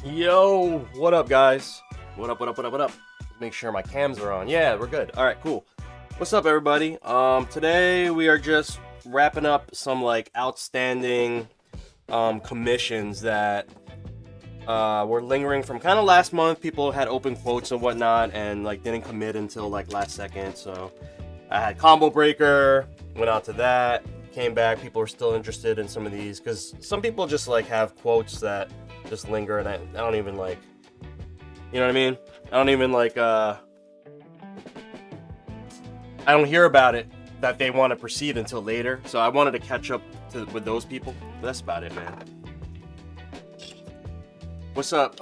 Yo, what up, guys? What up, what up, what up, what up? Make sure my cams are on. Yeah, we're good. All right, cool. What's up, everybody? Today we are just wrapping up some like outstanding commissions that were lingering from kind of last month. People had open quotes and whatnot, and like didn't commit until like last second. So I had Combo Breaker, went out to that, came back. People were still interested in some of these because some people just like have quotes that just linger, and I don't even like, you know what I mean? I don't even like, I don't hear about it that they want to proceed until later. So I wanted to catch up with those people. That's about it, man. What's up?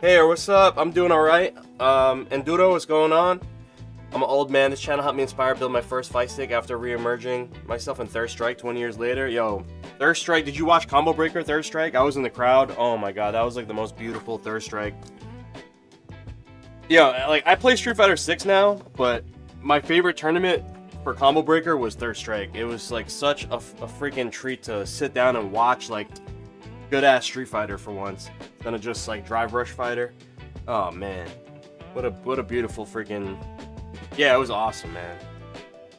Hey, what's up? I'm doing all right. Enduro, what's going on? I'm an old man. This channel helped me inspire build my first fight stick after re-emerging myself in Third Strike 20 years later. Yo, Third Strike, did you watch Combo Breaker Third Strike? I was in the crowd. Oh my god, that was like the most beautiful Third Strike. Yo, like I play Street Fighter 6 now, but my favorite tournament for Combo Breaker was Third Strike. It was like such a freaking treat to sit down and watch like good ass Street Fighter for once, than to just like Drive Rush Fighter. Oh man, what a beautiful freaking. Yeah, it was awesome, man.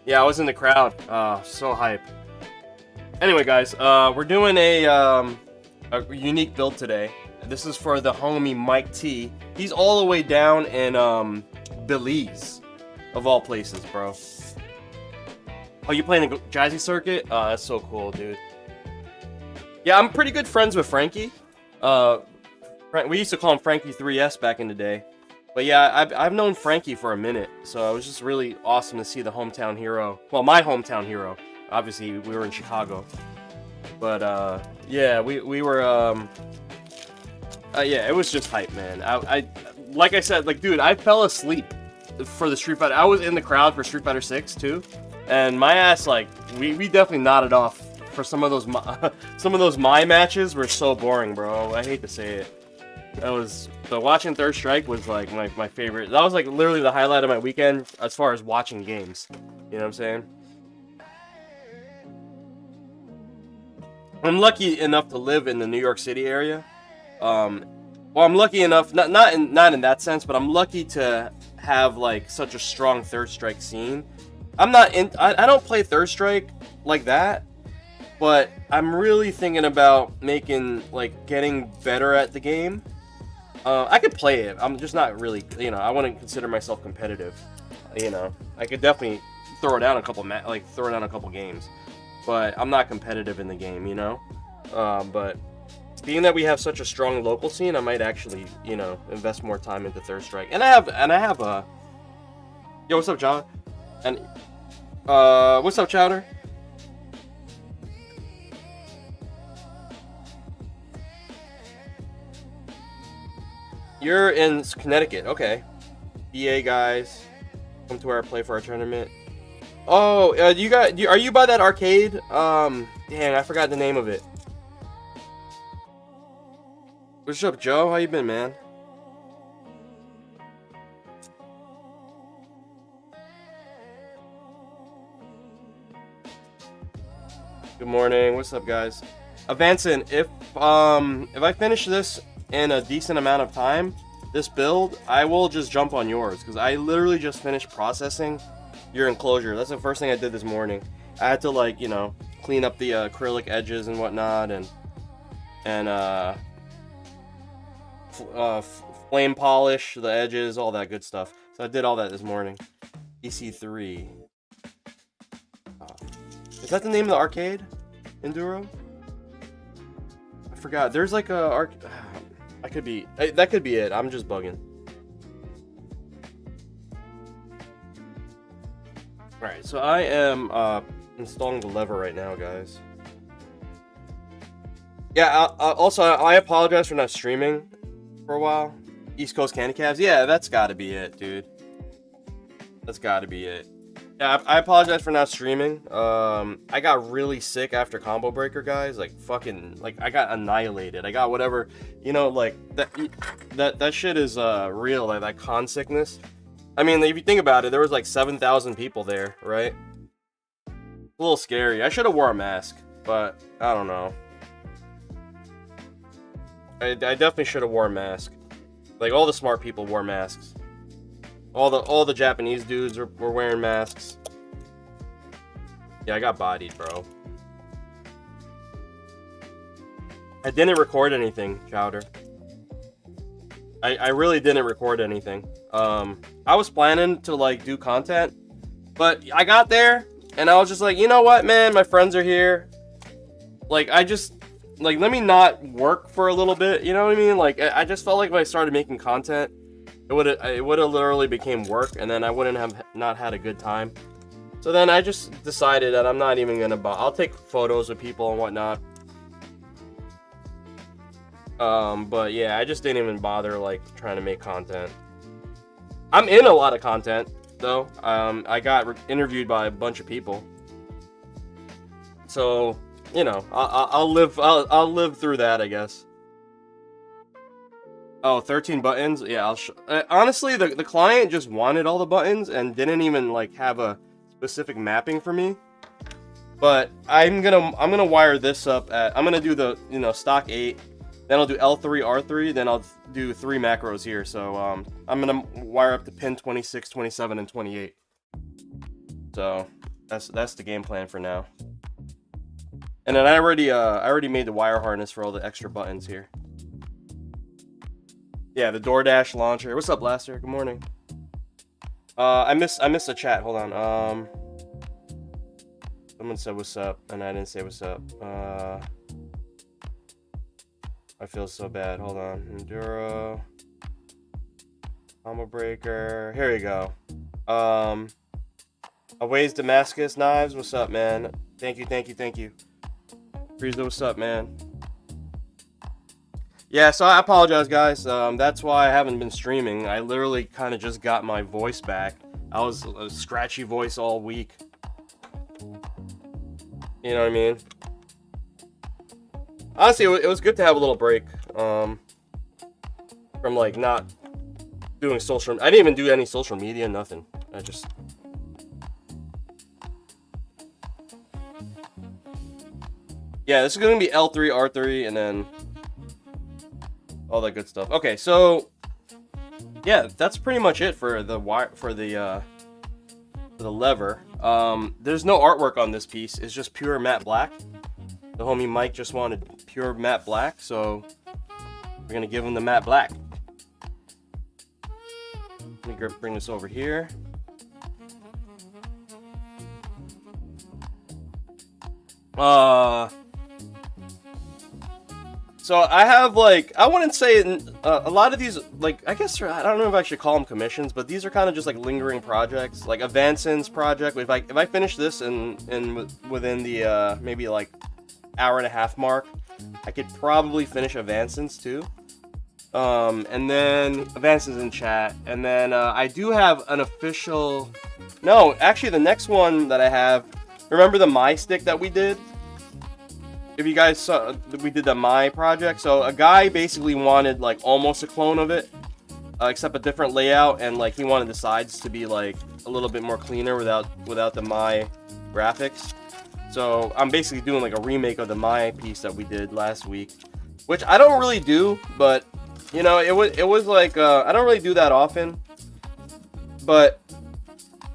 Yeah, I was in the crowd. So hype. Anyway, guys, we're doing a unique build today. This is for the homie MikeT. He's all the way down in Belize, of all places, bro. Oh, you playing the Jazzy circuit? Oh, that's so cool, dude. Yeah, I'm pretty good friends with Frankie. We used to call him Frankie 3S back in the day. But yeah, I've known Frankie for a minute, so it was just really awesome to see the hometown hero. Well, my hometown hero. Obviously, we were in Chicago. But yeah, we were yeah, it was just hype, man. I like I said, like dude, I fell asleep for the Street Fighter. I was in the crowd for Street Fighter 6 too, and my ass like we definitely nodded off for some of those my matches were so boring, bro. I hate to say it. That was watching Third Strike was like my favorite. That was like literally the highlight of my weekend as far as watching games. You know what I'm saying? I'm lucky enough to live in the New York City area. Well, I'm lucky enough, not in that sense, but I'm lucky to have like such a strong Third Strike scene. I don't play Third Strike like that, but I'm really thinking about getting better at the game. I could play it. I'm just not really, I wouldn't consider myself competitive. I could definitely throw down a couple games, but I'm not competitive in the game, But being that we have such a strong local scene, I might actually, invest more time into Third Strike. And I have yo, what's up, John? And what's up, Chowder? You're in Connecticut, okay. EA guys, come to where I play for our tournament. Oh, are you by that arcade? Dang, I forgot the name of it. What's up, Joe? How you been, man? Good morning. What's up, guys? Avancin, if I finish this in a decent amount of time, this build, I will just jump on yours, because I literally just finished processing your enclosure. That's the first thing I did this morning. I had to clean up the acrylic edges and whatnot, and flame polish the edges, all that good stuff. So I did all that this morning. EC3. Is that the name of the arcade? Enduro? I forgot. There's like a that could be it. I'm just bugging. Alright, so I am installing the lever right now, guys. Yeah, also, I apologize for not streaming for a while. East Coast Candy Calves? Yeah, that's gotta be it, dude. That's gotta be it. Yeah, I apologize for not streaming. I got really sick after Combo Breaker, guys. Like, fucking, I got annihilated. I got whatever, that shit is real, like that con sickness. I mean, if you think about it, there was like 7,000 people there, right? a little scary. I should have wore a mask, but I don't know. I definitely should have wore a mask. Like, all the smart people wore masks. All the Japanese dudes were wearing masks. Yeah, I got bodied, bro. I didn't record anything, Chowder. I really didn't record anything. I was planning to, like, do content, but I got there, and I was just like, you know what, man? My friends are here. Like, let me not work for a little bit, you know what I mean? Like, I just felt like if I started making content, it would have literally became work, and then I wouldn't have not had a good time. So then I just decided that I'm not even gonna I'll take photos of people and whatnot. But yeah, I just didn't even bother, like, trying to make content. I'm in a lot of content, though. I got interviewed by a bunch of people. So, you know, I'll live through that, I guess. Oh, 13 buttons? Yeah, honestly, the client just wanted all the buttons and didn't even, like, have a specific mapping for me. But I'm gonna wire this up I'm gonna do the, you know, stock 8, then I'll do L3, R3, then I'll do 3 macros here. So I'm gonna wire up to pin 26, 27, and 28. So that's the game plan for now. And then I already made the wire harness for all the extra buttons here. Yeah, the DoorDash launcher. What's up, Blaster? Good morning. I missed the chat. Hold on. Someone said what's up, and I didn't say what's up. I feel so bad. Hold on. Enduro. Combo breaker. Here we go. Aways Damascus Knives. What's up, man? Thank you. Frieza, what's up, man? Yeah, so I apologize, guys. That's why I haven't been streaming. I literally kind of just got my voice back. I was a scratchy voice all week. You know what I mean? Honestly, it was good to have a little break. From, like, not doing social... I didn't even do any social media, nothing. I just... Yeah, this is going to be L3, R3, and then... all that good stuff. Okay, so... yeah, that's pretty much it for the lever. There's no artwork on this piece. It's just pure matte black. The homie Mike just wanted pure matte black, so we're gonna give him the matte black. Let me bring this over here. So I have, like, I wouldn't say a lot of these, like, I guess I don't know if I should call them commissions, but these are kind of just like lingering projects, like Avancyn's project. If I finish this within the maybe like hour and a half mark, I could probably finish Avancyn's too. And then Avancyn's in chat, and then I do have an official. No, actually, the next one that I have. Remember the MyStick that we did? If you guys saw, we did the My project. So a guy basically wanted like almost a clone of it, except a different layout, and like he wanted the sides to be like a little bit more cleaner without the My graphics. So I'm basically doing like a remake of the My piece that we did last week, which I don't really do, but you know, it was like I don't really do that often, but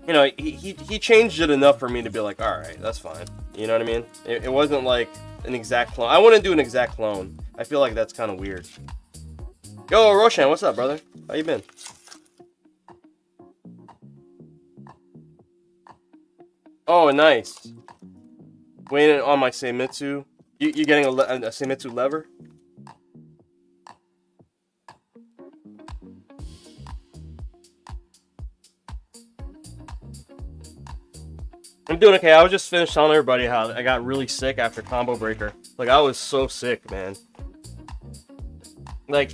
you know, he changed it enough for me to be like, all right, that's fine. You know what I mean? It wasn't like an exact clone. I wouldn't do an exact clone. I feel like that's kind of weird. Yo, Roshan, what's up, brother? How you been? Oh, nice. Waiting on my Seimitsu. You getting a Seimitsu lever? I'm doing okay. I was just finished telling everybody how I got really sick after Combo Breaker. Like, I was so sick, man. Like,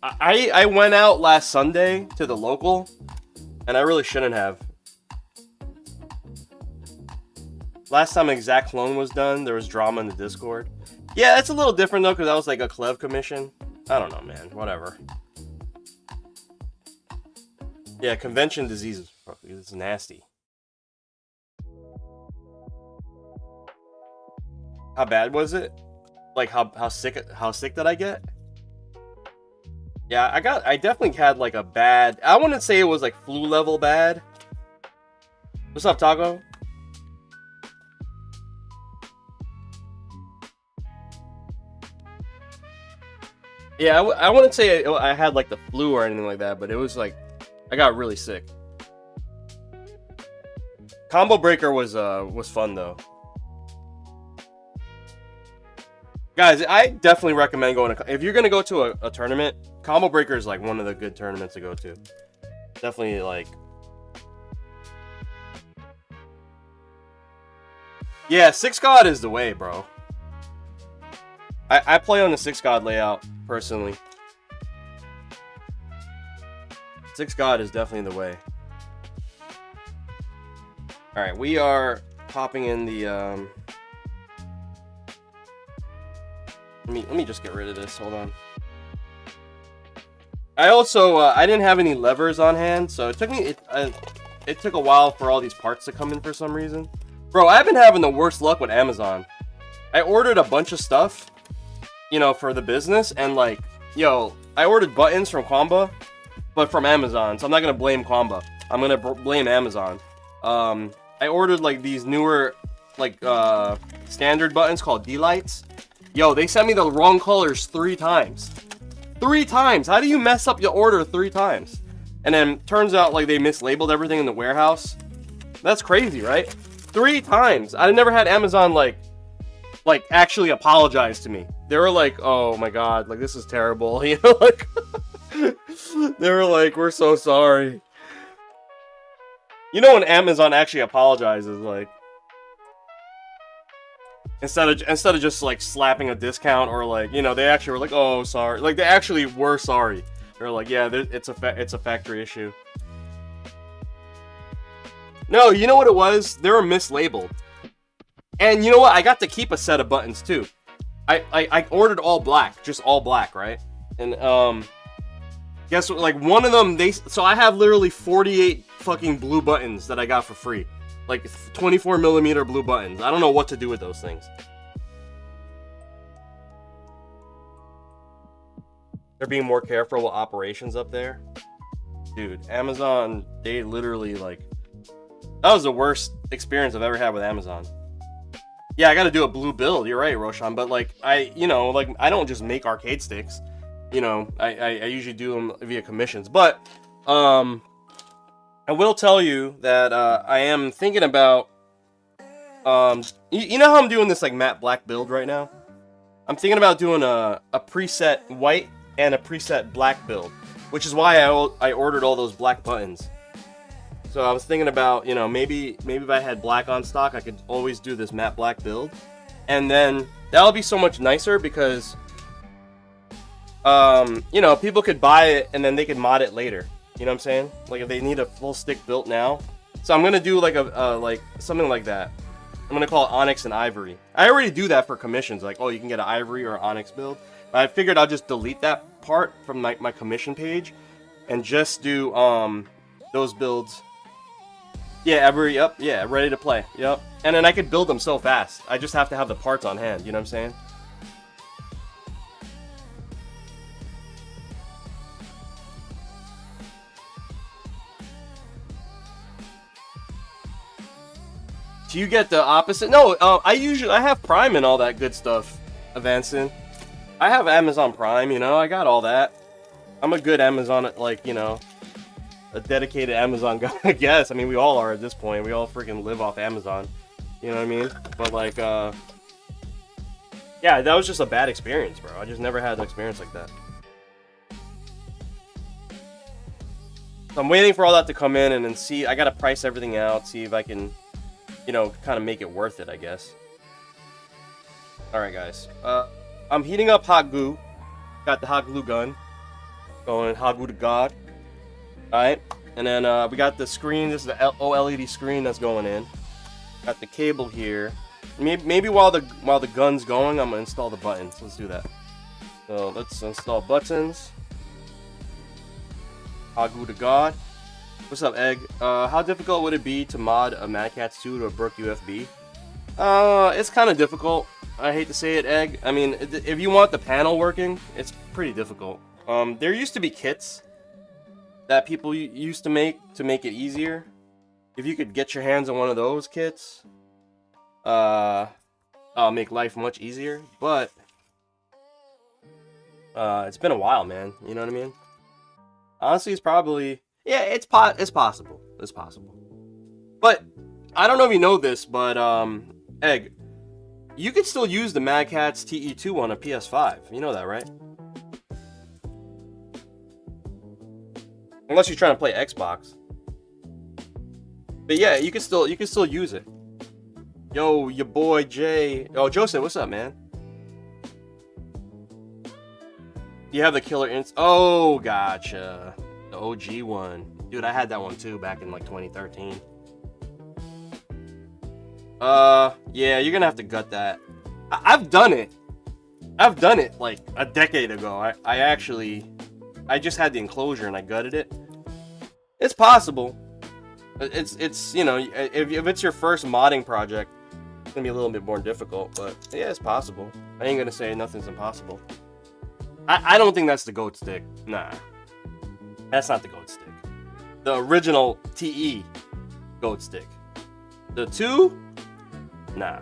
I went out last Sunday to the local, and I really shouldn't have. Last time Exact Clone was done, there was drama in the Discord. Yeah, that's a little different, though, because that was like a Clev commission. I don't know, man. Whatever. Yeah, convention disease is nasty. How bad was it? Like how sick did I get? Yeah, I definitely had like a bad, I wouldn't say it was like flu level bad. What's up, Taco? Yeah, I wouldn't say I had like the flu or anything like that, but it was like I got really sick. Combo Breaker was fun though. Guys, I definitely recommend going to, if you're gonna go to a tournament, Combo Breaker is like one of the good tournaments to go to. Definitely like, yeah, 6 God is the way, bro. I play on the 6 God layout personally. 6 God is definitely the way. All right, we are popping in the let me just get rid of this. Hold on. I also I didn't have any levers on hand, so it took me it took a while for all these parts to come in for some reason. Bro, I've been having the worst luck with Amazon. I ordered a bunch of stuff, you know, for the business, and like, yo, I ordered buttons from Quamba, but from Amazon, so I'm not gonna blame Quamba. I'm gonna blame Amazon. I ordered like these newer like standard buttons called D-Lights. Yo, they sent me the wrong colors 3 times. 3 times! How do you mess up your order 3 times? And then turns out like they mislabeled everything in the warehouse. That's crazy, right? 3 times! I never had Amazon like actually apologize to me. They were like, oh my god, like this is terrible, you know, like they were like, we're so sorry. You know when Amazon actually apologizes, like instead of just like slapping a discount, or like, you know, they actually were like, oh sorry, like they actually were sorry. They're like, yeah, it's a factory issue. No, you know what it was? They were mislabeled. And you know what? I got to keep a set of buttons too. I ordered all black, just all black, right? And guess what? Like one of them, so I have literally 48 fucking blue buttons that I got for free, like 24mm blue buttons. I don't know what to do with those things. They're being more careful with operations up there, dude. Amazon, they literally like, that was the worst experience I've ever had with Amazon. Yeah, I gotta do a blue build, you're right, Roshan, but like, you know, like, I don't just make arcade sticks, you know, I usually do them via commissions, but, I will tell you that, I am thinking about, you know how I'm doing this, like, matte black build right now? I'm thinking about doing a preset white and a preset black build, which is why I ordered all those black buttons. So I was thinking about, you know, maybe if I had black on stock, I could always do this matte black build. And then that'll be so much nicer because, you know, people could buy it and then they could mod it later. You know what I'm saying? Like if they need a full stick built now. So I'm going to do like like something like that. I'm going to call it Onyx and Ivory. I already do that for commissions. Like, oh, you can get an Ivory or Onyx build. But I figured I'll just delete that part from my commission page and just do those builds. Yeah, yep, yeah, ready to play, yep. And then I could build them so fast. I just have to have the parts on hand, you know what I'm saying? Do you get the opposite? No, I have Prime and all that good stuff, Avancyn. I have Amazon Prime, you know, I got all that. I'm a good Amazon, like, you know, a dedicated Amazon guy, I guess. I mean, we all are at this point. We all freaking live off Amazon. You know what I mean? But like, yeah, that was just a bad experience, bro. I just never had an experience like that. So I'm waiting for all that to come in and then see. I gotta price everything out, see if I can, you know, kind of make it worth it, I guess. Alright, guys. I'm heating up hot glue. Got the hot glue gun. Going hot glue to God. Alright, and then we got the screen. This is the OLED screen that's going in. Got the cable here. Maybe while the gun's going, I'm gonna install the buttons. Let's do that. So let's install buttons. Hagu to God. What's up, Egg? How difficult would it be to mod a Mad Catz 2 to a Brook UFB? It's kind of difficult. I hate to say it, Egg. I mean, if you want the panel working, it's pretty difficult. There used to be kits that people used to make it easier. If you could get your hands on one of those kits, make life much easier. But it's been a while, man. You know what I mean? Honestly, it's probably it's possible. It's possible. But I don't know if you know this, but Egg, you could still use the Mad Catz TE2 on a PS5. You know that, right? Unless you're trying to play Xbox. But yeah, you can still use it. Yo, your boy Jay. Oh, Joseph, what's up, man? You have the killer Oh, gotcha. The OG one. Dude, I had that one too back in like 2013. Yeah, you're gonna have to gut that. I've done it. I've done it like a decade ago. I just had the enclosure and I gutted it. It's possible. It's you know, if it's your first modding project, it's gonna be a little bit more difficult, but yeah, it's possible. I ain't gonna say nothing's impossible. I don't think that's the goat stick. Nah. That's not the goat stick. The original TE goat stick. The 2? Nah.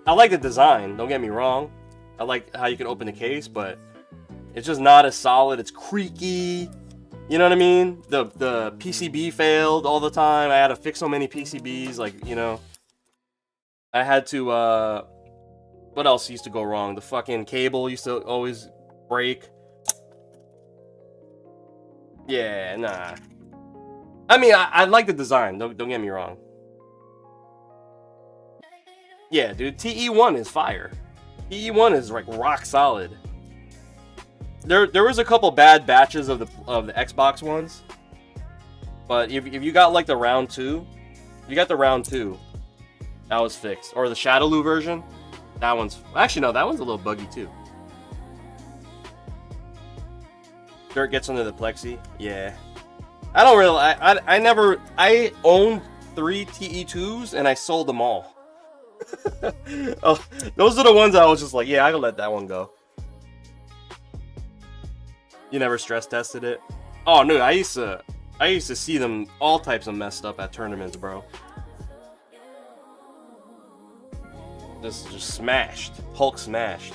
I like the design, don't get me wrong. I like how you can open the case, but it's just not as solid. It's creaky. You know what I mean? The PCB failed all the time. I had to fix so many PCBs, like, you know. I had to, what else used to go wrong? The fucking cable used to always break. Yeah, nah. I mean, I like the design, don't get me wrong. Yeah, dude, TE1 is fire. TE1 is like rock solid. There was a couple bad batches of the Xbox ones, but if you got like the round 2, you got the round 2, that was fixed. Or the Shadowloo version, that one's actually no, that one's a little buggy too. Dirt gets under the plexi, yeah. I don't really, I owned 3 TE2s and I sold them all. Oh, those are the ones I was just like, yeah, I can let that one go. You never stress tested it? Oh no, I used to see them all types of messed up at tournaments, bro. Just smashed. Hulk smashed.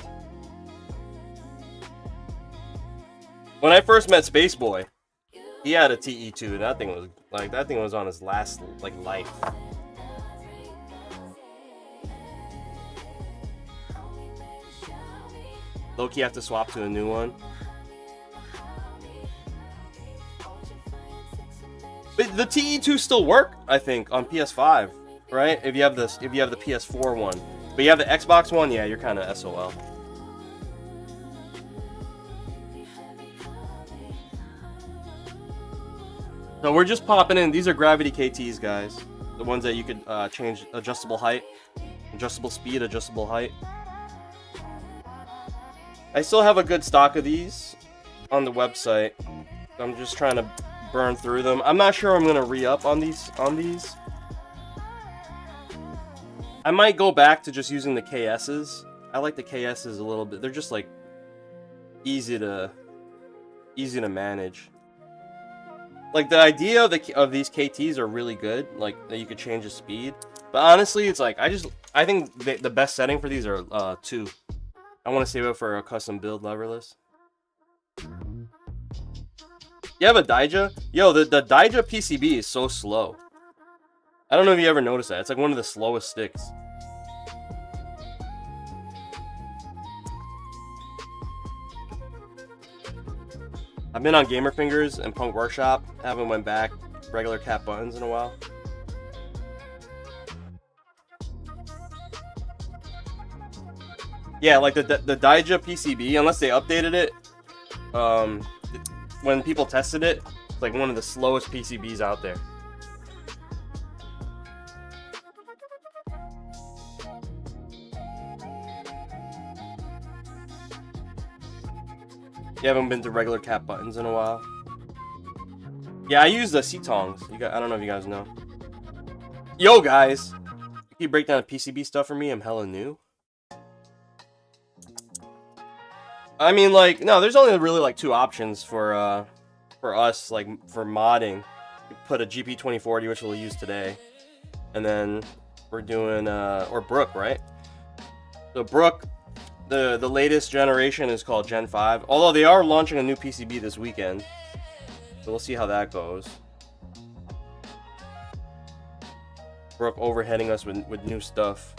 When I first met Spaceboy, he had a TE2. That thing was on his last like life. Low-key have to swap to a new one. But the TE2 still work, I think, on PS5, right? If you have the PS4 one, but you have the Xbox one, yeah, you're kind of SOL. So we're just popping in. These are gravity KTs, guys. The ones that you could change adjustable height, adjustable speed, adjustable height. I still have a good stock of these on the website. I'm just trying to burn through them. I'm not sure I'm gonna re-up on these. I might go back to just using the KS's. I like the KS's a little bit. They're just like easy to manage. Like the idea of these KTs are really good. Like that you could change the speed. But honestly, it's like I think the best setting for these are 2. I want to save it for a custom build leverless. You have a Daija? Yo, the Daija PCB is so slow. I don't know if you ever noticed that. It's like one of the slowest sticks. I've been on Gamer Fingers and Punk Workshop. Haven't went back regular cat buttons in a while. Yeah, like the Daija PCB, unless they updated it, when people tested it, it's like one of the slowest PCBs out there. You haven't been to regular cat buttons in a while. Yeah, I use the C-tongs. I don't know if you guys know. Yo, guys, if you break down the PCB stuff for me, I'm hella new. I mean, like, no, there's only really like 2 options for us, like for modding. You put a GP2040, which we'll use today, and then we're doing or Brook, right? So Brook, the latest generation is called Gen 5. Although they are launching a new PCB this weekend, so we'll see how that goes. Brook overheading us with new stuff.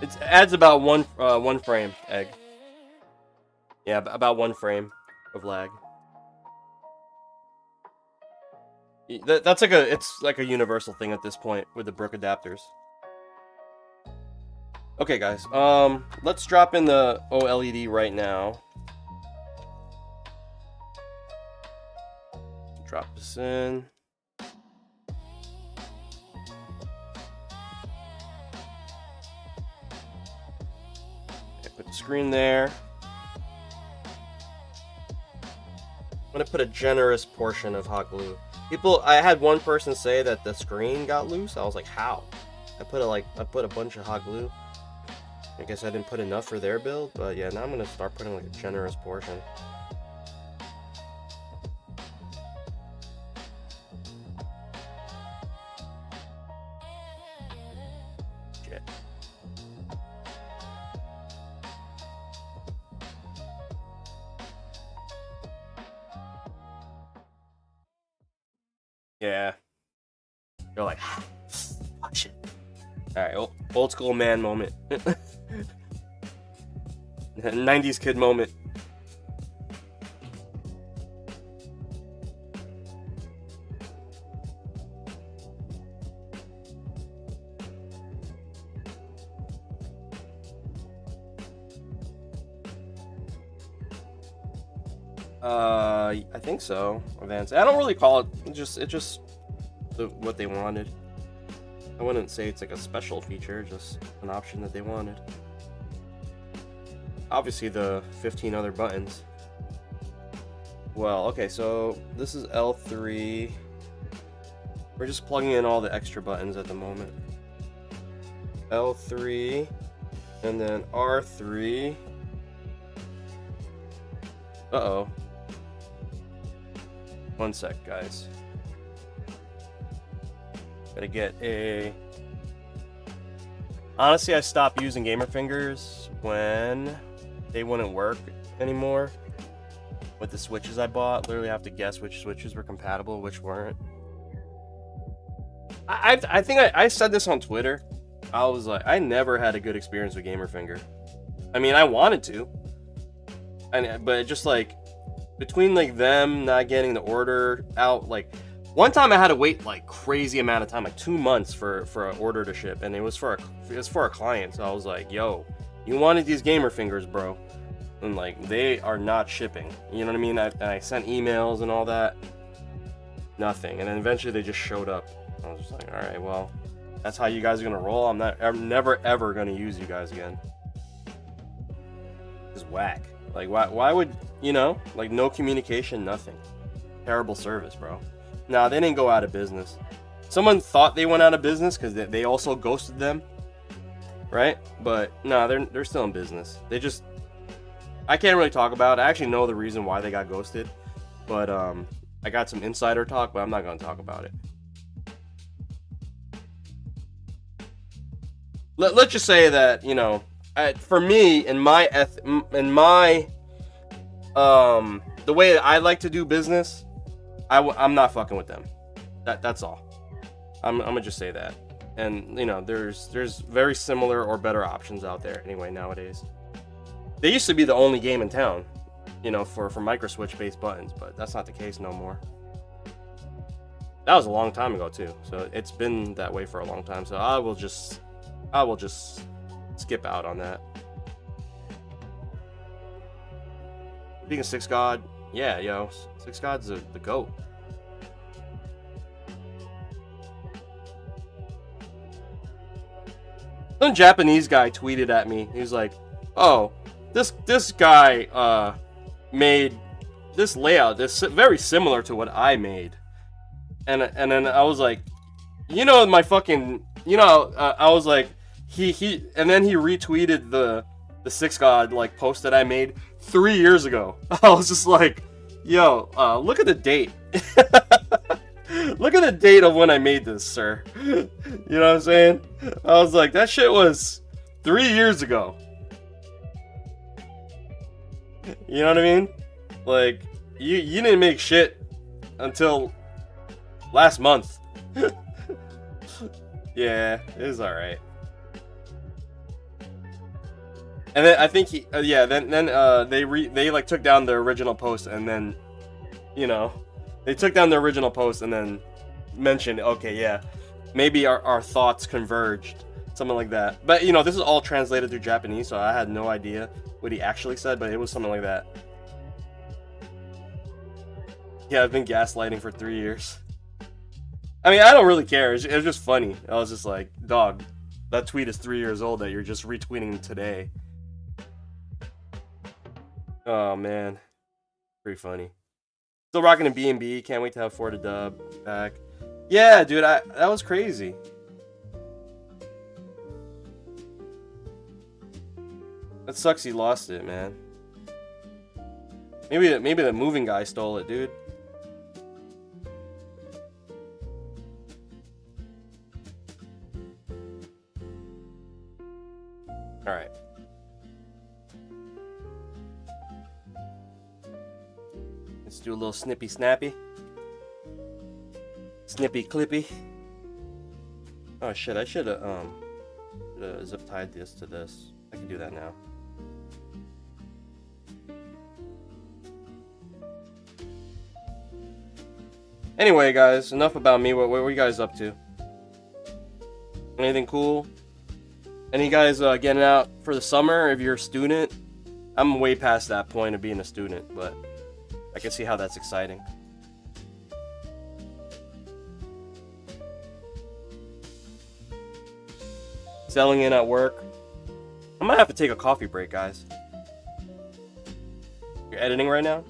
It adds about one frame, egg. Yeah, about 1 frame of lag. That's like it's like a universal thing at this point with the Brook adapters. Okay, guys. Let's drop in the OLED right now. Drop this in. Put the screen there. I'm gonna put a generous portion of hot glue. I had one person say that the screen got loose. I was like, how? I put a bunch of hot glue. I guess I didn't put enough for their build, but yeah, now I'm gonna start putting like a generous portion. Shit. Yeah. You're like, oh shit. Alright, old school man moment. 90s kid moment. I think so. Advanced. I don't really call it. It's just what they wanted. I wouldn't say it's like a special feature, just an option that they wanted. Obviously, the 15 other buttons. Well, okay, so this is L3. We're just plugging in all the extra buttons at the moment. L3, and then R3. Uh-oh. One sec, guys. Gotta get a... Honestly, I stopped using gamer fingers when they wouldn't work anymore with the switches I bought. Literally have to guess which switches were compatible, which weren't. I think I said this on Twitter. I was like, I never had a good experience with gamer finger. I mean, I wanted to, but it just like between like them not getting the order out, like one time I had to wait like crazy amount of time, like 2 months for an order to ship, and it was for a client. So I was like, yo, you wanted these gamer fingers, bro, and like they are not shipping. You know what I mean? I sent emails and all that, nothing, and then eventually they just showed up. I was just like, all right, well, that's how you guys are gonna roll. I'm never ever gonna use you guys again. It's whack. Like, why would, you know, like no communication, nothing. Terrible service, bro. Nah, they didn't go out of business. Someone thought they went out of business because they also ghosted them, right? But no, they're still in business. They just, I can't really talk about it. I actually know the reason why they got ghosted, but I got some insider talk, but I'm not gonna talk about it. Let's just say that, you know, for me, in my the way that I like to do business, I'm not fucking with them. That's all. I'm gonna just say that. And you know, there's very similar or better options out there anyway nowadays. They used to be the only game in town, you know, for micro switch based buttons, but that's not the case no more. That was a long time ago too, so it's been that way for a long time. So I will just skip out on that. Being a 6 God, yeah, yo, 6 God's the GOAT. Some Japanese guy tweeted at me. He was like, "Oh, this guy made this layout. This very similar to what I made." And then I was like, you know, my fucking, you know, I was like, and then he retweeted the Six God like post that I made 3 years ago. I was just like, yo, look at the date. Look at the date of when I made this, sir. You know what I'm saying? I was like, that shit was 3 years ago. You know what I mean? Like, you didn't make shit until last month. Yeah, it was alright. And then I think he, yeah, then they like took down the original post, and then, you know, they took down the original post and then mentioned, okay, yeah, maybe our thoughts converged, something like that. But you know, this is all translated through Japanese, so I had no idea what he actually said, but it was something like that. Yeah, I've been gaslighting for 3 years. I mean, I don't really care. It was just funny. I was just like, dog, that tweet is 3 years old that you're just retweeting today. Oh, man. Pretty funny. Still rocking a BnB. Can't wait to have 4 to dub back. Yeah, dude, that was crazy. That sucks he lost it, man. Maybe the moving guy stole it, dude. Alright. Let's do a little snippy snappy. Snippy clippy. Oh shit, I should have zip tied this to this. I can do that now. Anyway, guys, enough about me. What are you guys up to? Anything cool? Any guys getting out for the summer if you're a student? I'm way past that point of being a student, but I can see how that's exciting. Selling in at work. I might have to take a coffee break, guys. You're editing right now?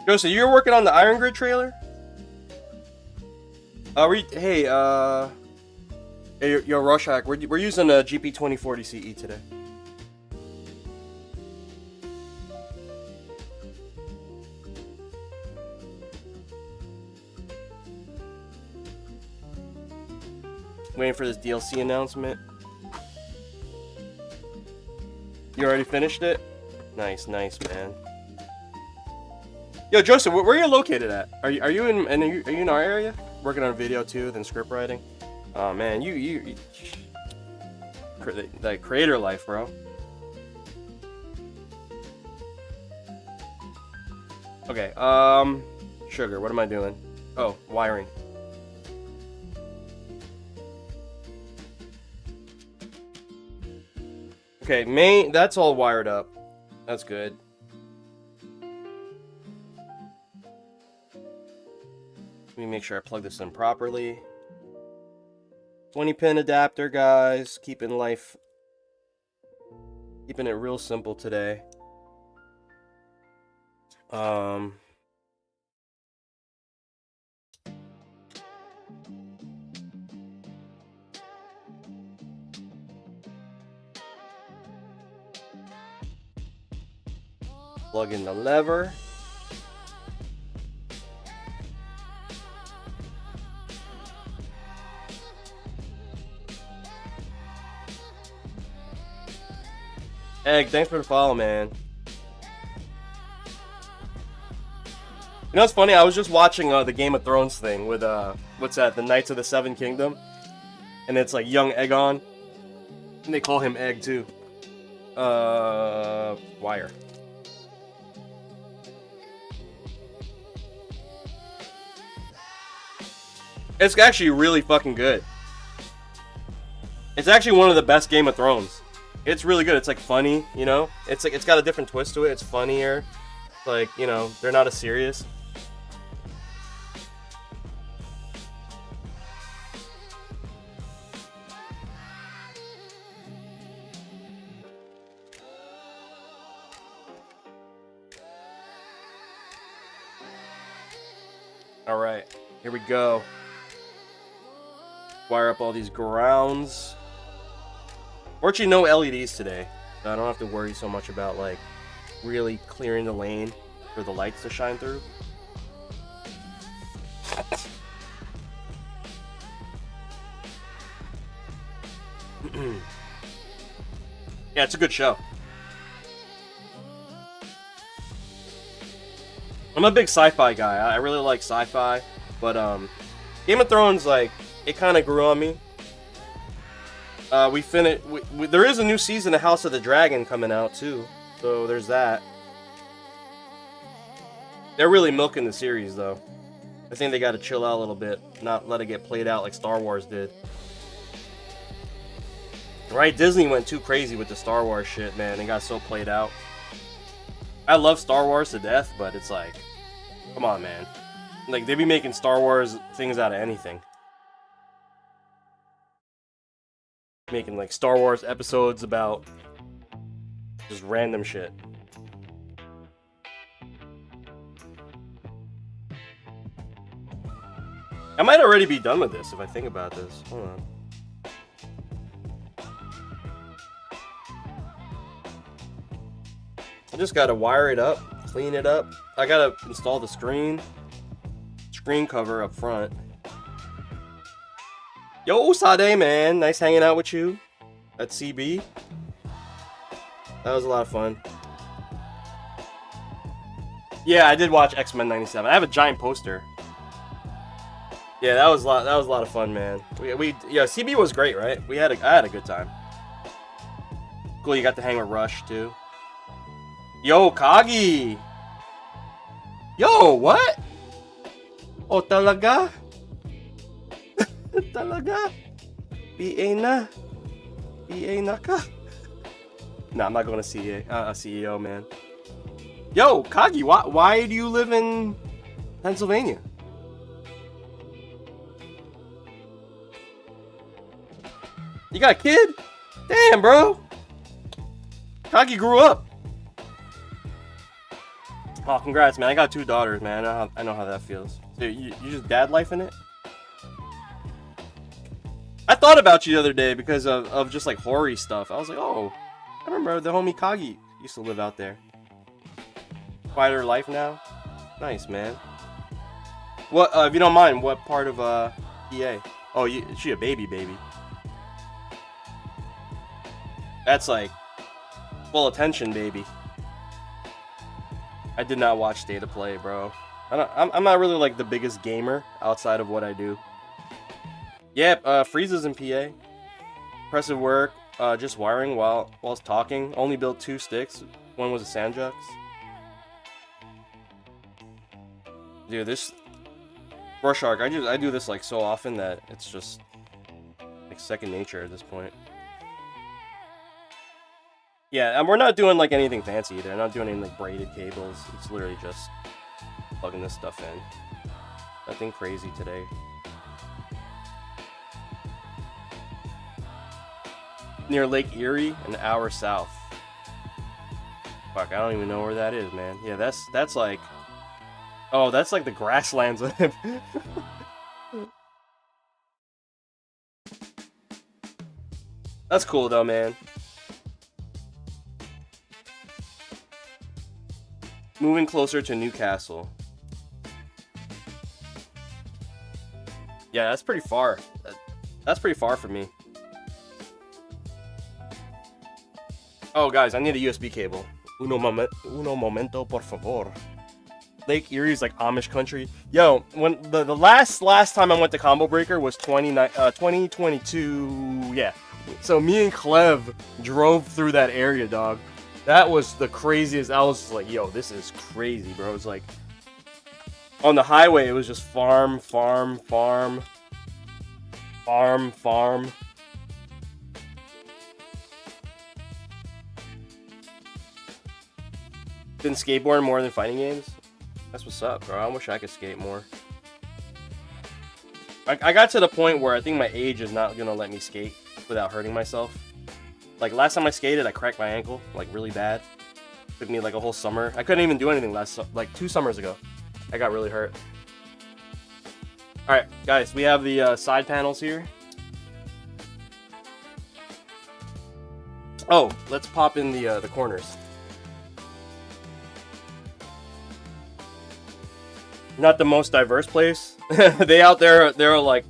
Joseph, you're working on the Iron Grid trailer? Hey, yo, Rorschach, we're using a GP2040 CE today. Waiting for this DLC announcement. You already finished it? Nice, man. Yo, Joseph, where are you located at? Are you in our area? Working on video too, then script writing. Oh man, you that creator life, bro. Okay, sugar. What am I doing? Oh, wiring. Okay, main. That's all wired up. That's good. Let me make sure I plug this in properly. 20-pin adapter, guys. Keeping it real simple today. Plug in the lever. Egg, thanks for the follow, man. You know what's funny? I was just watching the Game of Thrones thing with what's that? The Knights of the Seven Kingdom, and it's like young Aegon, and they call him Egg too. Wire. It's actually really fucking good. It's actually one of the best Game of Thrones. It's really good. It's like funny, you know? It's like it's got a different twist to it. It's funnier. Like, you know, they're not as serious. All right, here we go. Wire up all these grounds. Fortunately, no LEDs today, so I don't have to worry so much about like really clearing the lane for the lights to shine through. Yeah, it's a good show. I'm a big sci-fi guy. I really like sci-fi, but Game of Thrones, like, it kind of grew on me. We finished. There is a new season of House of the Dragon coming out too, so there's that. They're really milking the series, though. I think they got to chill out a little bit, not let it get played out like Star Wars did. Right? Disney went too crazy with the Star Wars shit, man. It got so played out. I love Star Wars to death, but it's like, come on, man. Like, they be making Star Wars things out of anything. Making, like, Star Wars episodes about just random shit. I might already be done with this if I think about this. Hold on. I just gotta wire it up, clean it up. I gotta install the screen cover up front. Yo, Sade, man. Nice hanging out with you at CB. That was a lot of fun. Yeah, I did watch X-Men 97. I have a giant poster. Yeah, that was a lot of fun, man. Yeah, CB was great, right? I had a good time. Cool, you got to hang with Rush too. Yo, Kagi! Yo, what? Oh, talaga? Talaga? PA na? PA na ka? Nah, I'm not going to CEO, man. Yo, Kagi, why do you live in Pennsylvania? You got a kid? Damn, bro. Kagi grew up. Oh, congrats, man. I got 2 daughters, man. I know how that feels. So you just dad life in it? I thought about you the other day because of just like horror stuff. I was like, oh, I remember the homie Kagi used to live out there. Quieter life now? Nice, man. What, if you don't mind, what part of PA? Oh, she a baby. That's like full attention, baby. I did not watch Data play, bro. I'm not really like the biggest gamer outside of what I do. Yep, Freeze's in PA. Impressive work. Just wiring whilst talking. Only built 2 sticks. One was a Sandjux. Dude, this Brush Arc, I do this like so often that it's just like second nature at this point. Yeah, and we're not doing like anything fancy either. I'm not doing any like braided cables. It's literally just plugging this stuff in. Nothing crazy today. Near Lake Erie, an hour south. Fuck, I don't even know where that is, man. Yeah, that's like, oh, that's like the grasslands. That's cool though, man. Moving closer to Newcastle. Yeah, that's pretty far. That's pretty far for me. Oh, guys, I need a USB cable. Uno momento, por favor. Lake Erie's like Amish country. Yo, when the last time I went to Combo Breaker was 2022. Yeah. So me and Clev drove through that area, dog. That was the craziest. I was like, yo, this is crazy, bro. It's like on the highway, it was just farm. Farm. Been skateboarding more than fighting games? That's what's up, bro. I wish I could skate more. I got to the point where I think my age is not gonna let me skate without hurting myself. Like, last time I skated, I cracked my ankle, like, really bad. Took me, like, a whole summer. I couldn't even do anything like, 2 summers ago. I got really hurt. Alright, guys, we have the side panels here. Oh, let's pop in the corners. Not the most diverse place. They out there, they're like,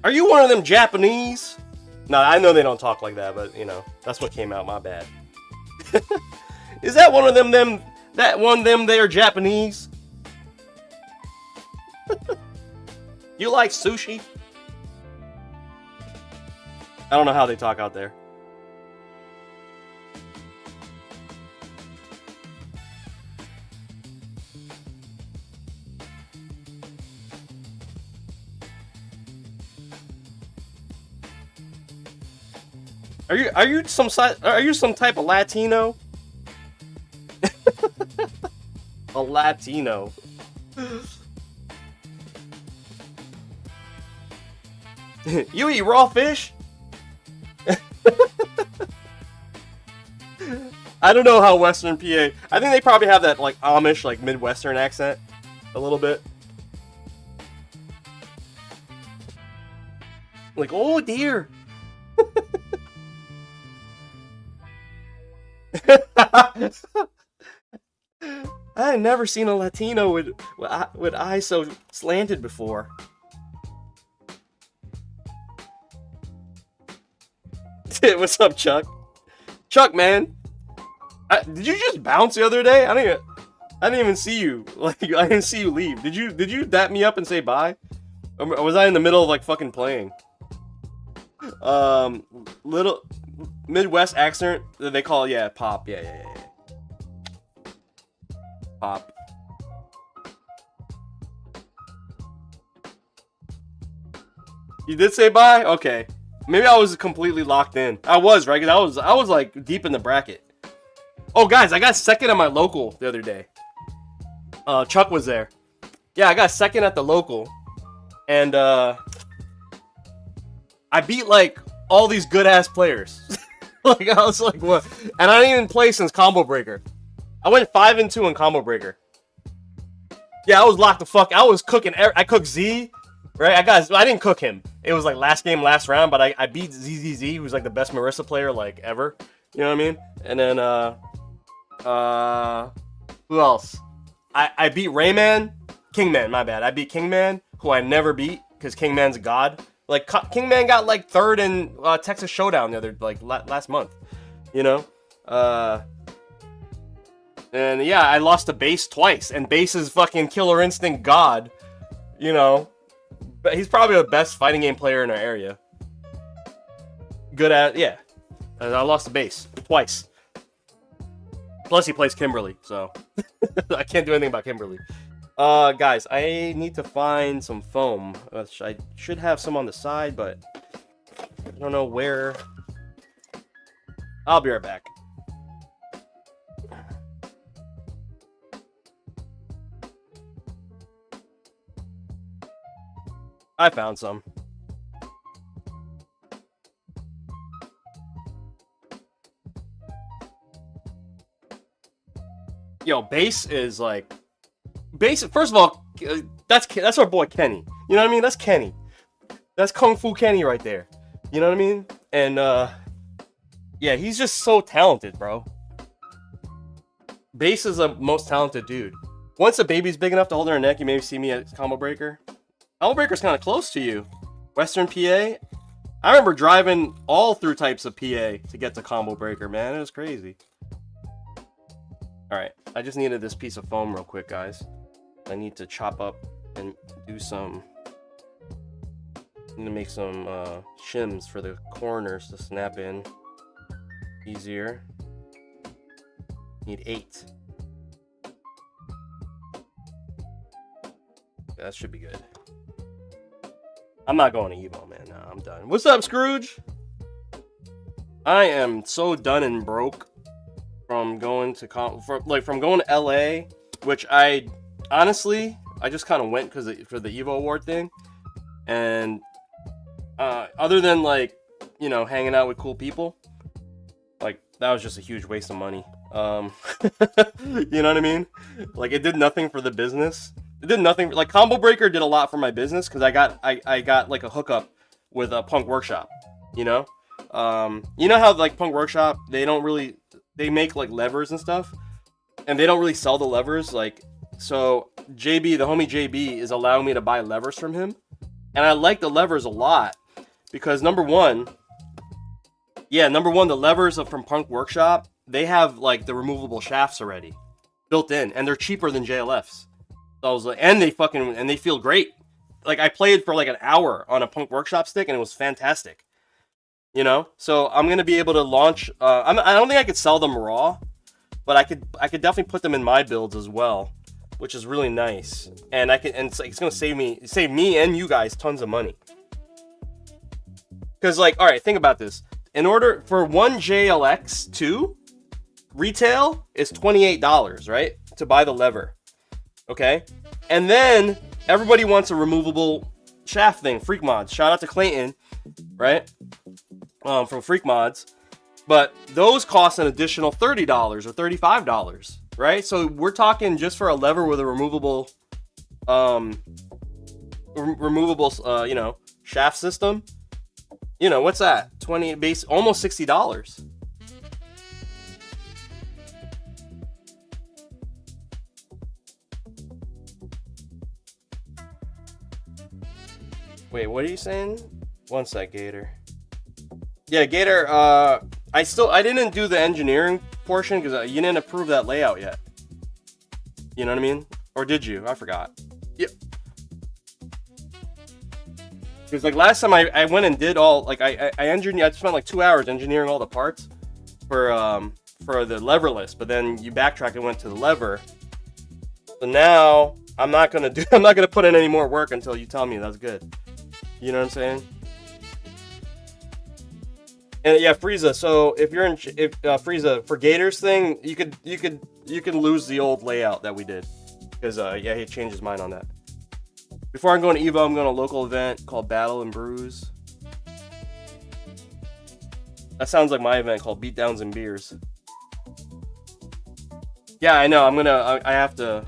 are you one of them Japanese? No, I know they don't talk like that, but, you know, that's what came out, my bad. Is that one of them, they are Japanese? You like sushi? I don't know how they talk out there. Are you some type of Latino? A Latino. You eat raw fish? I don't know how Western PA. I think they probably have that like Amish, like Midwestern accent, a little bit. Like, oh dear. I had never seen a Latino with eyes so slanted before. What's up, Chuck? Chuck, man, did you just bounce the other day? I didn't even see you. Like, I didn't see you leave. Did you dap me up and say bye? Or was I in the middle of like fucking playing? Little Midwest accent that they call, yeah, pop. Yeah. Pop. You did say bye? Okay. Maybe I was completely locked in. I was, right? Because I was like deep in the bracket. Oh, guys, I got second at my local the other day. Chuck was there. Yeah, I got second at the local. And I beat like all these good ass players. Like, I was like, what? And I didn't even play since Combo Breaker. I went 5-2 in Combo Breaker. Yeah, I was locked the fuck. I was cooking. I cooked Z, right? I didn't cook him. It was like last game, last round, but I beat ZZZ, who's like the best Marissa player like ever. You know what I mean? And then who else? I beat Rayman, Kingman. My bad. I beat Kingman, who I never beat because Kingman's a god. Like, Kingman got like third in Texas Showdown the other last month. You know? And yeah, I lost to Base twice, and Base is fucking Killer Instinct god. You know? But he's probably the best fighting game player in our area. Good at, yeah. And I lost to Base twice. Plus he plays Kimberly, so I can't do anything about Kimberly. Guys, I need to find some foam. I should have some on the side, but I don't know where. I'll be right back. I found some. Yo, Base is like... Base, first of all, that's our boy Kenny. You know what I mean? That's Kenny. That's Kung Fu Kenny right there. You know what I mean? And, yeah, he's just so talented, bro. Base is the most talented dude. Once a baby's big enough to hold her neck, you maybe see me at Combo Breaker. Combo Breaker's kind of close to you. Western PA. I remember driving all through types of PA to get to Combo Breaker, man. It was crazy. Alright, I just needed this piece of foam real quick, guys. I need to chop up and do some... I'm gonna make some shims for the corners to snap in easier. Need 8. That should be good. I'm not going to Evo, man. No, I'm done. What's up, Scrooge? I am so done and broke from going to from going to LA, which I honestly just kind of went for the Evo Award thing, and other than like, you know, hanging out with cool people, like that was just a huge waste of money. You know what I mean? Like it did nothing for the business. It did nothing. Like Combo Breaker did a lot for my business because I got like a hookup with a Punk Workshop. You know how like Punk Workshop, they make like levers and stuff, and they don't really sell the levers. Like, so JB, the homie JB, is allowing me to buy levers from him, and I like the levers a lot because number one, the levers from Punk Workshop, they have like the removable shafts already built in, and they're cheaper than JLFs. So I was like, and they feel great. Like I played for like an hour on a Punk Workshop stick, and it was fantastic. You know, so I'm gonna be able to launch. I don't think I could sell them raw, but I could definitely put them in my builds as well, which is really nice. And it's gonna save me and you guys tons of money. Because like, all right, think about this. In order for one JLX2, retail is $28, right, to buy the lever. Okay, and then everybody wants a removable shaft thing. Freak Mods, shout out to Clayton, right? From Freak Mods, but those cost an additional $30 or $35, right? So we're talking just for a lever with a removable, you know, shaft system. You know, what's that? Almost $60. Wait, what are you saying? One sec, Gator. Yeah, Gator, I didn't do the engineering portion because you didn't approve that layout yet. You know what I mean? Or did you? I forgot. Yep. Because like last time I went and did all, like I spent like 2 hours engineering all the parts for the leverless, but then you backtracked and went to the lever. So now I'm not gonna put in any more work until you tell me that's good. You know what I'm saying? And yeah, Frieza. So if Frieza, for Gator's thing, you can lose the old layout that we did because yeah, he changed his mind on that. Before I'm going to Evo, I'm going to a local event called Battle and Brews. That sounds like my event called Beatdowns and Beers. Yeah, I know. I have to.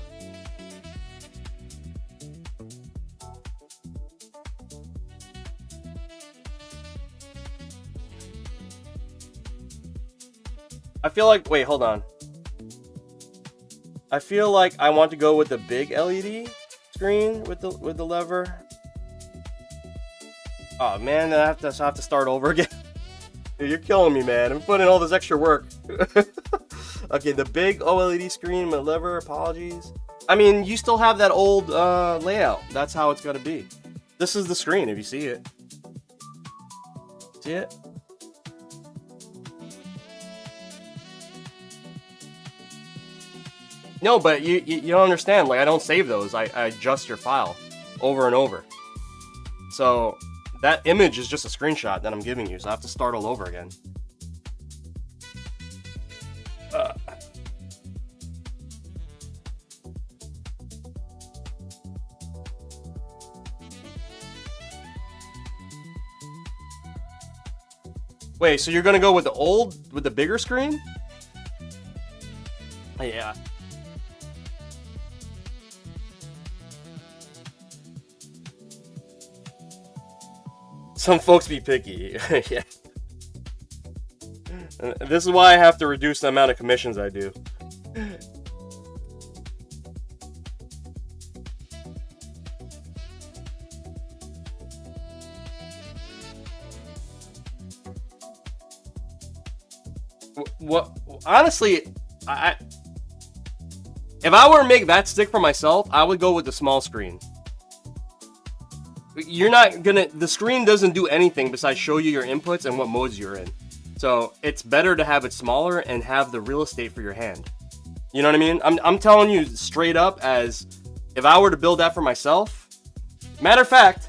I feel like, wait, hold on. I feel like I want to go with the big LED screen with the lever. Oh man, I have to start over again. Dude, you're killing me, man. I'm putting in all this extra work. Okay, the big OLED screen with lever. Apologies. I mean, you still have that old layout. That's how it's gonna be. This is the screen. If you see it, see it. No, but you don't understand. Like, I don't save those. I adjust your file over and over. So that image is just a screenshot that I'm giving you. So I have to start all over again. Wait, so you're gonna go with the bigger screen? Yeah. Some folks be picky. Yeah. This is why I have to reduce the amount of commissions I do. What? Honestly, if I were to make that stick for myself, I would go with the small screen. You're not gonna, the screen doesn't do anything besides show you your inputs and what modes you're in. So it's better to have it smaller and have the real estate for your hand. You know what I mean? I'm telling you straight up, as if I were to build that for myself. Matter of fact,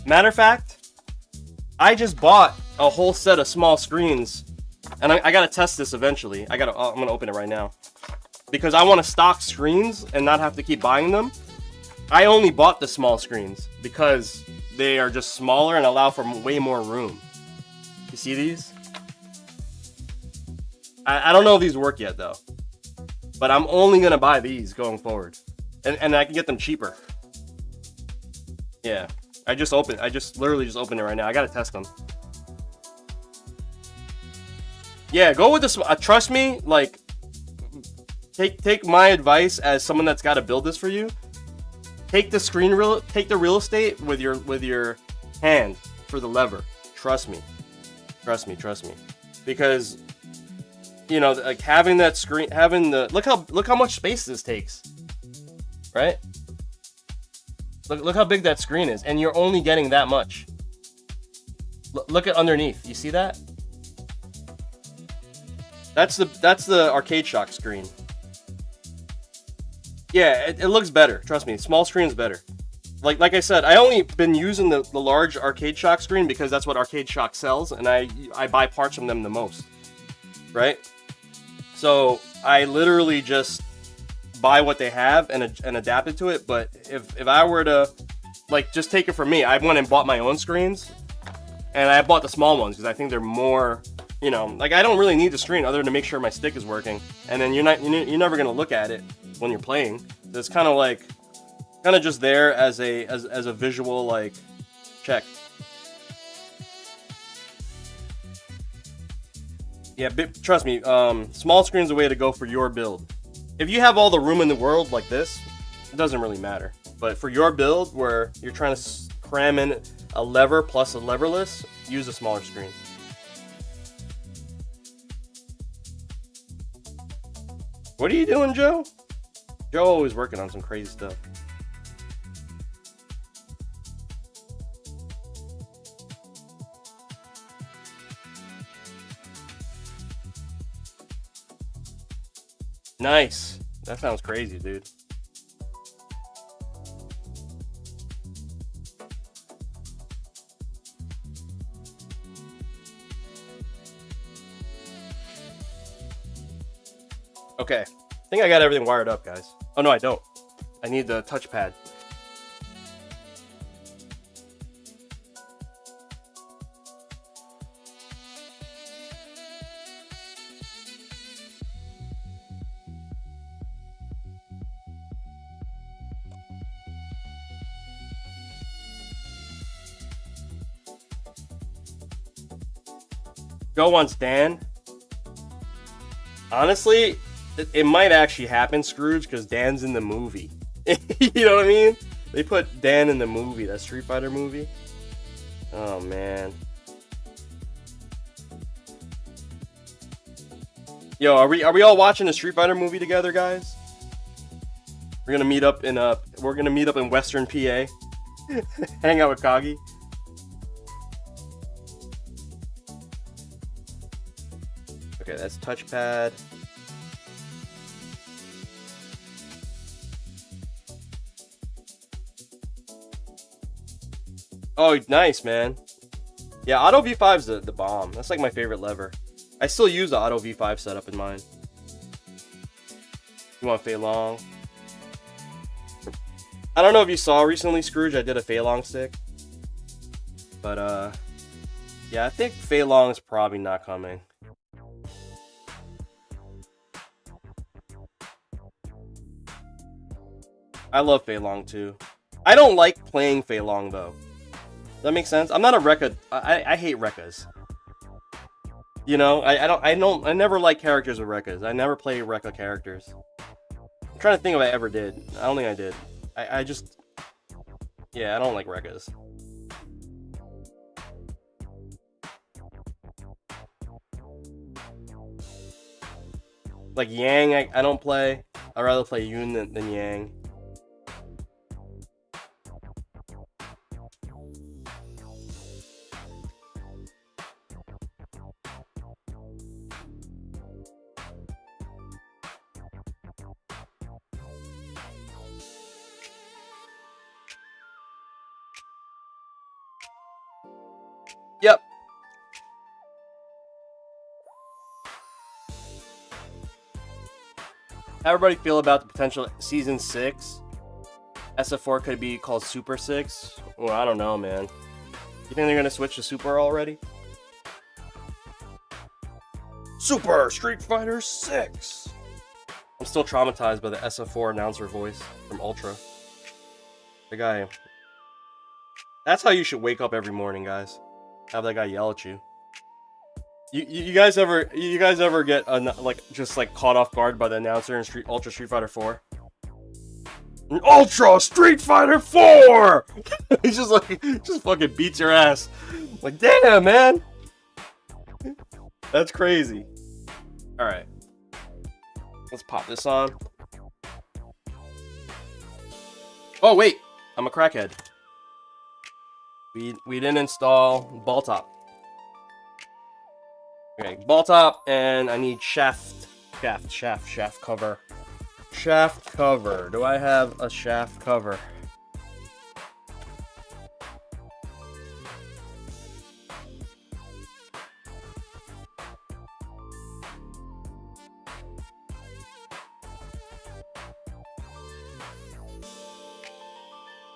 Matter of fact, I just bought a whole set of small screens, and I gotta test this eventually. I'm gonna open it right now because I want to stock screens and not have to keep buying them. I only bought the small screens because they are just smaller and allow for way more room. You see these? I don't know if these work yet though, but I'm only gonna buy these going forward, and I can get them cheaper. Yeah, I literally just opened it right now. I gotta test them. Yeah, go with this. Trust me, like, take my advice as someone that's got to build this for you. Take the real estate with your hand for the lever. Trust me, because you know, like having that screen, look how much space this takes, right? Look how big that screen is, and you're only getting that much. Look at underneath. You see that? That's the Arcade Shock screen. Yeah, it looks better. Trust me, small screen's better. Like I said, I only been using the large Arcade Shock screen because that's what Arcade Shock sells, and I buy parts from them the most, right? So I literally just buy what they have and adapt it to it. But if I were to, like, just take it from me, I went and bought my own screens, and I bought the small ones because I think they're more, you know, like, I don't really need the screen other than to make sure my stick is working, and then you're never gonna look at it when you're playing. So it's kind of just there as a visual, like, check. Yeah, trust me, small screen's the way to go for your build. If you have all the room in the world like this, it doesn't really matter. But for your build, where you're trying to cram in a lever plus a leverless, use a smaller screen. What are you doing, Joe? Joe always working on some crazy stuff. Nice. That sounds crazy, dude. Okay. I think I got everything wired up, guys. Oh, no, I don't. I need the touchpad. Go wants Dan. Honestly, it might actually happen, Scrooge, because Dan's in the movie. You know what I mean? They put Dan in the movie, that Street Fighter movie. Oh, man. Yo, are we all watching the Street Fighter movie together, guys? We're gonna meet up in Western PA. Hang out with Kagi. Okay, that's touchpad. Oh, nice, man. Yeah, Auto V5's the bomb. That's like my favorite lever. I still use the Auto V5 setup in mine. You want Fei Long? I don't know if you saw recently, Scrooge, I did a Fei Long stick. But, yeah, I think Fei Long is probably not coming. I love Fei Long too. I don't like playing Fei Long though. Does that make sense? I'm not a Rekka. I hate Rekkas. You know, I never like characters with Rekkas. I never play Rekka characters. I'm trying to think if I ever did. I don't think I did. I just, yeah, I don't like Rekkas. Like Yang, I don't play. I'd rather play Yoon than Yang. Yep. How everybody feel about the potential season 6? SF4 could be called Super 6. Well, I don't know, man. You think they're gonna switch to Super already? Super Street Fighter 6. I'm still traumatized by the SF4 announcer voice from Ultra. The guy. That's how you should wake up every morning, guys. Have that guy yell at you. You guys ever get like just like caught off guard by the announcer in Ultra Street Fighter 4? Ultra Street Fighter 4! He's just like just fucking beats your ass. Like, damn, man. That's crazy. All right. Let's pop this on. Oh wait, I'm a crackhead. We didn't install ball top. Okay, ball top, and I need shaft cover. Shaft cover. Do I have a shaft cover?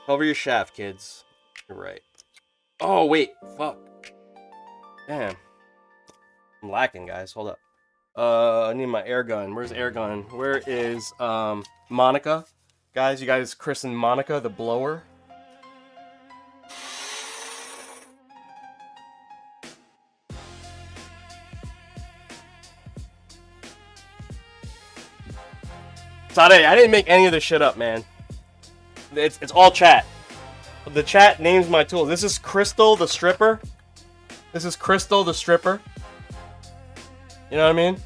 Cover your shaft, kids. You're right. Oh, wait. Fuck. Damn. I'm lacking, guys. Hold up. I need my air gun. Where's air gun? Where is Monica? Guys, you guys christened Monica the blower? Sade, I didn't make any of this shit up, man. It's all chat. The chat names my tool. This is Crystal the stripper. This is Crystal the stripper. You know what I mean?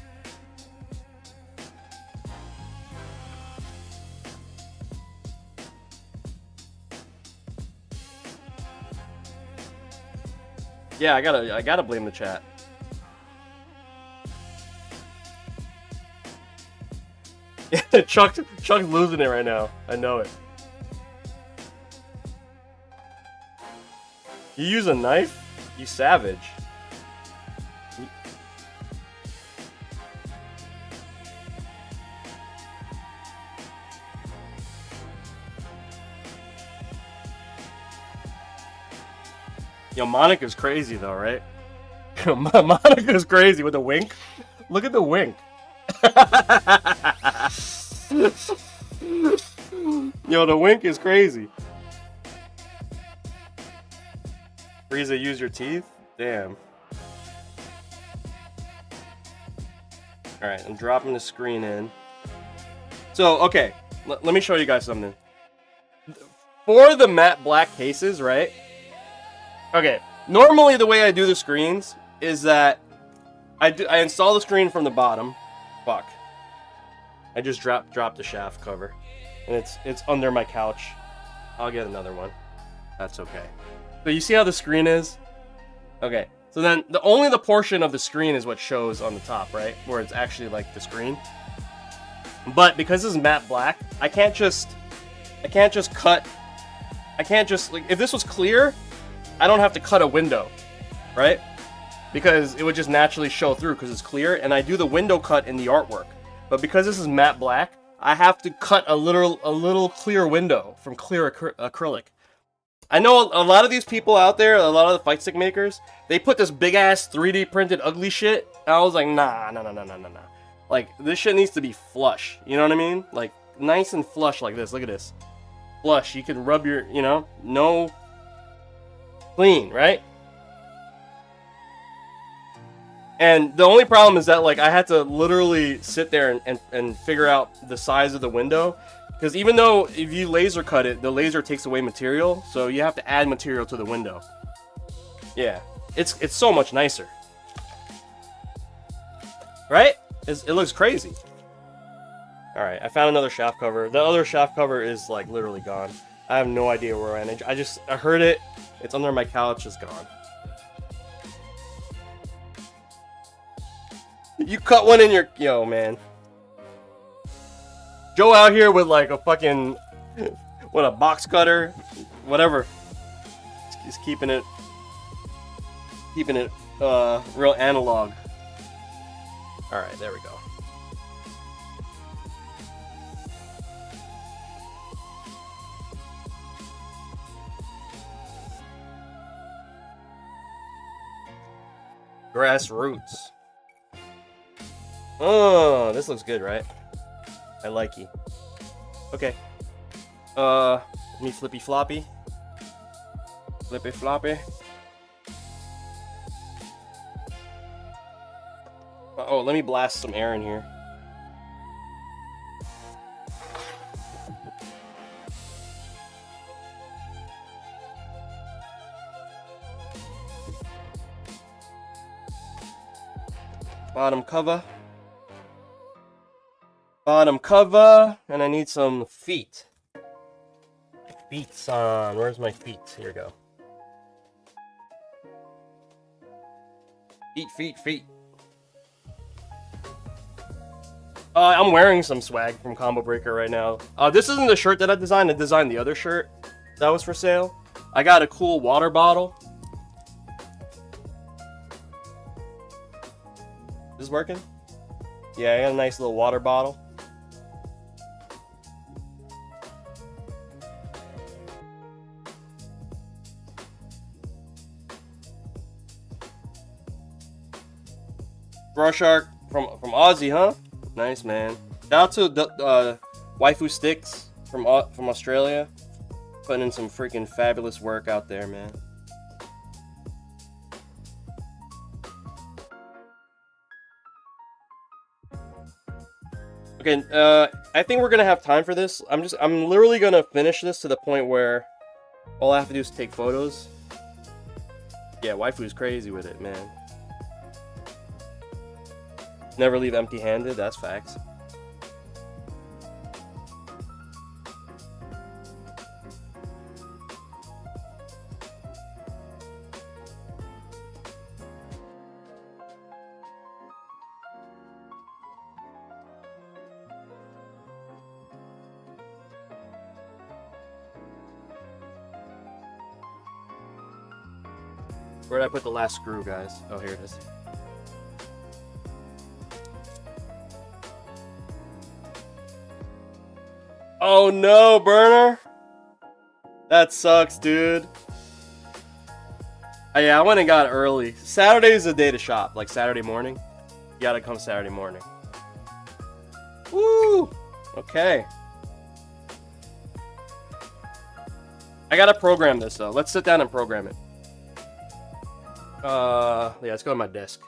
Yeah, I gotta blame the chat. Chuck's losing it right now. I know it. You use a knife? You savage. Yo, Monica's crazy though, right? Monica's crazy with the wink. Look at the wink. Yo, the wink is crazy. Frieza, use your teeth? Damn. Alright, I'm dropping the screen in. So, okay. Let me show you guys something. For the matte black cases, right? Okay. Normally, the way I do the screens is that I install the screen from the bottom. Fuck. I just dropped the shaft cover. And it's under my couch. I'll get another one. That's okay. So you see how the screen is? Okay. So then only the portion of the screen is what shows on the top, right? Where it's actually like the screen. But because this is matte black, I can't just like, if this was clear, I don't have to cut a window, right? Because it would just naturally show through because it's clear, and I do the window cut in the artwork. But because this is matte black, I have to cut a little clear window from clear acrylic. I know a lot of these people out there, a lot of the fight stick makers, they put this big ass 3D printed ugly shit. And I was like, nah. Like, this shit needs to be flush. You know what I mean? Like, nice and flush like this. Look at this. Flush. You can rub your, you know, no clean, right? And the only problem is that, like, I had to literally sit there and figure out the size of the window. Because even though if you laser cut it, the laser takes away material. So you have to add material to the window. Yeah. It's so much nicer. Right? It looks crazy. Alright, I found another shaft cover. The other shaft cover is, like, literally gone. I have no idea where I went. I heard it. It's under my couch. It's gone. You cut one in your... Yo, man. Joe out here with, like, a fucking... What, a box cutter? Whatever. He's keeping it... Keeping it real analog. All right, there we go. Grassroots. Oh, this looks good, right? I like you. Okay. Let me flippy floppy. Flippy floppy. Oh, let me blast some air in here. Bottom cover. Bottom cover. And I need some feet. Feet on. Where's my feet? Here we go. Feet. I'm wearing some swag from Combo Breaker right now. This isn't the shirt that I designed. I designed the other shirt that was for sale. I got a cool water bottle. Is this working? Yeah, I got a nice little water bottle. Brush Shark from Aussie, huh? Nice, man. Shout out to the Waifu Sticks from Australia, putting in some freaking fabulous work out there, man. Okay, I think we're gonna have time for this. I'm literally gonna finish this to the point where all I have to do is take photos. Yeah, Waifu's crazy with it, man. Never leave empty-handed, that's facts. Where did I put the last screw, guys? Oh, here it is. Oh no, burner! That sucks, dude. Oh, yeah, I went and got early. Saturday's the day to shop, like Saturday morning. You gotta come Saturday morning. Woo! Okay. I gotta program this though. Let's sit down and program it. Yeah, let's go to my desk.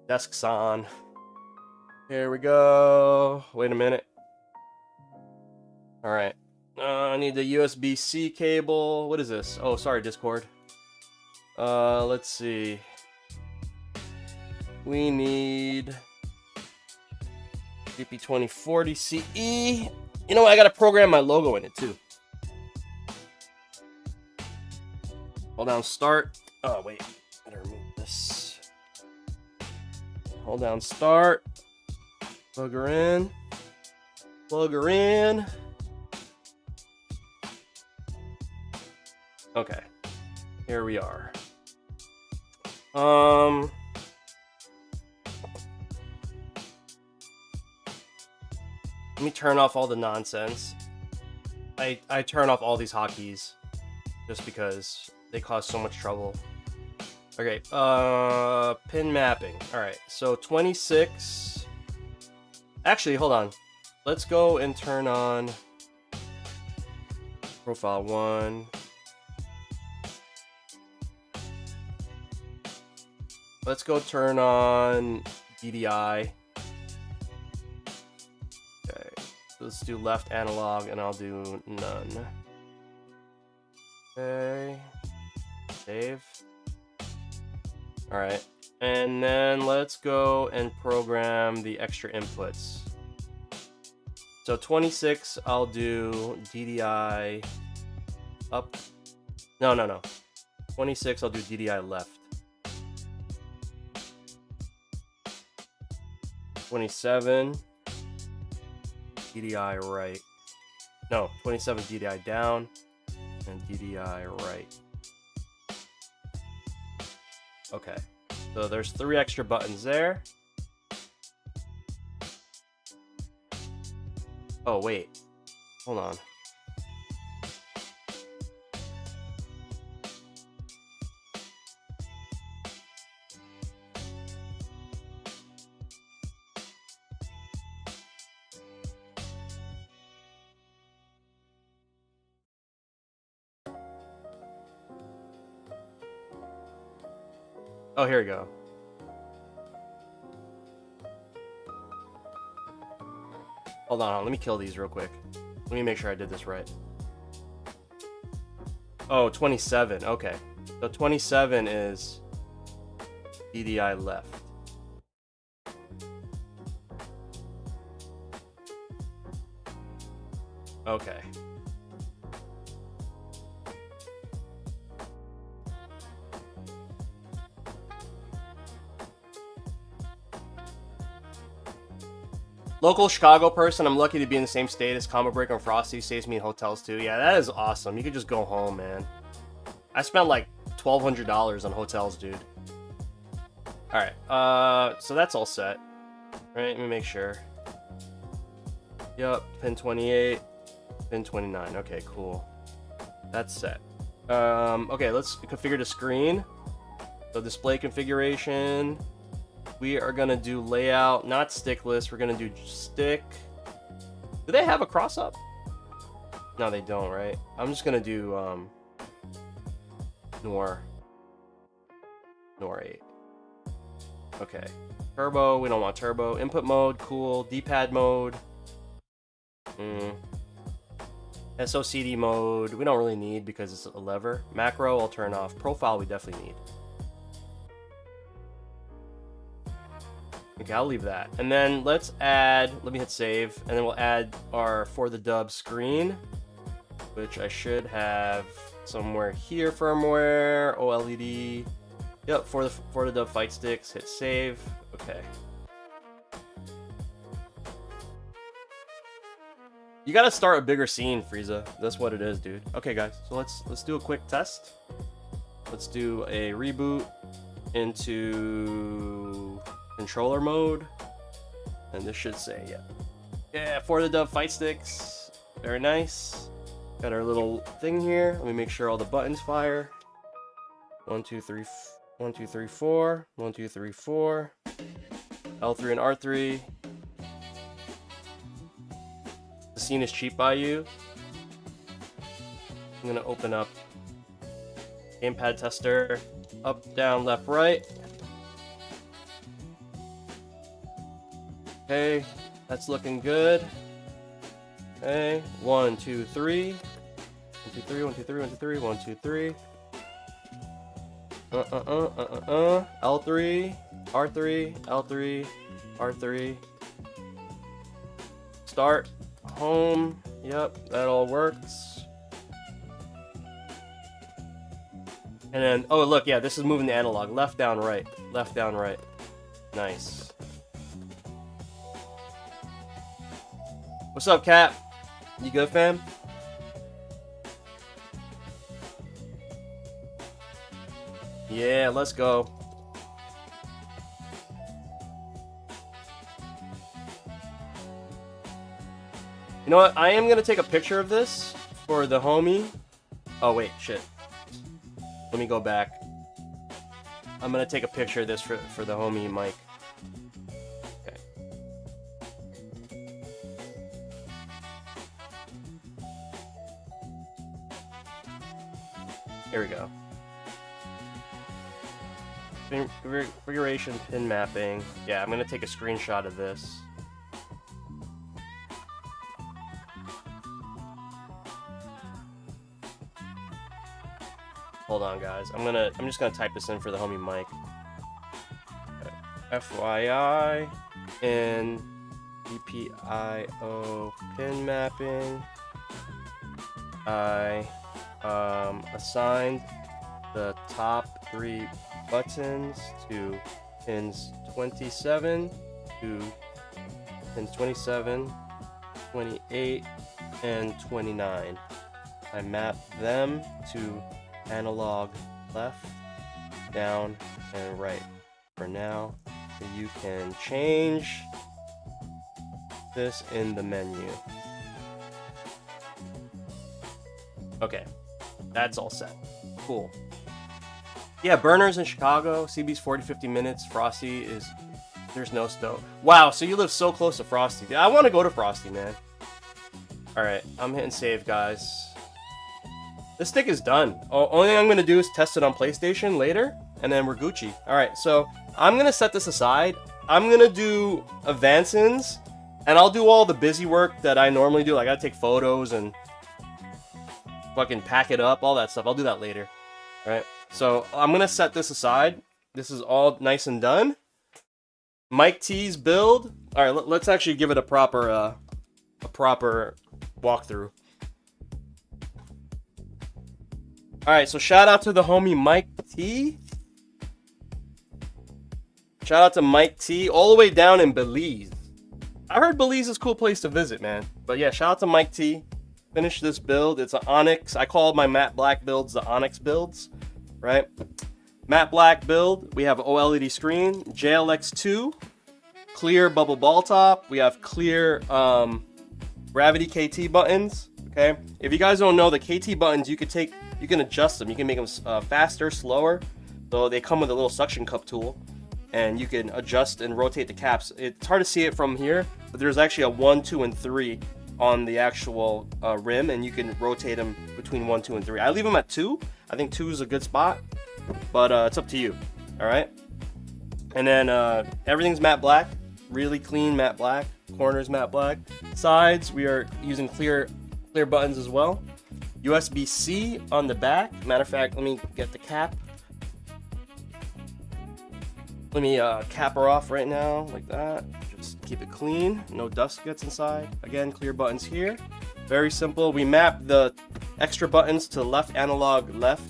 Desk's on. Here we go. Wait a minute. Alright. I need the USB-C cable. What is this? Oh, sorry, Discord. Let's see. We need DP2040 CE. You know what? I gotta program my logo in it too. Hold down start. Oh, wait. Better remove this. Hold down start. Plug her in. Plug her in. Okay. Here we are. Let me turn off all the nonsense. I turn off all these hotkeys just because they cause so much trouble. Okay, pin mapping. Alright, so 26. Actually, hold on. Let's go and turn on profile 1. Let's go turn on DDI. Okay, let's do left analog and I'll do none. Okay, save. Alright, and then let's go and program the extra inputs. So 26, I'll do DDI up. No. 26, I'll do DDI left. 27, DDI right. No, 27 DDI down and DDI right. Okay, so there's 3 extra buttons there. Oh, wait. Hold on. Oh, here we go. Hold on, let me kill these real quick. Let me make sure I did this right. Oh, 27. Okay. So 27 is DDI left. Okay. Local Chicago person, I'm lucky to be in the same state as Combo Breaker and Frosty. Saves me in hotels too. Yeah, that is awesome. You could just go home, man. I spent like $1,200 on hotels, dude. Alright, so that's all set. Right, let me make sure. Yup, pin 28, pin 29. Okay, cool. That's set. Okay, let's configure the screen. So display configuration. We are gonna do layout, not stick list. We're gonna do stick. Do they have a cross up? No, they don't, right? I'm just gonna do Nor 8. Okay. Turbo, we don't want turbo. Input mode, cool. D-pad mode. SOCD mode, we don't really need because it's a lever. Macro, I'll turn off. Profile, we definitely need. Okay, I'll leave that. And then let's add, let me hit save, and then we'll add our For the Dub screen, which I should have somewhere here, firmware, OLED. Yep, For the Dub Fightsticks, hit save. Okay. You gotta start a bigger scene, Frieza. That's what it is, dude. Okay, guys, so let's do a quick test. Let's do a reboot into controller mode, and this should say, yeah, For the Dub Fightsticks. Very nice. Got our little thing here. Let me make sure all the buttons fire. 1 2 3 1 2 3 4 1 2 3 4 L3 and R3. The scene is cheap by you. I'm gonna open up gamepad tester, up, down, left, right. Okay, that's looking good. Okay, 1 2 3 1 2 3 1 2 3 1 2 3 1 2 3 L3 R3 L3 R3. Start home. Yep, that all works. And then, oh look, yeah, this is moving the analog. Left, down, right. Left, down, right. Nice. What's up, Cap? You good, fam? Yeah, let's go. You know what? I am gonna take a picture of this for the homie. Oh wait, shit. Let me go back. I'm gonna take a picture of this for the homie Mike. Okay. Here we go. Configuration pin mapping. Yeah, I'm gonna take a screenshot of this. Hold on, guys. I'm just gonna type this in for the homie Mike. Okay. FYI in GPIO pin mapping. I assigned the top 3 buttons to pins 27 to pins 27, 28, and 29. I mapped them to analog left, down, and right. For now, you can change this in the menu. Okay, that's all set. Cool. Yeah, burners in Chicago. CB's 40-50 minutes. Frosty is... There's no snow. Wow, so you live so close to Frosty. I want to go to Frosty, man. Alright, I'm hitting save, guys. This stick is done. Only thing I'm going to do is test it on PlayStation later, and then we're Gucci. Alright, so I'm going to set this aside. I'm going to do Avancyn's, and I'll do all the busy work that I normally do. Like, I gotta take photos and fucking pack it up, all that stuff. I'll do that later. Alright, so I'm going to set this aside. This is all nice and done. MikeT's build. All right, let's actually give it a proper walkthrough. All right, so shout out to the homie MikeT. Shout out to MikeT, all the way down in Belize. I heard Belize is a cool place to visit, man. But yeah, shout out to MikeT. Finish this build. It's an Onyx. I call my matte black builds the Onyx builds, right? Matte black build, we have OLED screen, JLX2, clear bubble ball top, we have clear gravity KT buttons, okay? If you guys don't know, the KT buttons, you can adjust them, you can make them faster, slower, so they come with a little suction cup tool, and you can adjust and rotate the caps. It's hard to see it from here, but there's actually a 1, 2, and 3 on the actual rim, and you can rotate them between 1, 2, and 3. I leave them at 2, I think 2 is a good spot. But it's up to you. All right. And then everything's matte black, really clean matte black. Corners matte black. Sides, we are using clear buttons as well. USB-C on the back. Matter of fact, let me get the cap. Let me cap her off right now, like that. Just keep it clean. No dust gets inside. Again, clear buttons here. Very simple. We map the extra buttons to left analog left.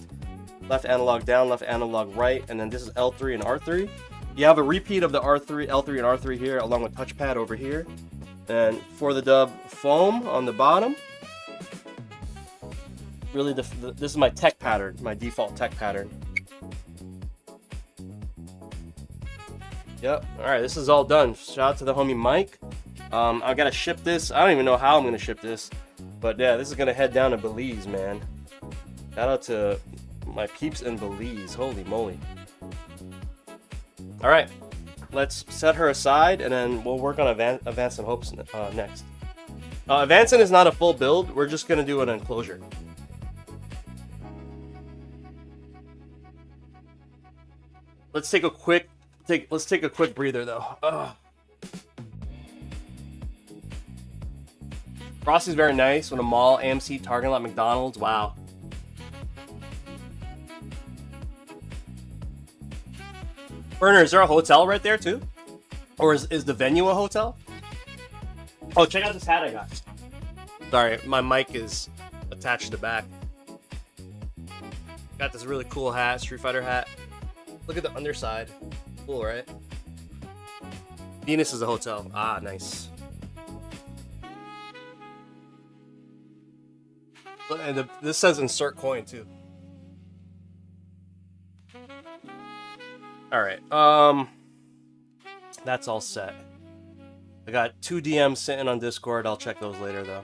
Left analog down, left analog right, and then this is L3 and R3. You have a repeat of the L3 and R3 here, along with touchpad over here. And for the dub, foam on the bottom. Really, this is my tech pattern, my default tech pattern. Yep. All right, this is all done. Shout out to the homie Mike. I gotta ship this. I don't even know how I'm gonna ship this, but yeah, this is gonna head down to Belize, man. Shout out to my peeps in Belize. Holy moly. All right, let's set her aside, and then we'll work on AvancynHope next. Avancyn is not a full build. We're just gonna do an enclosure. Let's take a quick breather though. Ugh. Frosty's very nice with a mall, AMC, Target lot, McDonald's. Wow. Burner, is there a hotel right there too? Or is the venue a hotel? Oh, check out this hat I got. Sorry, my mic is attached to the back. Got this really cool hat, Street Fighter hat. Look at the underside. Cool, right? Venus is a hotel. Ah, nice. And this says insert coin too. All right. That's all set. I got 2 DMs sitting on Discord. I'll check those later though.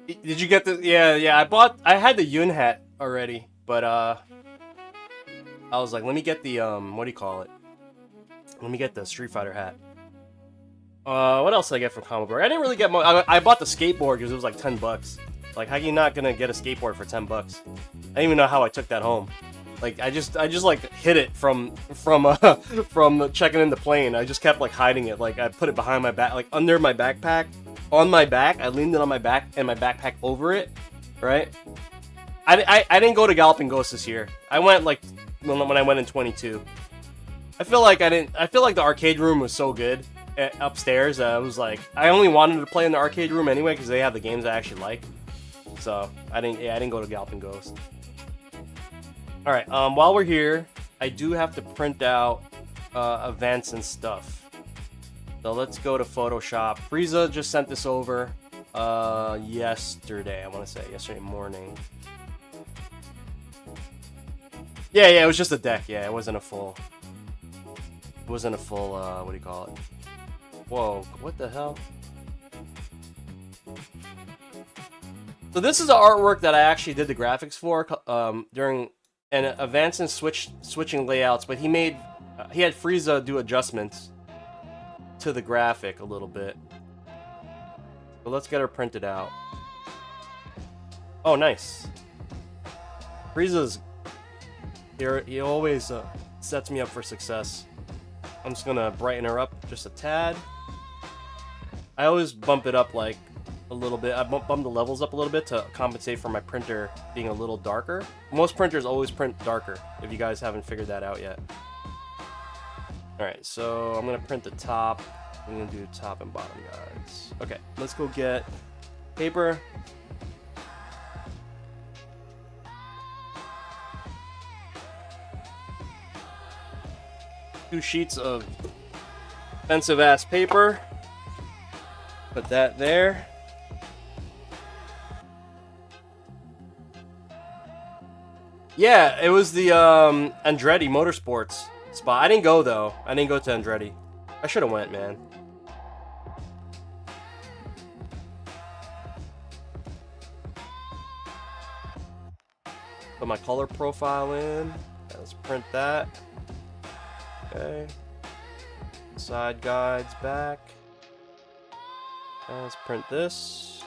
Did you get the? Yeah. I had the Yun hat already, but I was like, let me get the what do you call it? Let me get the Street Fighter hat. What else did I get from Combo Breaker? I didn't really get much. I bought the skateboard because it was like $10. Like, how are you not gonna get a skateboard for $10? I didn't even know how I took that home. Like, I just like hid it from checking in the plane. I just kept like hiding it. Like, I put it behind my back, like under my backpack, on my back. I leaned it on my back and my backpack over it. Right? I didn't go to Galloping Ghost this year. I went like when I went in 22. I feel like the arcade room was so good upstairs. I was like, I only wanted to play in the arcade room anyway because they have the games I actually like. So I didn't go to Galloping Ghost. All right. While we're here, I do have to print out Avancyn stuff. So let's go to Photoshop. Frieza just sent this over yesterday. I want to say yesterday morning. Yeah, yeah, it was just a deck. Yeah, it wasn't a full. It wasn't a full. What do you call it? Whoa! What the hell? So this is the artwork that I actually did the graphics for during an Avancyn switching layouts, but he had Frieza do adjustments to the graphic a little bit. So let's get her printed out. Oh, nice. Frieza's here. He always sets me up for success. I'm just gonna brighten her up just a tad. I always bump it up like a little bit. I bump the levels up a little bit to compensate for my printer being a little darker. Most printers always print darker, if you guys haven't figured that out yet. Alright, so I'm gonna print the top. I'm gonna do top and bottom, guys. Okay, let's go get paper. Two sheets of expensive ass paper. Put that there. Yeah, it was the Andretti Motorsports spot. I didn't go though. I didn't go to Andretti. I should have went, man. Put my color profile in. Let's print that. Okay. Side guides back. Let's print this.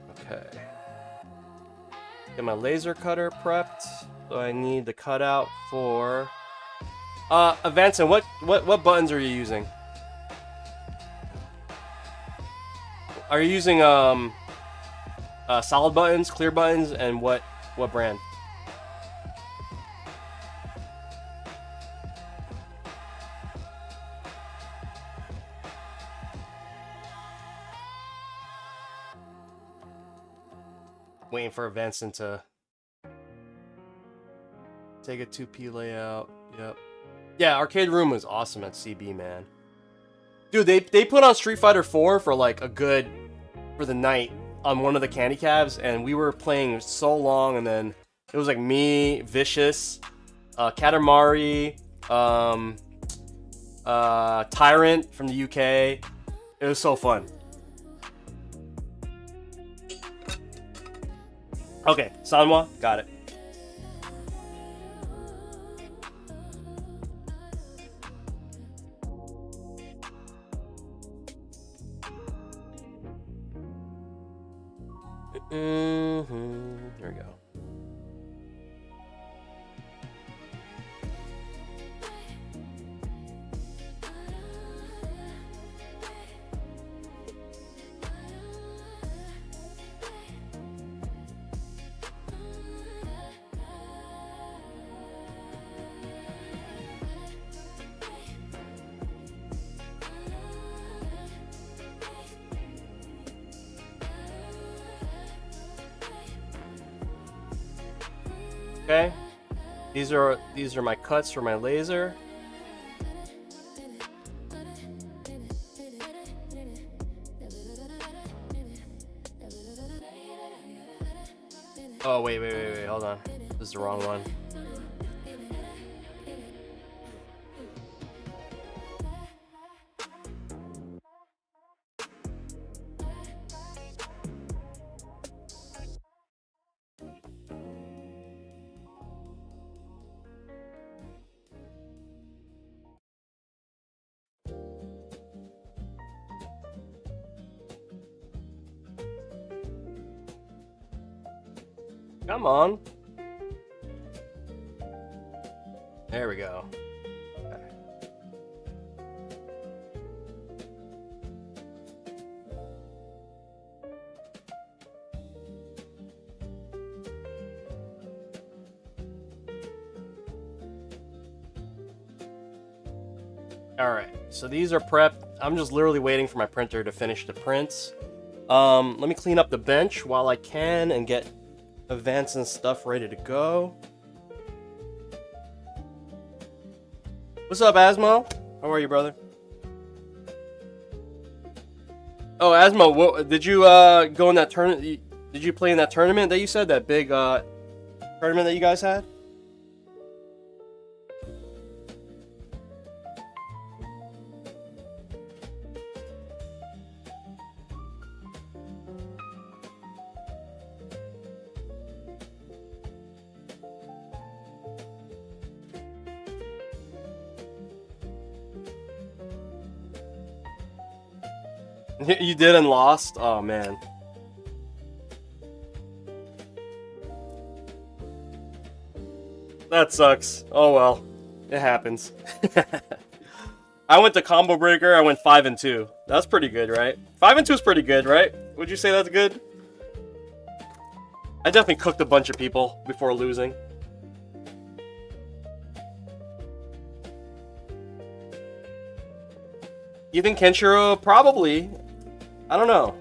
Okay. Get my laser cutter prepped. So I need the cutout for Avancyn, what buttons are you using? Are you using solid buttons, clear buttons, and what brand? Waiting for Avancyn to take a 2P layout. Yep. Yeah, Arcade Room was awesome at CB, man. Dude, they put on Street Fighter 4 for like for the night on one of the candy cabs, and we were playing so long, and then it was like me, Vicious, Katamari, Tyrant from the UK. It was so fun. Okay, Sanwa, got it. Here we go. Okay, these are my cuts for my laser. Oh wait, hold on. This is the wrong one. Come on. There we go. Okay. Alright, so these are prepped. I'm just literally waiting for my printer to finish the prints. Let me clean up the bench while I can and get Avancyn stuff ready to go. What's up, Asmo? How are you, brother? Oh, Asmo, did you go in that tournament? Did you play in that tournament that you said? That big tournament that you guys had? You did and lost? Oh, man. That sucks. Oh, well. It happens. I went to Combo Breaker. I went 5-2. That's pretty good, right? 5-2 is pretty good, right? Would you say that's good? I definitely cooked a bunch of people before losing. You think Kenshiro? Probably. I don't know.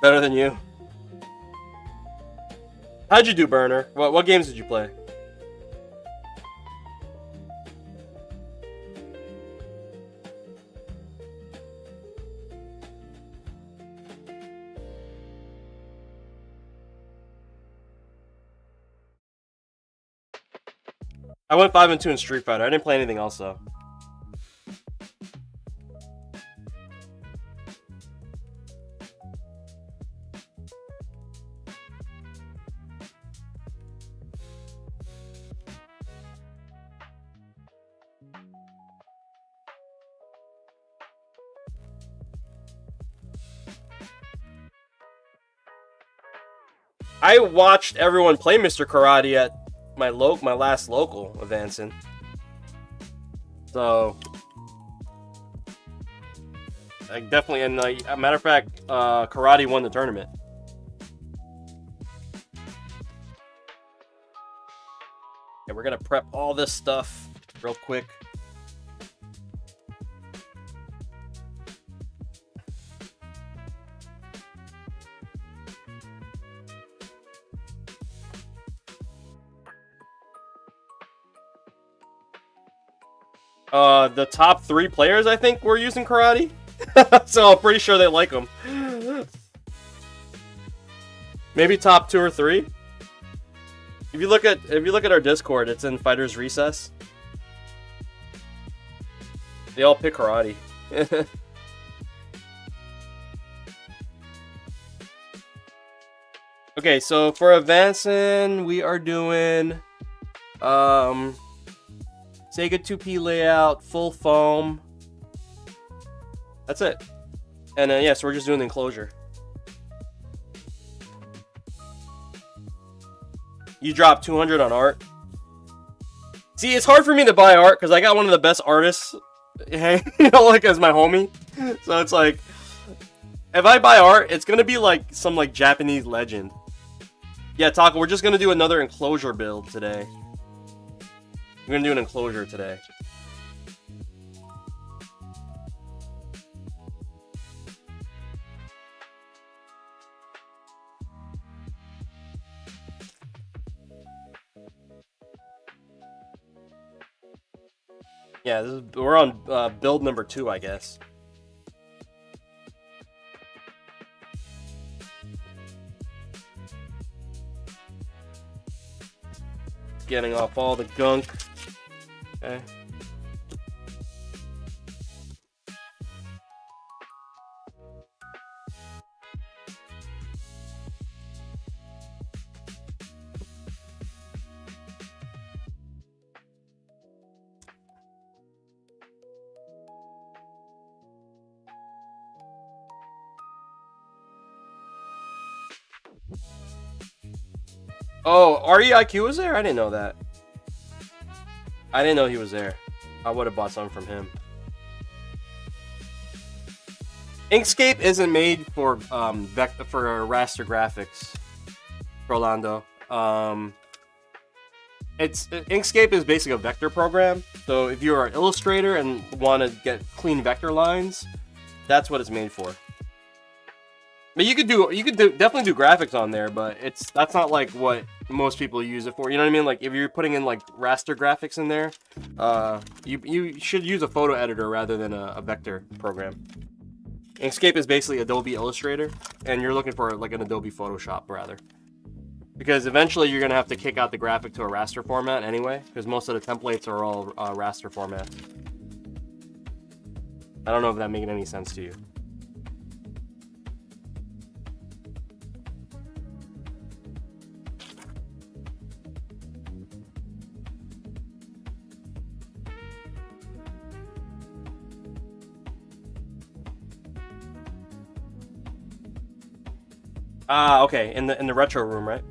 Better than you. How'd you do, Burner? What games did you play? I went 5-2 in Street Fighter. I didn't play anything else though. I watched everyone play Mr. Karate at my last local Avancyn. So I definitely, and like, a matter of fact, Karate won the tournament. Yeah, we're gonna prep all this stuff real quick. The top 3 players, I think, were using Karate. So I'm pretty sure they like them. Maybe top 2 or 3. If you look at our Discord, it's in Fighters Recess. They all pick Karate. Okay, so for Avancyn, we are doing Sega 2P layout, full foam. That's it. And yeah, so we're just doing the enclosure. You dropped 200 on art. See, it's hard for me to buy art because I got one of the best artists, you know, like as my homie. So it's like, if I buy art, it's gonna be like some like Japanese legend. Yeah, Taco, we're just gonna do another enclosure build today. We're gonna do an enclosure today. Yeah, we're on build number 2, I guess. Getting off all the gunk. Okay. Oh, REIQ was there? I didn't know that. I didn't know he was there. I would have bought some from him. Inkscape isn't made for raster graphics, Rolando. Inkscape is basically a vector program. So if you're an illustrator and want to get clean vector lines, that's what it's made for. But you could definitely do graphics on there, but that's not like what most people use it for. You know what I mean? Like if you're putting in like raster graphics in there, you should use a photo editor rather than a vector program. Inkscape is basically Adobe Illustrator, and you're looking for like an Adobe Photoshop rather. Because eventually you're gonna have to kick out the graphic to a raster format anyway, because most of the templates are all raster format. I don't know if that making any sense to you. Ah, okay, in the retro room, right?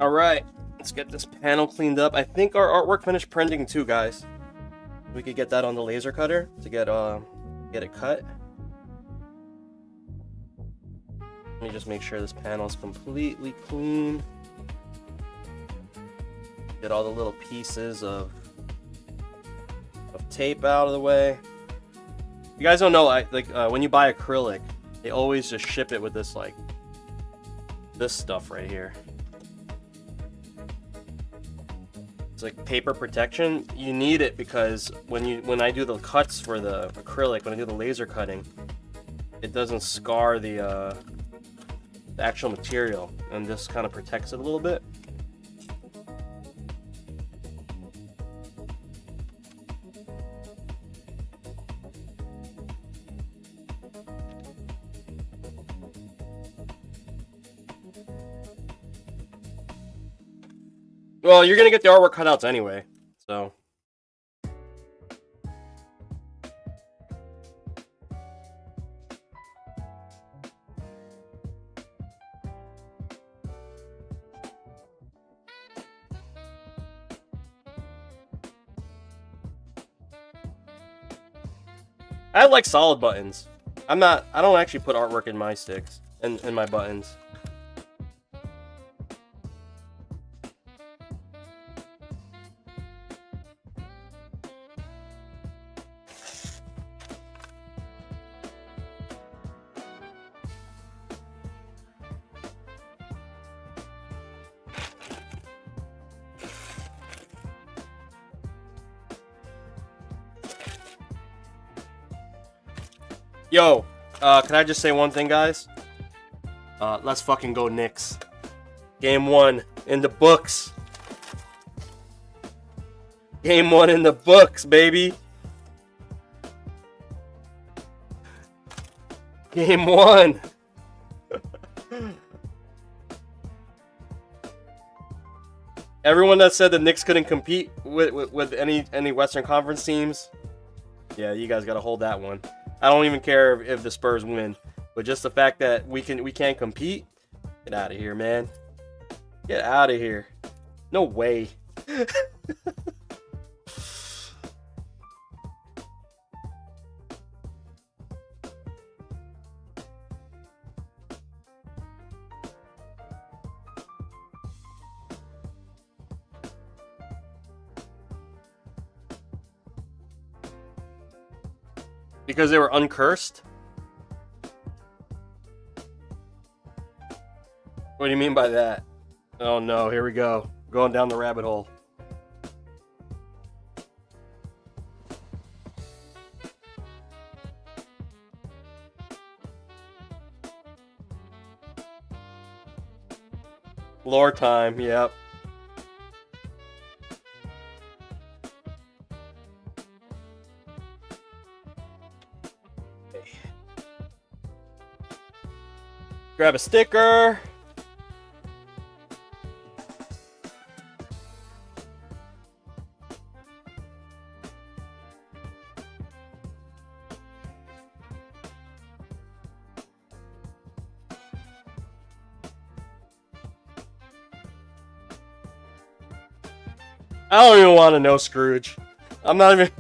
All right, let's get this panel cleaned up. I think our artwork finished printing too, guys. We could get that on the laser cutter to get it cut. Let me just make sure this panel is completely clean. Get all the little pieces of tape out of the way. You guys don't know, when you buy acrylic, they always just ship it with this this stuff right here. Like paper protection. You need it because when I do the cuts for the acrylic, when I do the laser cutting, it doesn't scar the actual material, and this kind of protects it a little bit. Well, you're gonna get the artwork cutouts anyway, so. I like solid buttons. I don't actually put artwork in my sticks, in my buttons. Yo, can I just say one thing, guys? Let's fucking go Knicks. Game 1 in the books. Game 1 in the books, baby. Game 1. Everyone that said the Knicks couldn't compete with any Western Conference teams, yeah, you guys gotta hold that one. I don't even care if the Spurs win, but just the fact that we can't compete, get out of here, man. Get out of here. No way. Because they were uncursed? What do you mean by that? Oh no, here we go. Going down the rabbit hole. Lore time, yep. Grab a sticker. I don't even want to know Scrooge. I'm not even...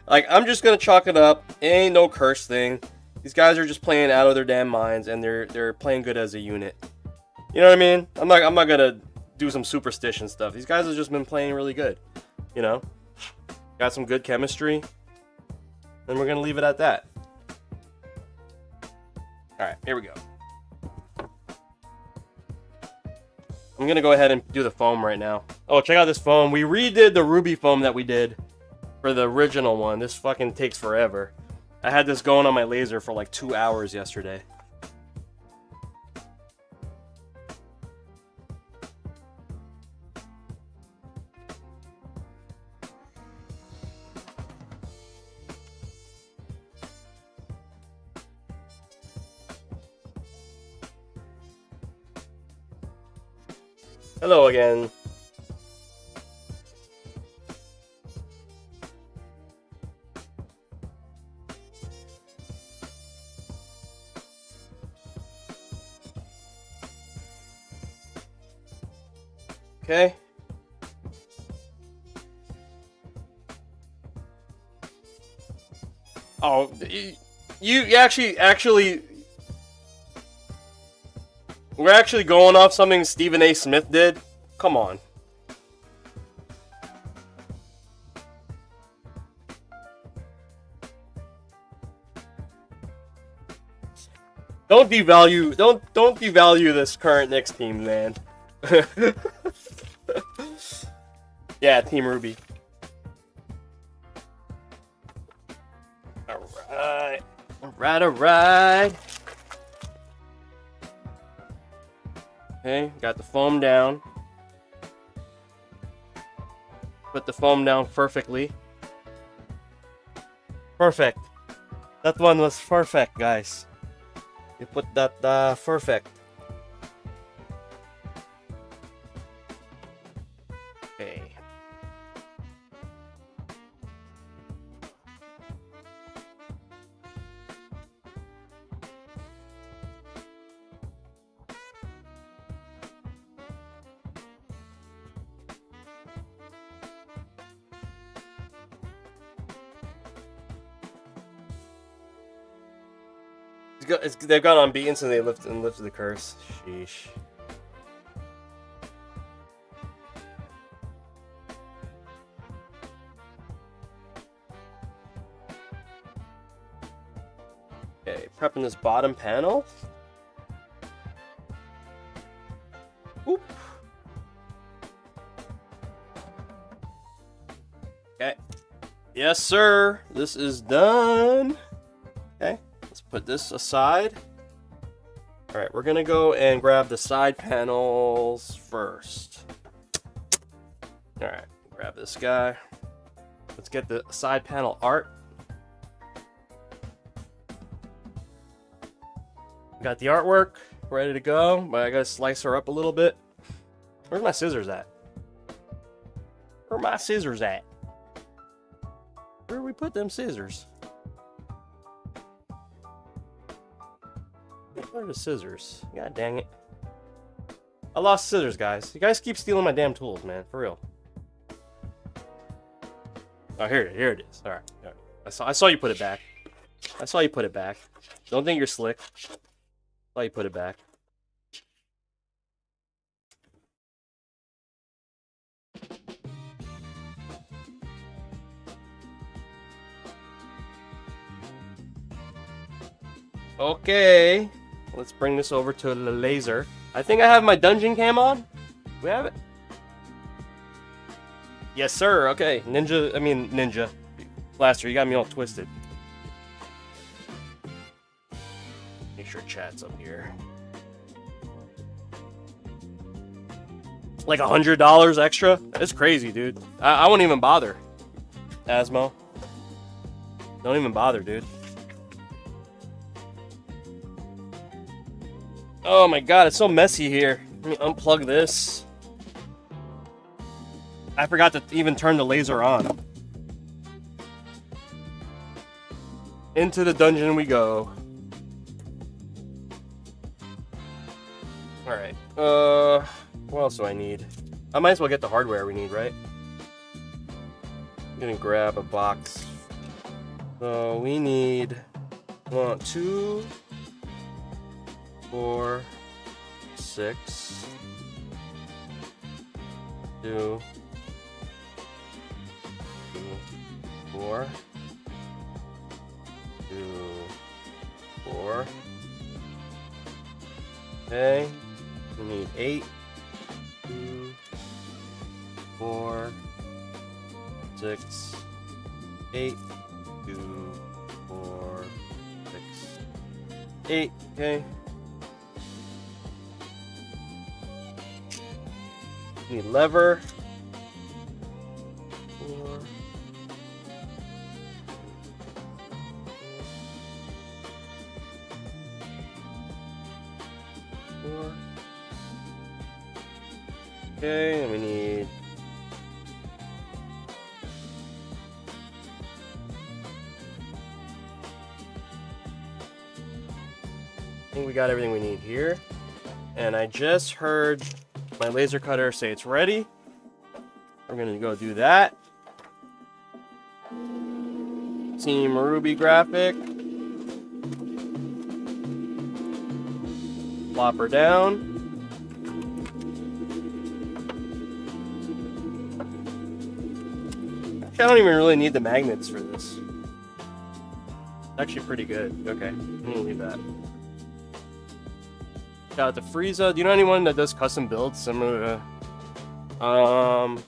Like, I'm just gonna chalk it up. It ain't no curse thing. These guys are just playing out of their damn minds, and they're playing good as a unit. You know what I mean? I'm not gonna do some superstition stuff. These guys have just been playing really good. You know? Got some good chemistry. And we're gonna leave it at that. Alright, here we go. I'm gonna go ahead and do the foam right now. Oh, check out this foam. We redid the ruby foam that we did for the original one. This fucking takes forever. I had this going on my laser for like 2 hours yesterday. Hello again. Okay. Oh, you actually we're actually going off something Stephen A. Smith did? Come on. Don't devalue this current Knicks team, man. Yeah, Team Ruby. Alright. Alright. Okay, got the foam down. Put the foam down perfectly. Perfect. That one was perfect, guys. You put that perfect. Okay. They've gone unbeaten since they lifted the curse. Sheesh. Okay, prepping this bottom panel. Oop. Okay. Yes, sir. This is done. Okay. Let's put this aside. Alright, we're gonna go and grab the side panels first. Alright, grab this guy. Let's get the side panel art. Got the artwork ready to go, but I gotta slice her up a little bit. Where's my scissors at? Where are my scissors at? Where we put them scissors? Where are the scissors? God dang it. I lost scissors, guys. You guys keep stealing my damn tools, man. For real. Oh, here it is. Alright. I saw you put it back. I saw you put it back. Don't think you're slick. I saw you put it back. Okay. Let's bring this over to the laser. I think I have my dungeon cam on. We have it? Yes, sir. Okay. Ninja. Blaster, you got me all twisted. Make sure chat's up here. Like $100 extra? That's crazy, dude. I won't even bother. Asmo. Don't even bother, dude. Oh my god, it's so messy here. Let me unplug this. I forgot to even turn the laser on. Into the dungeon we go. Alright. What else do I need? I might as well get the hardware we need, right? I'm gonna grab a box. So we need 2, 4, 6, 2, 4, 2, 4. Okay, we need 8, 2, 4, 6, 8, 2, 4, 6, 8. Okay. Need lever. 4. 4. Okay, and we need I think we got everything we need here. And I just heard my laser cutter say it's ready. We're gonna go do that. Team Ruby graphic. Plop her down. I don't even really need the magnets for this. It's actually pretty good. Okay, I'm gonna leave that. Shout out to Frieza. Do you know anyone that does custom builds similar to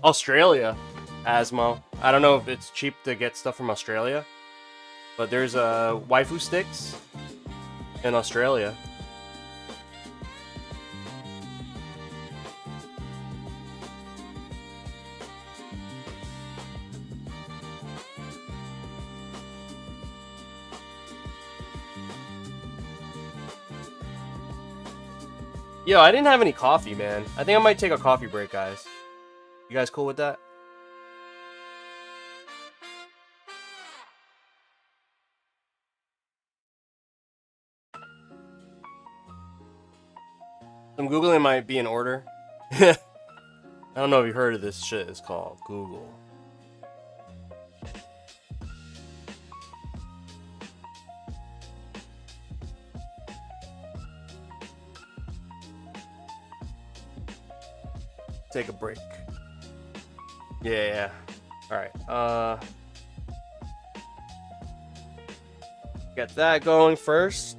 Australia? Asmo. I don't know if it's cheap to get stuff from Australia, but there's waifu sticks in Australia. Yo, I didn't have any coffee, man. I think I might take a coffee break, guys. You guys cool with that? Some Googling might be in order. I don't know if you've heard of this shit. It's called Google. Take a break. Yeah. Alright. Get that going first.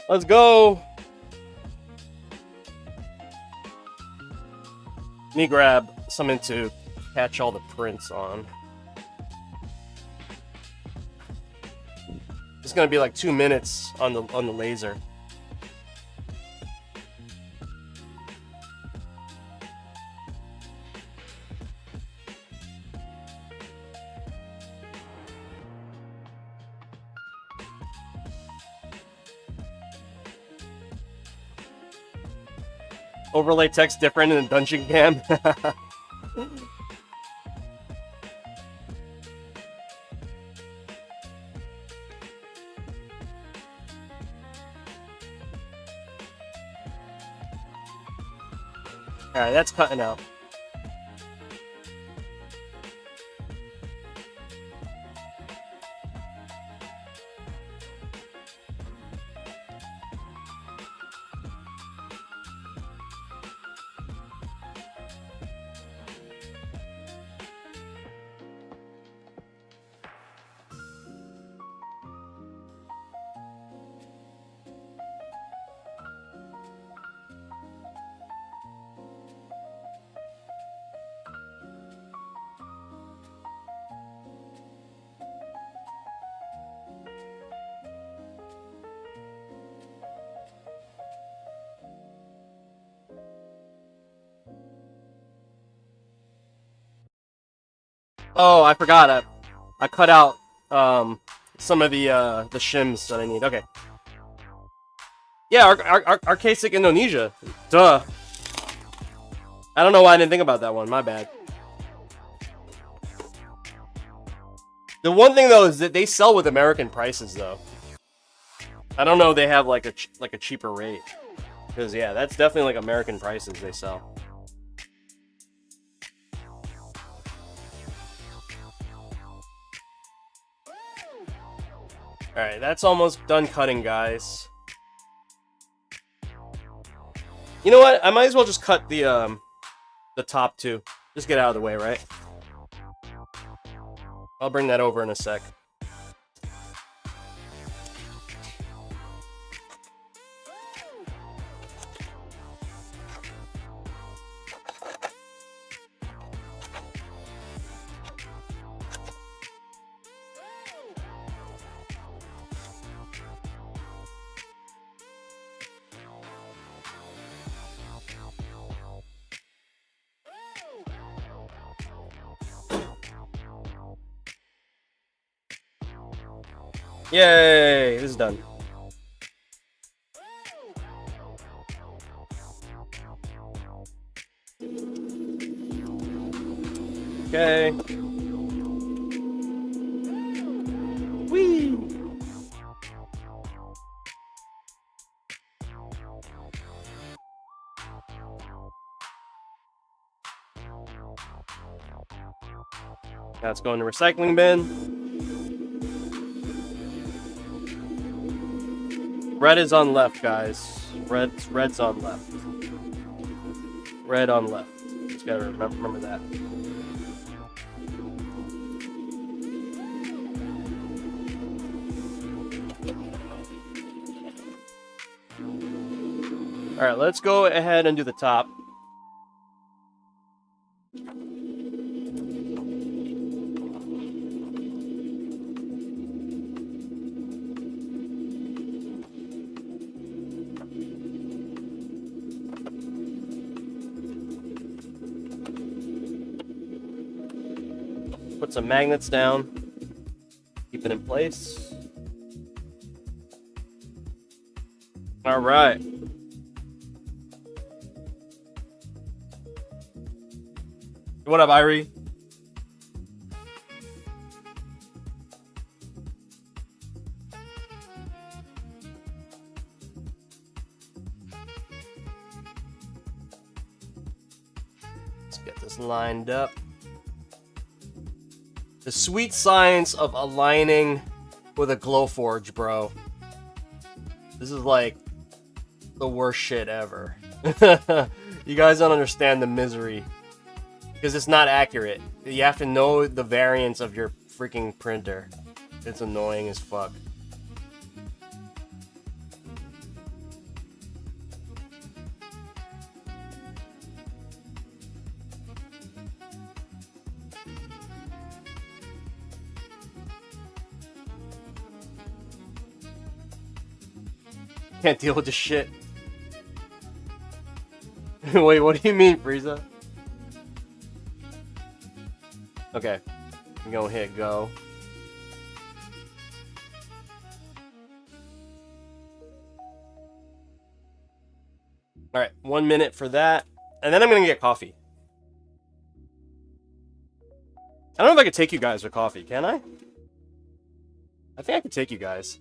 Let's go. Let me grab something to catch all the prints on. It's gonna be like 2 minutes on the laser. Overlay text different in the dungeon cam. Alright, that's cutting out. Oh, I forgot. I cut out some of the shims that I need. Okay. Yeah, Arcasic Indonesia. Duh. I don't know why I didn't think about that one. My bad. The one thing though is that they sell with American prices though. I don't know. They have like a cheaper rate. Because yeah, that's definitely like American prices they sell. Alright, that's almost done cutting, guys. You know what? I might as well just cut the top two. Just get out of the way, right? I'll bring that over in a sec. Yay! This is done. Okay. Whee! That's going to recycling bin. Red is on left, guys. Red's on left. Red on left. Just gotta remember that. Alright, let's go ahead and do the top. Put some magnets down. Keep it in place. All right. What up, Irie? Let's get this lined up. The sweet science of aligning with a Glowforge, bro. This is like the worst shit ever. You guys don't understand the misery. Because it's not accurate. You have to know the variance of your freaking printer. It's annoying as fuck. Can't deal with this shit. Wait, what do you mean, Frieza? Okay, I'm gonna hit go. Alright, 1 minute for that. And then I'm gonna get coffee. I don't know if I could take you guys with coffee, can I? I think I could take you guys.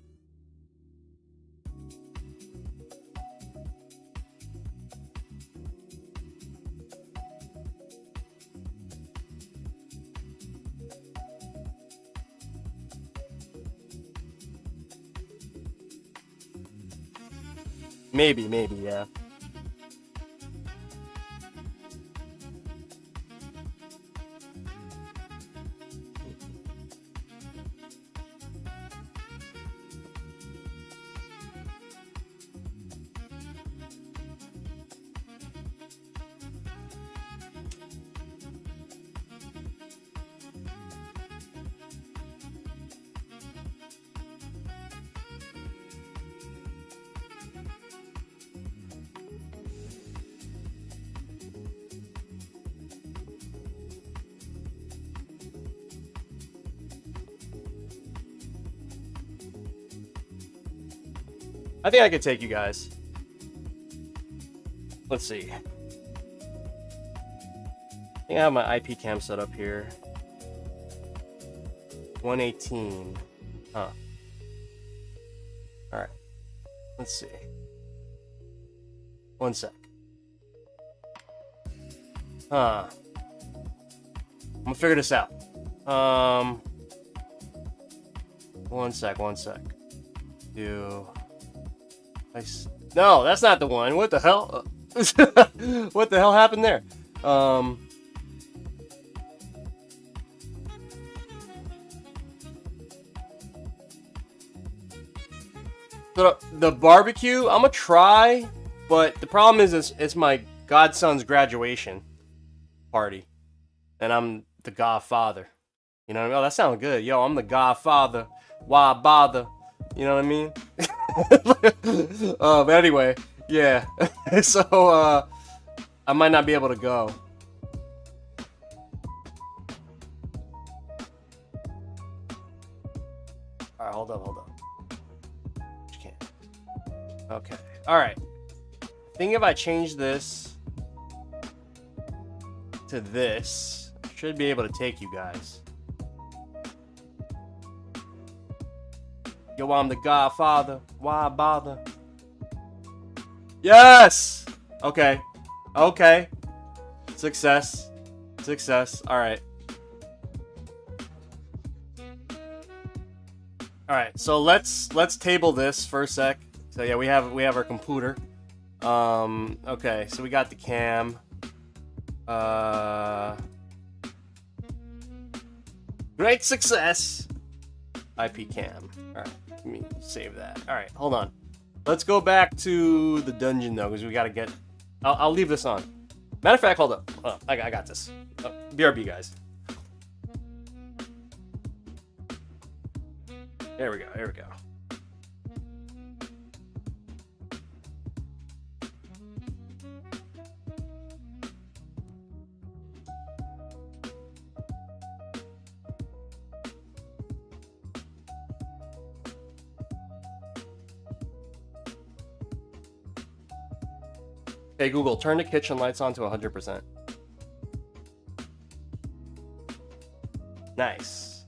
Maybe, yeah. I think I could take you guys. Let's see. I think I have my IP cam set up here. 118. Huh. Alright. Let's see. One sec. Huh. I'm gonna figure this out. One sec. No, that's not the one. What the hell? What the hell happened there? So the barbecue, I'm gonna try, but the problem is it's my godson's graduation party, and I'm the godfather. You know what I mean? Oh, that sounds good. Yo, I'm the godfather. Why bother? You know what I mean? But anyway, yeah. So I might not be able to go. All right, hold up. Okay. All right. I think if I change this to this, I should be able to take you guys. Yo, I'm the godfather. Why bother? Yes! Okay. Okay. Success. All right. All right. So let's table this for a sec. So yeah, we have our computer. Okay, so we got the cam. Great success. IP cam. All right, let me save that. All right, hold on. Let's go back to the dungeon though, because we gotta get. I'll leave this on. Matter of fact, hold up. Oh, I got this. BRB guys. There we go. Hey Google, turn the kitchen lights on to 100%. Nice.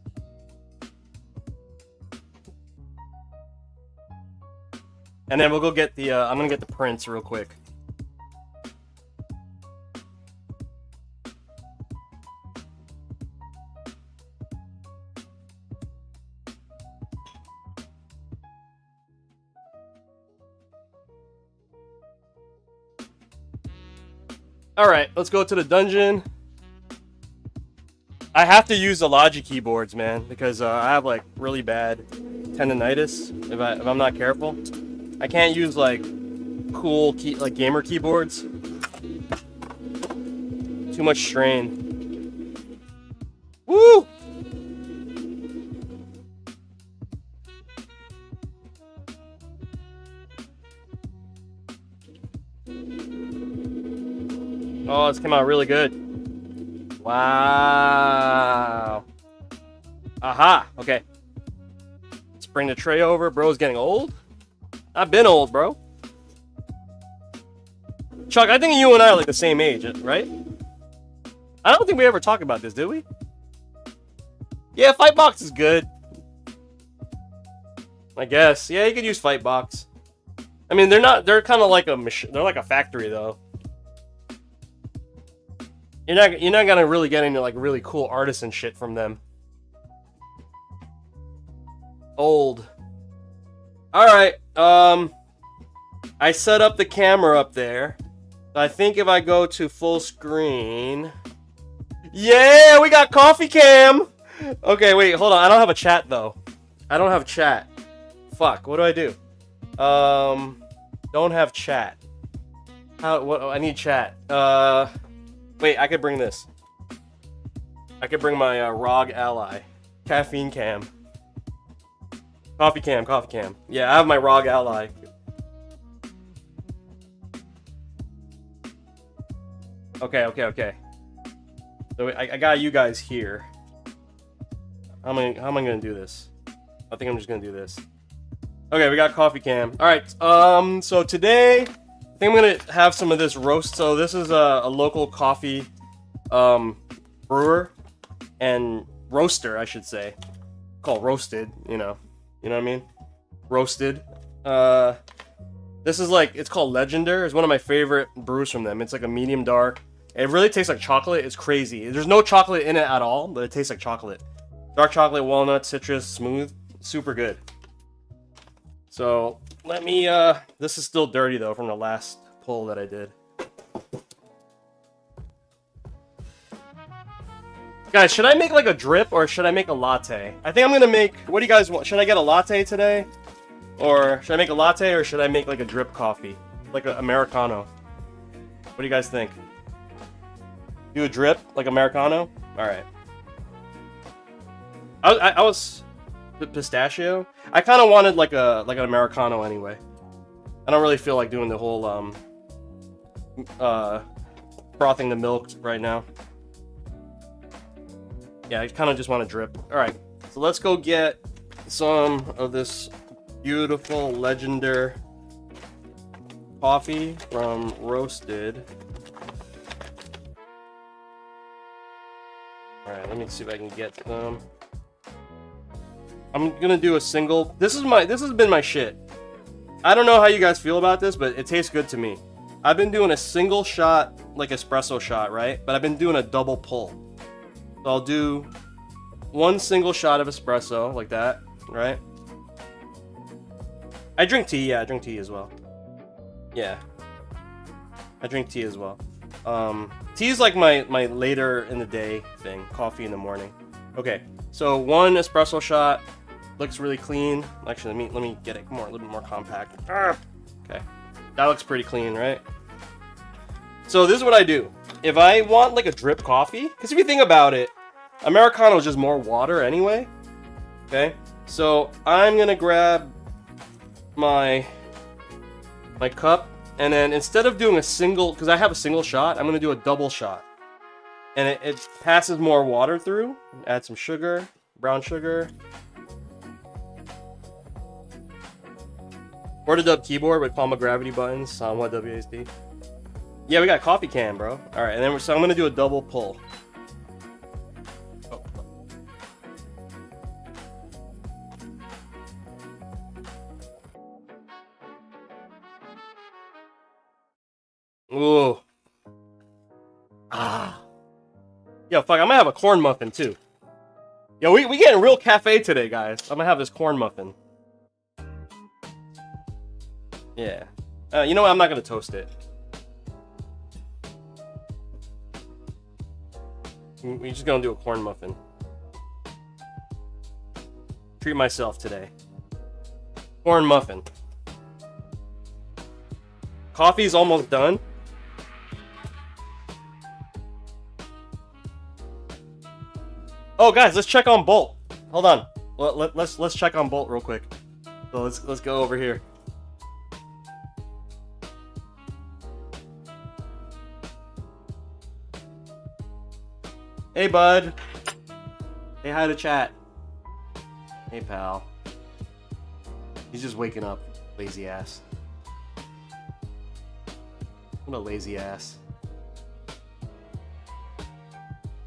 And then we'll go get the, I'm gonna get the prints real quick. Alright, let's go to the dungeon. I have to use the Logi keyboards, man, because I have like really bad tendonitis if I'm not careful. I can't use like cool gamer keyboards. Too much strain. Woo! Oh, this came out really good. Wow. Aha. Okay. Let's bring the tray over. Bro's getting old. I've been old, bro. Chuck, I think you and I are like the same age, right? I don't think we ever talked about this, did we? Yeah, Fightbox is good. I guess. Yeah, you could use Fightbox. I mean, they're kind of like a machine. They're like a factory, though. You're not gonna really get into like really cool artisan shit from them. Old. Alright, I set up the camera up there. I think if I go to full screen... Yeah, we got coffee cam! Okay, wait, hold on. I don't have a chat, though. I don't have chat. Fuck, what do I do? Don't have chat. What? I need chat. Wait, I could bring this. I could bring my ROG Ally. Caffeine cam. Coffee cam. Yeah, I have my ROG Ally. Okay. So I got you guys here. How am I gonna do this? I think I'm just gonna do this. Okay, we got coffee cam. All right. So today, I think I'm gonna have some of this roast. So this is a local coffee, brewer and roaster, I should say. Called Roasted. You know what I mean? Roasted. This is like, it's called Legender. It's one of my favorite brews from them. It's like a medium dark. It really tastes like chocolate. It's crazy. There's no chocolate in it at all, but it tastes like chocolate. Dark chocolate, walnut, citrus, smooth. Super good. So, let me, this is still dirty though from the last pull that I did. Guys, should I make like a drip or should I make a latte? I think I'm gonna make, what do you guys want? Should I get a latte today? Or should I make a latte or should I make like a drip coffee? Like an Americano? What do you guys think? Do a drip, like Americano? Alright. I was... Pistachio? I kind of wanted like an Americano anyway. I don't really feel like doing the whole frothing the milk right now. Yeah, I kind of just want to drip. All right, so let's go get some of this beautiful Legender coffee from Roasted. All right, let me see if I can get some. I'm gonna do a single. This has been my shit. I don't know how you guys feel about this, but it tastes good to me. I've been doing a single shot, like espresso shot, right? But I've been doing a double pull. So I'll do one single shot of espresso, like that, right? I drink tea, yeah, I drink tea as well. Yeah. I drink tea as well. Tea is like my later in the day thing, coffee in the morning. Okay, so one espresso shot. Looks really clean. Actually, let me get it more, a little bit more compact. Okay, that looks pretty clean, right? So this is what I do. If I want like a drip coffee, because if you think about it, Americano is just more water anyway. Okay, so I'm gonna grab my cup, and then instead of doing a single, because I have a single shot, I'm gonna do a double shot, and it passes more water through. Add some sugar, brown sugar. Portadub keyboard with Palma gravity buttons on what WASD. Yeah, we got coffee can, bro. All right, and then so I'm gonna do a double pull. Ooh. Ah. Yo, fuck, I'm gonna have a corn muffin too. Yo, we getting real cafe today, guys. I'm gonna have this corn muffin. Yeah. You know what? I'm not gonna toast it. We're just gonna do a corn muffin. Treat myself today. Corn muffin. Coffee's almost done. Oh, guys, let's check on Bolt. Hold on. Let's check on Bolt real quick. So let's go over here. Hey, bud. Say hi to chat. Hey, pal. He's just waking up, lazy ass. What a lazy ass.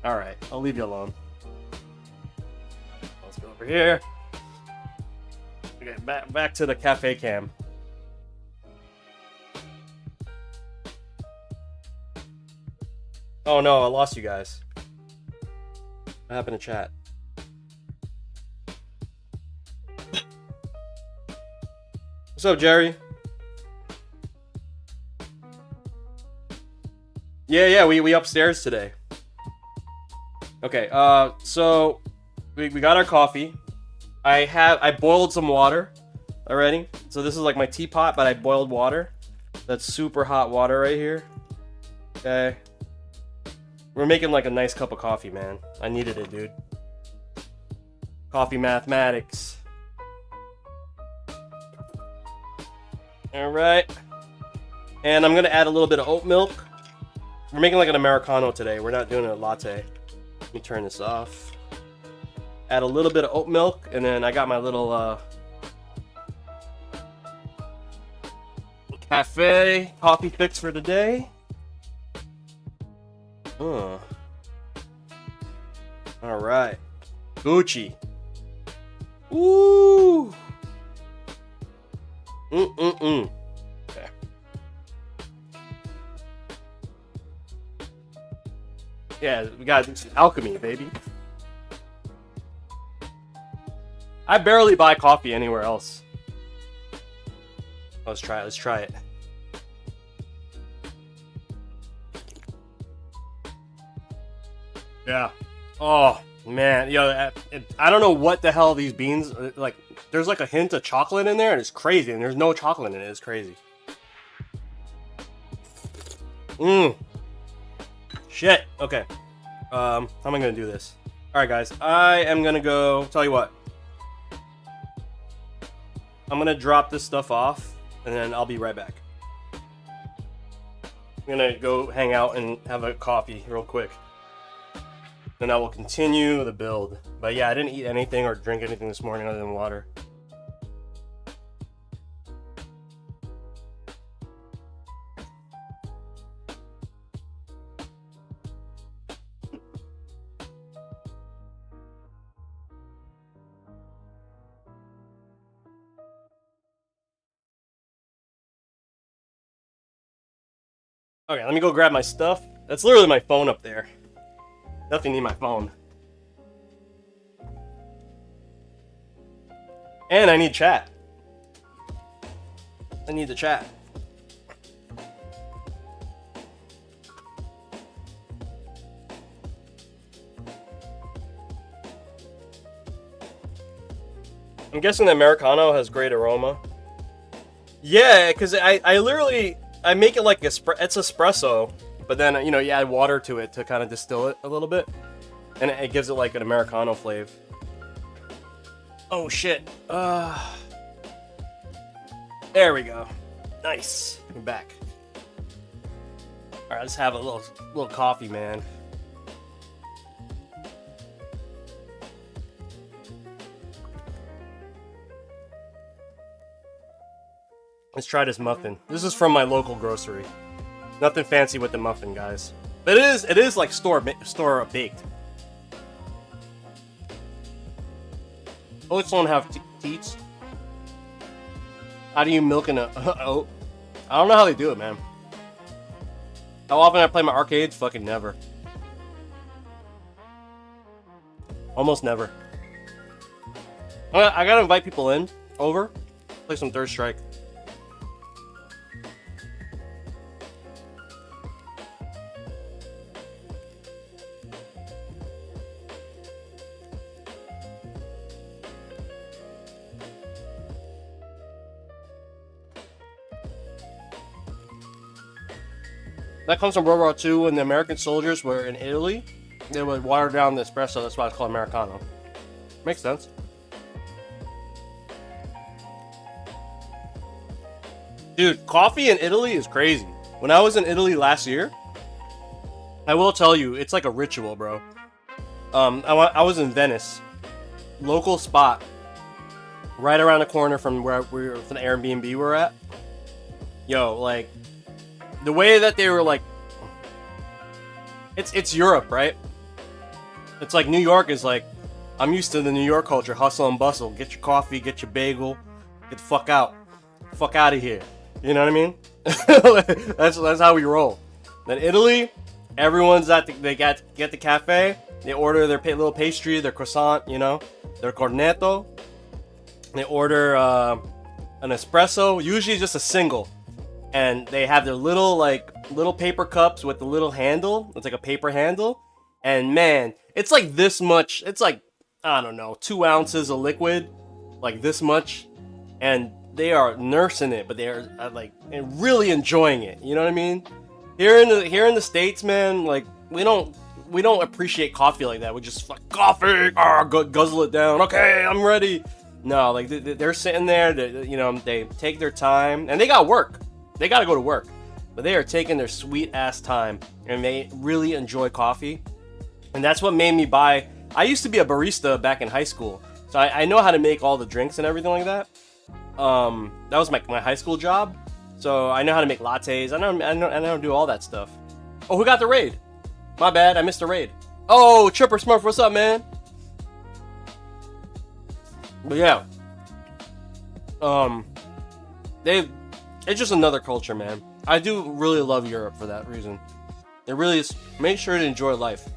Alright, I'll leave you alone. Let's go over here. Okay, back to the cafe cam. Oh no, I lost you guys. What happened to chat? What's up, Jerry? Yeah, we upstairs today. Okay, so we got our coffee. I boiled some water already. So this is like my teapot, but I boiled water. That's super hot water right here. Okay. We're making like a nice cup of coffee, man. I needed it, dude. Coffee mathematics. Alright. And I'm gonna add a little bit of oat milk. We're making like an Americano today. We're not doing a latte. Let me turn this off. Add a little bit of oat milk, and then I got my little Cafe coffee fix for today. All right, Gucci. Ooh. Okay. Yeah, we gotta do some alchemy, baby. I barely buy coffee anywhere else. Let's try it. Let's try it. Yeah. Oh man, yo, I don't know what the hell these beans like. There's like a hint of chocolate in there, and it's crazy. And there's no chocolate in it. It's crazy. Shit. Okay. How am I gonna do this? All right, guys. I am gonna go. Tell you what. I'm gonna drop this stuff off, and then I'll be right back. I'm gonna go hang out and have a coffee real quick. Then I will continue the build. But yeah, I didn't eat anything or drink anything this morning other than water. Okay, let me go grab my stuff. That's literally my phone up there. Definitely need my phone. And I need chat. I need the chat. I'm guessing the Americano has great aroma. Yeah, because I literally... I make it like it's espresso, but then, you know, you add water to it to kind of distill it a little bit. And it gives it like an Americano flavor. Oh, shit. There we go. Nice. I'm back. Alright, let's have a little coffee, man. Let's try this muffin. This is from my local grocery. Nothing fancy with the muffin, guys. But it is like store baked. Oats don't have teats. How do you milk in a oat? I don't know how they do it, man. How often I play my arcades? Fucking never. Almost never. I gotta invite people over. Play some Third Strike. That comes from World War II when the American soldiers were in Italy. They would water down the espresso, that's why it's called Americano. Makes sense. Dude, coffee in Italy is crazy. When I was in Italy last year, I will tell you, it's like a ritual, bro. I was in Venice. Local spot. Right around the corner from where from the Airbnb we were at. Yo, like... The way that they were like, it's Europe, right? It's like New York is like, I'm used to the New York culture, hustle and bustle. Get your coffee, get your bagel, get the fuck out of here. You know what I mean? that's how we roll. Then Italy, everyone's they get the cafe, they order their little pastry, their croissant, you know, their cornetto. They order an espresso, usually just a single. And they have their little paper cups with the little handle. It's like a paper handle. And man, it's like this much. It's like, I don't know, 2 ounces of liquid. Like this much. And they are nursing it, but they are like really enjoying it. You know what I mean? Here in the States, man, like we don't appreciate coffee like that. We just like coffee, guzzle it down. Okay, I'm ready. No, like they're sitting there. They take their time, and they got work. They gotta go to work, but they are taking their sweet ass time, and they really enjoy coffee. And that's what made me buy. I used to be a barista back in high school, so I know how to make all the drinks and everything like that. That was my high school job. So I know how to make lattes. I know how to do all that stuff. Oh, who got the raid? My bad, I missed the raid. Oh, Tripper Smurf, what's up, man? But yeah. It's just another culture, man. I do really love Europe for that reason. It really is. Make sure to enjoy life.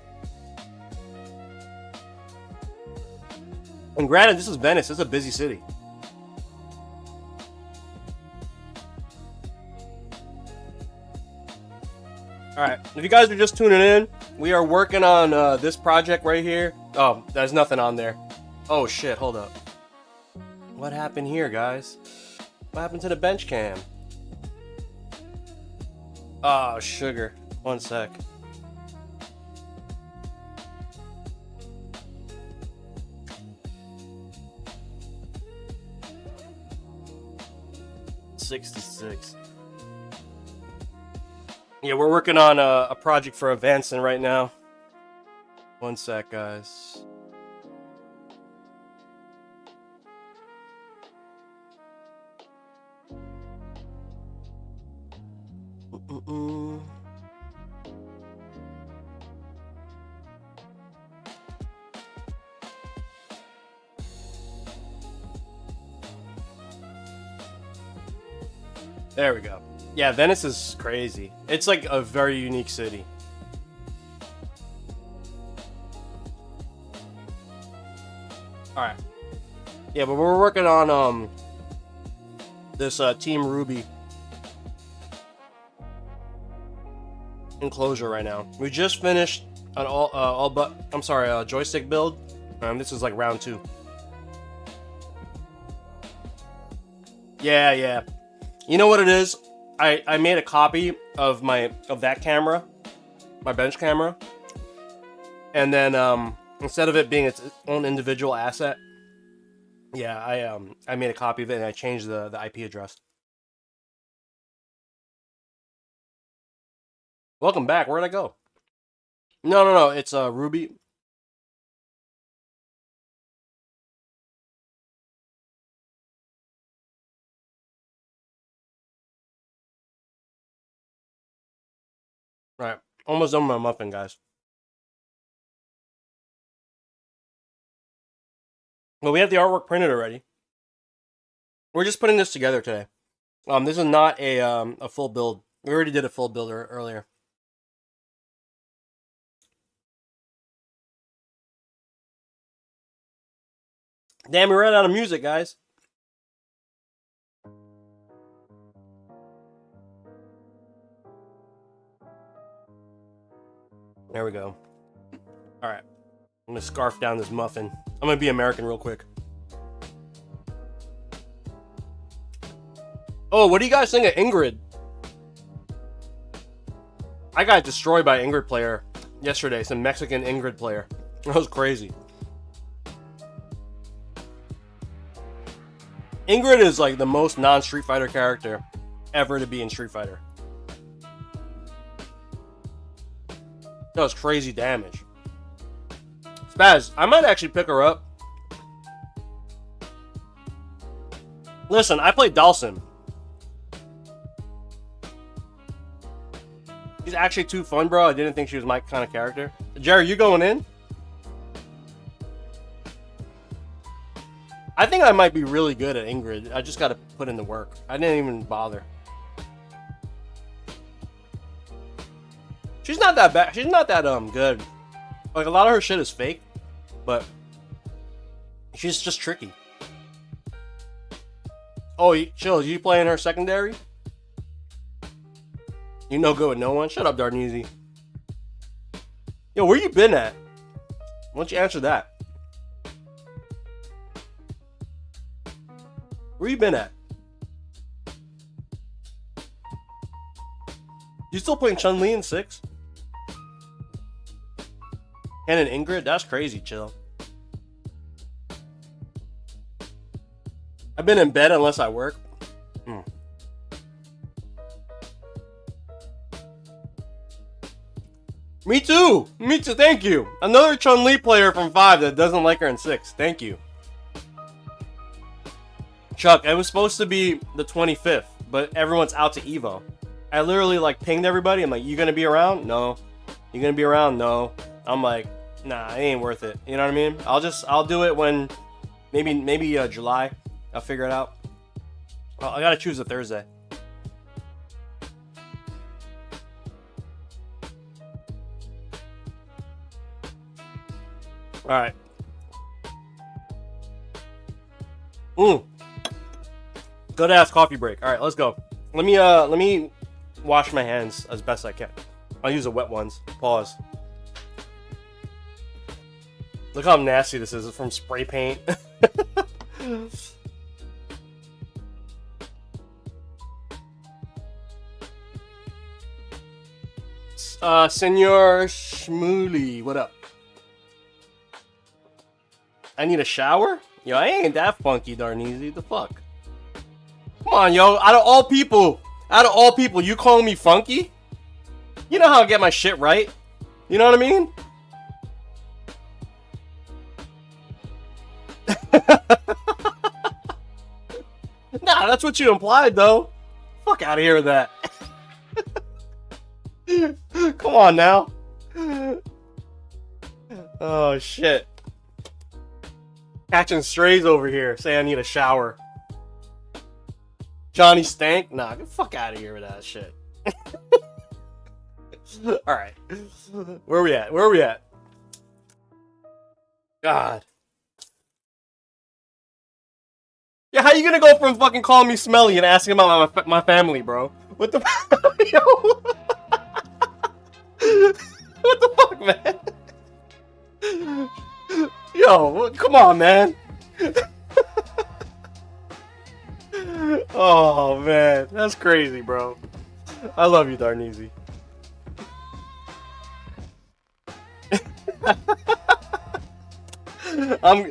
And granted, this is Venice. It's a busy city. Alright, if you guys are just tuning in, we are working on this project right here. Oh, there's nothing on there. Oh shit, hold up. What happened here, guys? What happened to the bench cam? Oh, sugar. One sec. $66. Yeah, we're working on a project for Avancyn right now. One sec, guys. There we go. Yeah, Venice is crazy. It's like a very unique city. Alright. Yeah, but we're working on this Team Ruby enclosure right now. We just finished an joystick build. This is like round 2. Yeah. You know what it is? I made a copy of that camera, my bench camera, and then instead of it being its own individual asset, yeah, I made a copy of it and I changed the IP address. Welcome back. Where'd I go? No. It's Ruby. Right, almost done with my muffin, guys. Well, we have the artwork printed already. We're just putting this together today. This is not a full build. We already did a full build earlier. Damn, we ran out of music, guys. There we go. Alright. I'm gonna scarf down this muffin. I'm gonna be American real quick. Oh, what do you guys think of Ingrid? I got destroyed by Ingrid player yesterday. Some Mexican Ingrid player. That was crazy. Ingrid is like the most non-Street Fighter character ever to be in Street Fighter. That was crazy damage. Spaz, I might actually pick her up. Listen, I played Dawson. She's actually too fun, bro. I didn't think she was my kind of character. Jerry, you going in? I think I might be really good at Ingrid. I just gotta put in the work. I didn't even bother. She's not that bad. She's not that good. Like, a lot of her shit is fake, but she's just tricky. Oh, chill. You playing her secondary? You no good with no one? Shut up, Darneezy. Yo, where you been at? Why don't you answer that? Where you been at? You still playing Chun-Li in 6? And an Ingrid? That's crazy, chill. I've been in bed unless I work. Me too! Me too, thank you! Another Chun-Li player from 5 that doesn't like her in 6. Thank you. Chuck, it was supposed to be the 25th, but everyone's out to Evo. I literally like pinged everybody. I'm like, you gonna be around? No. You gonna be around? No. I'm like, nah, it ain't worth it. You know what I mean? I'll do it when maybe July. I'll figure it out. Well, I gotta choose a Thursday. All right. Good ass coffee break. All right, let's go. Let me wash my hands as best I can. I'll use the wet ones. Pause. Look how nasty this is. It's from spray paint. Senor Shmooly, what up? I need a shower? Yo, I ain't that funky, Darneezy. The fuck? Come on, yo. Out of all people, you calling me funky? You know how I get my shit right. You know what I mean? Nah, that's what you implied, though. Fuck out of here with that. Come on now. Oh, shit. Catching strays over here. Say I need a shower. Johnny Stank? Nah, get the fuck out of here with that shit. Alright. Where we at? Where are we at? God. Yeah, how you gonna go from fucking calling me smelly and asking about my family, bro? What the yo? What the fuck, man? Yo, come on, man. Oh, man. That's crazy, bro. I love you, Darneezy.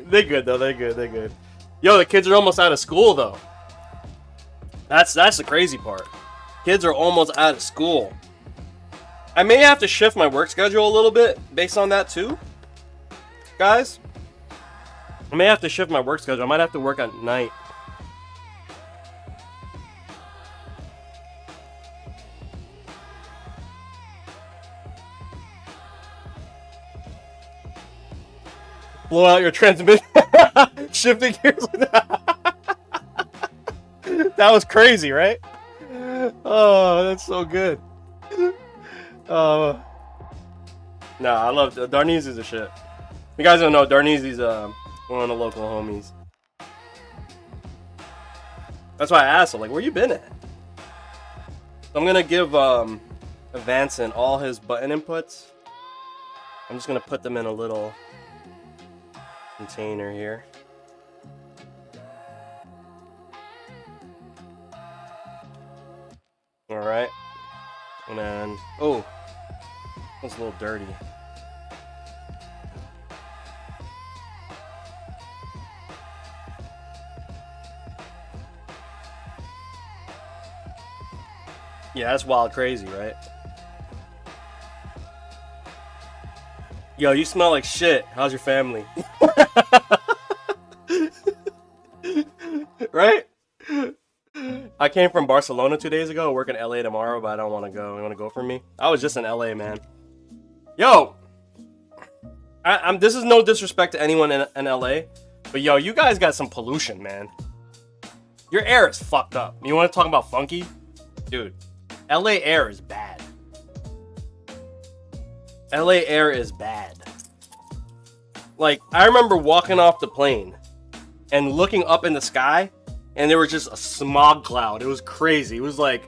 They good, though. They good. Yo, the kids are almost out of school, though. That's the crazy part. Kids are almost out of school. I may have to shift my work schedule a little bit based on that, too. Guys. I may have to shift my work schedule. I might have to work at night. Blow out your transmission. Shifting gears with that. That was crazy, right? Oh, that's so good. Nah, I love Darneezy's a shit. You guys don't know, Darneezy's one of the local homies. That's why I asked him, like, where you been at? So I'm gonna give Avancyn all his button inputs. I'm just gonna put them in a little container here. Alright. And then, oh, that's a little dirty. Yeah, that's wild crazy, right? Yo, you smell like shit. How's your family? Right? I came from Barcelona 2 days ago. I work in LA tomorrow, but I don't want to go. You want to go for me? I was just in LA, man. Yo! This is no disrespect to anyone in LA, but yo, you guys got some pollution, man. Your air is fucked up. You want to talk about funky? Dude, LA air is bad. LA air is bad. Like, I remember walking off the plane and looking up in the sky, and there was just a smog cloud. It was crazy. It was like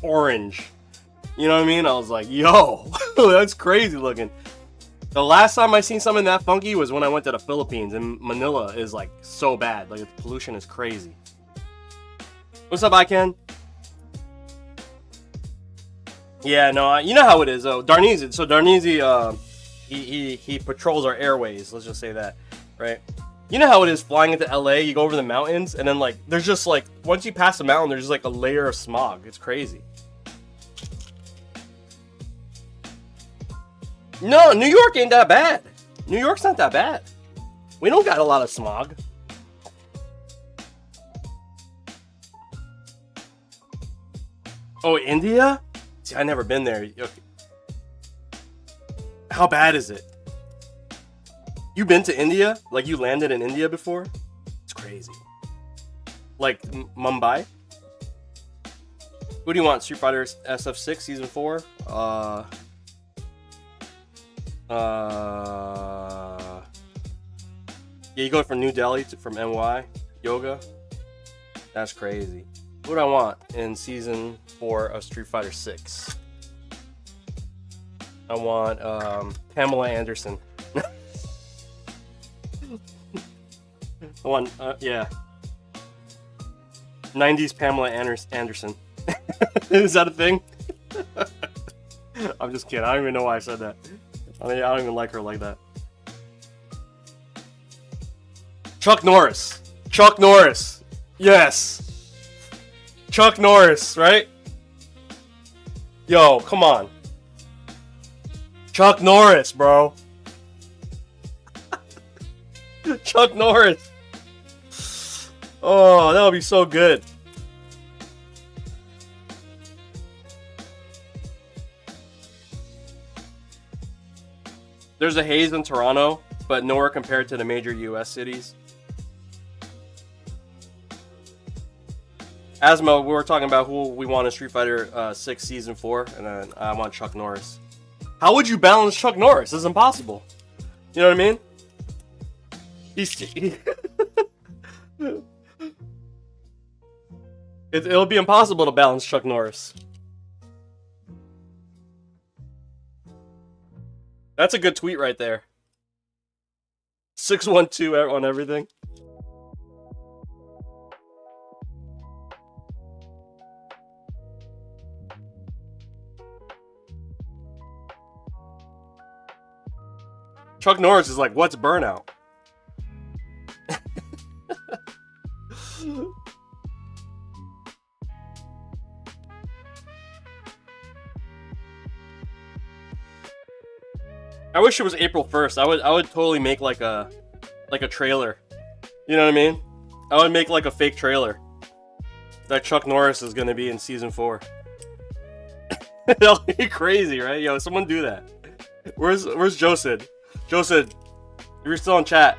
orange. You know what I mean? I was like, yo, that's crazy looking. The last time I seen something that funky was when I went to the Philippines, and Manila is like so bad. Like, the pollution is crazy. What's up, Ican? Yeah, no, you know how it is though. Darneezy, so Darneezy, he patrols our airways. Let's just say that, right? You know how it is flying into LA. You go over the mountains, and then like there's just like once you pass the mountain, there's just like a layer of smog. It's crazy. No, New York ain't that bad. New York's not that bad. We don't got a lot of smog. Oh, India? See, I never been there. Okay. How bad is it? You been to India? Like you landed in India before? It's crazy. Like Mumbai? Who do you want? Street Fighter SF6 Season 4? Yeah, you go from New Delhi from NY. Yoga? That's crazy. What do I want in Season 4 of Street Fighter 6? I want Pamela Anderson. I want, yeah. 90s Pamela Anderson. Is that a thing? I'm just kidding. I don't even know why I said that. I mean, I don't even like her like that. Chuck Norris. Chuck Norris. Yes. Chuck Norris, right? Yo, come on. Chuck Norris, bro. Chuck Norris. Oh, that would be so good. There's a haze in Toronto, but nowhere compared to the major US cities. Asmo, we were talking about who we want in Street Fighter 6 Season 4, and then I want Chuck Norris. How would you balance Chuck Norris? It's impossible. You know what I mean? It'll be impossible to balance Chuck Norris. That's a good tweet right there. 612 on everything. Chuck Norris is like, what's burnout? I wish it was April 1st. I would totally make like a trailer. You know what I mean? I would make like a fake trailer that Chuck Norris is gonna be in Season 4. That'll be crazy, right? Yo, someone do that. Where's Josid? Josid, you're still in chat.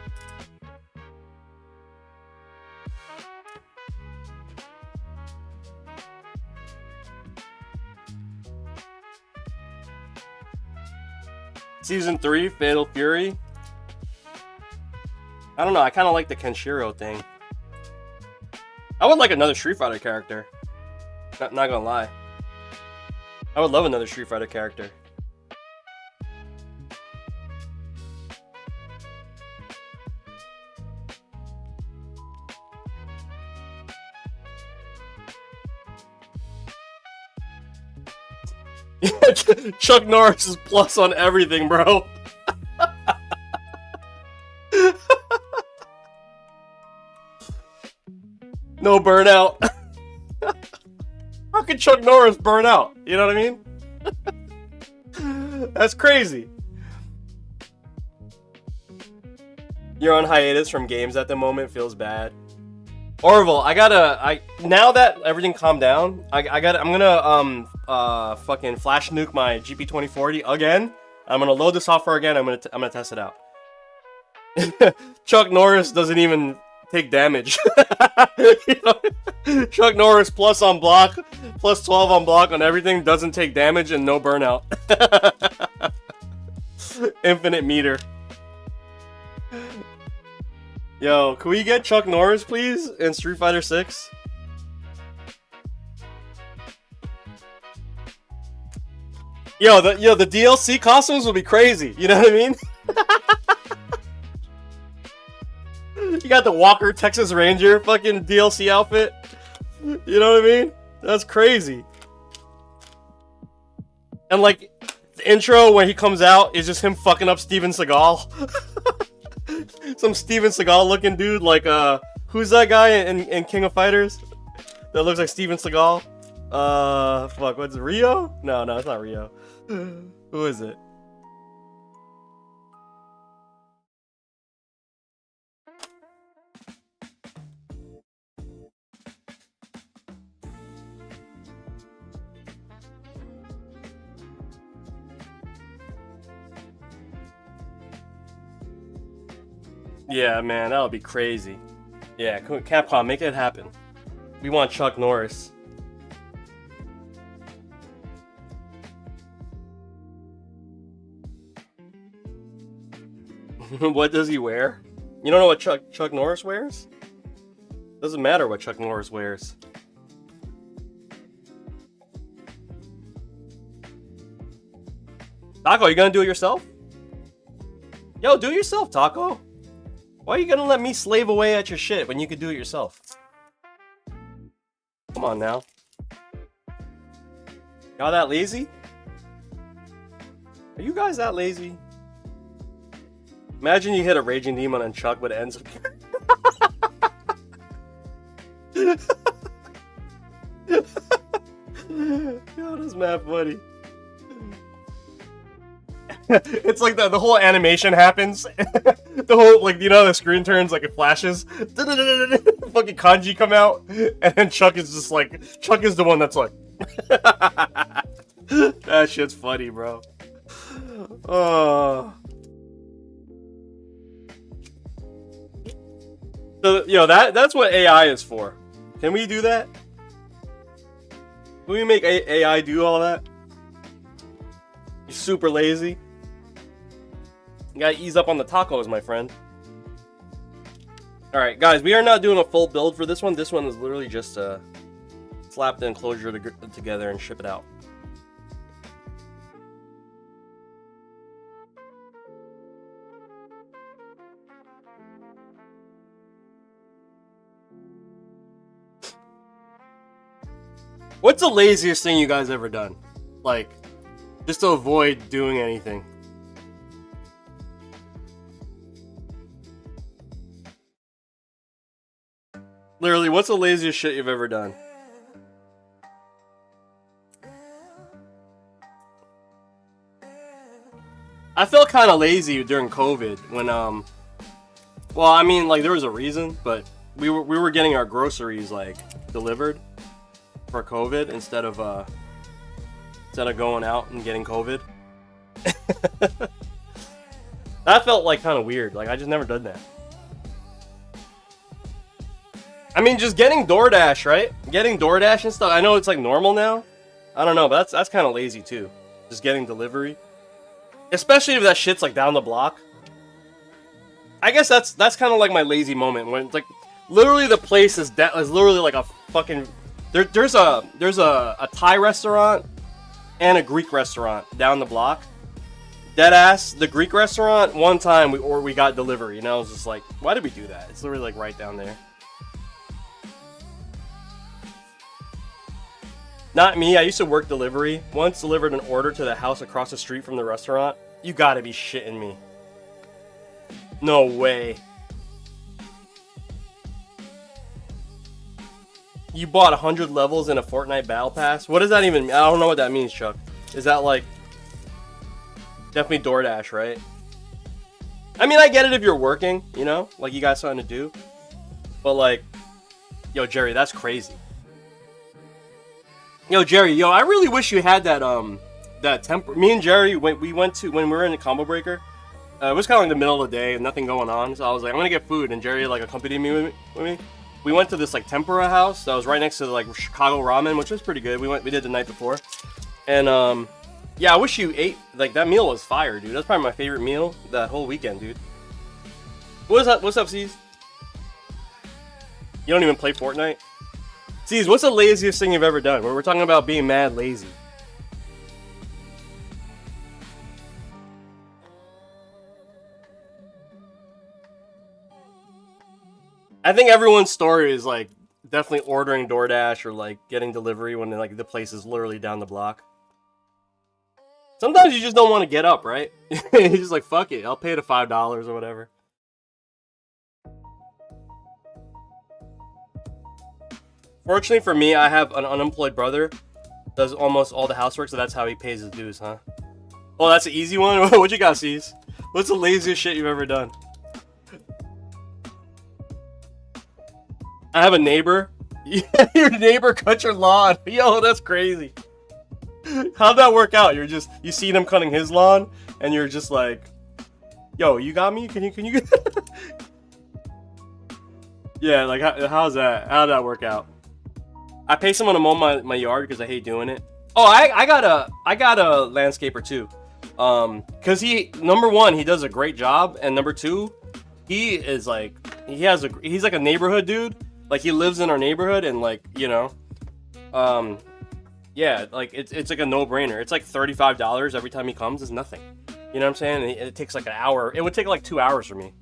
Season 3, Fatal Fury. I don't know, I kind of like the Kenshiro thing. I would like another Street Fighter character. Not gonna lie. I would love another Street Fighter character. Chuck Norris is plus on everything, bro. No burnout. How could Chuck Norris burn out? You know what I mean? That's crazy. You're on hiatus from games at the moment. Feels bad. Orville, now that everything calmed down, I'm gonna fucking flash nuke my GP2040 again. I'm gonna load the software again. I'm gonna test it out. Chuck Norris doesn't even take damage. You know? Chuck Norris plus on block, plus 12 on block on everything, doesn't take damage and no burnout. Infinite meter. Yo, can we get Chuck Norris, please, in Street Fighter 6? Yo, the DLC costumes will be crazy. You know what I mean? You got the Walker Texas Ranger fucking DLC outfit. You know what I mean? That's crazy. And like, the intro when he comes out is just him fucking up Steven Seagal. Some Steven Seagal looking dude, like who's that guy in King of Fighters that looks like Steven Seagal? Fuck, what's it, Rio? No, it's not Rio. Who is it? Yeah, man, that would be crazy. Yeah, Capcom, make it happen. We want Chuck Norris. What does he wear? You don't know what Chuck Norris wears? Doesn't matter what Chuck Norris wears. Taco, you gonna do it yourself? Yo, do it yourself, Taco. Why are you gonna let me slave away at your shit when you could do it yourself? Come on now. Y'all that lazy? Are you guys that lazy? Imagine you hit a Raging Demon on Chuck, but it ends up... Yo, that's mad funny. It's like the whole animation happens. The whole, like, you know, the screen turns, like it flashes. Fucking kanji come out, and then Chuck is just like, Chuck is the one that's like... That shit's funny, bro. Oh... So, you know, that's what AI is for. Can we do that? Can we make AI do all that? You're super lazy. You gotta ease up on the tacos, my friend. Alright, guys, we are not doing a full build for this one. This one is literally just slap the enclosure together and ship it out. What's the laziest thing you guys ever done? Like, just to avoid doing anything. Literally, what's the laziest shit you've ever done? I felt kind of lazy during COVID when, well, I mean, like, there was a reason, but we were getting our groceries, like, delivered for COVID instead of going out and getting COVID. That felt like kind of weird. Like, I just never done that. I mean, just getting DoorDash, right? Getting DoorDash and stuff. I know it's like normal now. I don't know, but that's kind of lazy too. Just getting delivery, especially if that shit's like down the block. I guess that's kind of like my lazy moment when it's like literally the place is literally like a fucking. There's a Thai restaurant and a Greek restaurant down the block. Deadass, the Greek restaurant, one time we got delivery, and I was just like, why did we do that? It's literally like right down there. Not me, I used to work delivery. Once delivered an order to the house across the street from the restaurant. You gotta be shitting me. No way. You bought 100 levels in a Fortnite Battle Pass? What does that even mean? I don't know what that means, Chuck. Is that like... Definitely DoorDash, right? I mean, I get it if you're working, you know? Like, you got something to do. But like... Yo, Jerry, that's crazy. Yo, Jerry, I really wish you had that, that temper... Me and Jerry, when we were in a combo breaker, it was kind of like the middle of the day, nothing going on, so I was like, I'm gonna get food, and Jerry, like, accompanied me with me. We went to this like tempura house that was right next to like Chicago ramen, which was pretty good. We did the night before, and yeah, I wish you ate like that meal was fire, dude. That's probably my favorite meal that whole weekend, dude. What's up, C's? You don't even play Fortnite? C's, what's the laziest thing you've ever done? We're talking about being mad lazy. I think everyone's story is like definitely ordering DoorDash or like getting delivery when like the place is literally down the block. Sometimes you just don't want to get up, right? You're just like, fuck it, I'll pay the $5 or whatever. Fortunately for me, I have an unemployed brother. Does almost all the housework, so that's how he pays his dues, huh? Oh, that's an easy one? What you got, C's? What's the laziest shit you've ever done? I have a neighbor. Your neighbor cut your lawn. Yo, that's crazy. How'd that work out? You see them cutting his lawn, and you're just like, yo, you got me? Can you Yeah, like how's that? How'd that work out? I pay someone to mow my yard because I hate doing it. Oh, I got a landscaper too. Cause number one, he does a great job, and number two, he is like he's like a neighborhood dude. Like he lives in our neighborhood, and like yeah, like it's like a no-brainer. It's like $35 every time he comes. Is nothing. You know what I'm saying? And it takes like an hour. It would take like 2 hours for me.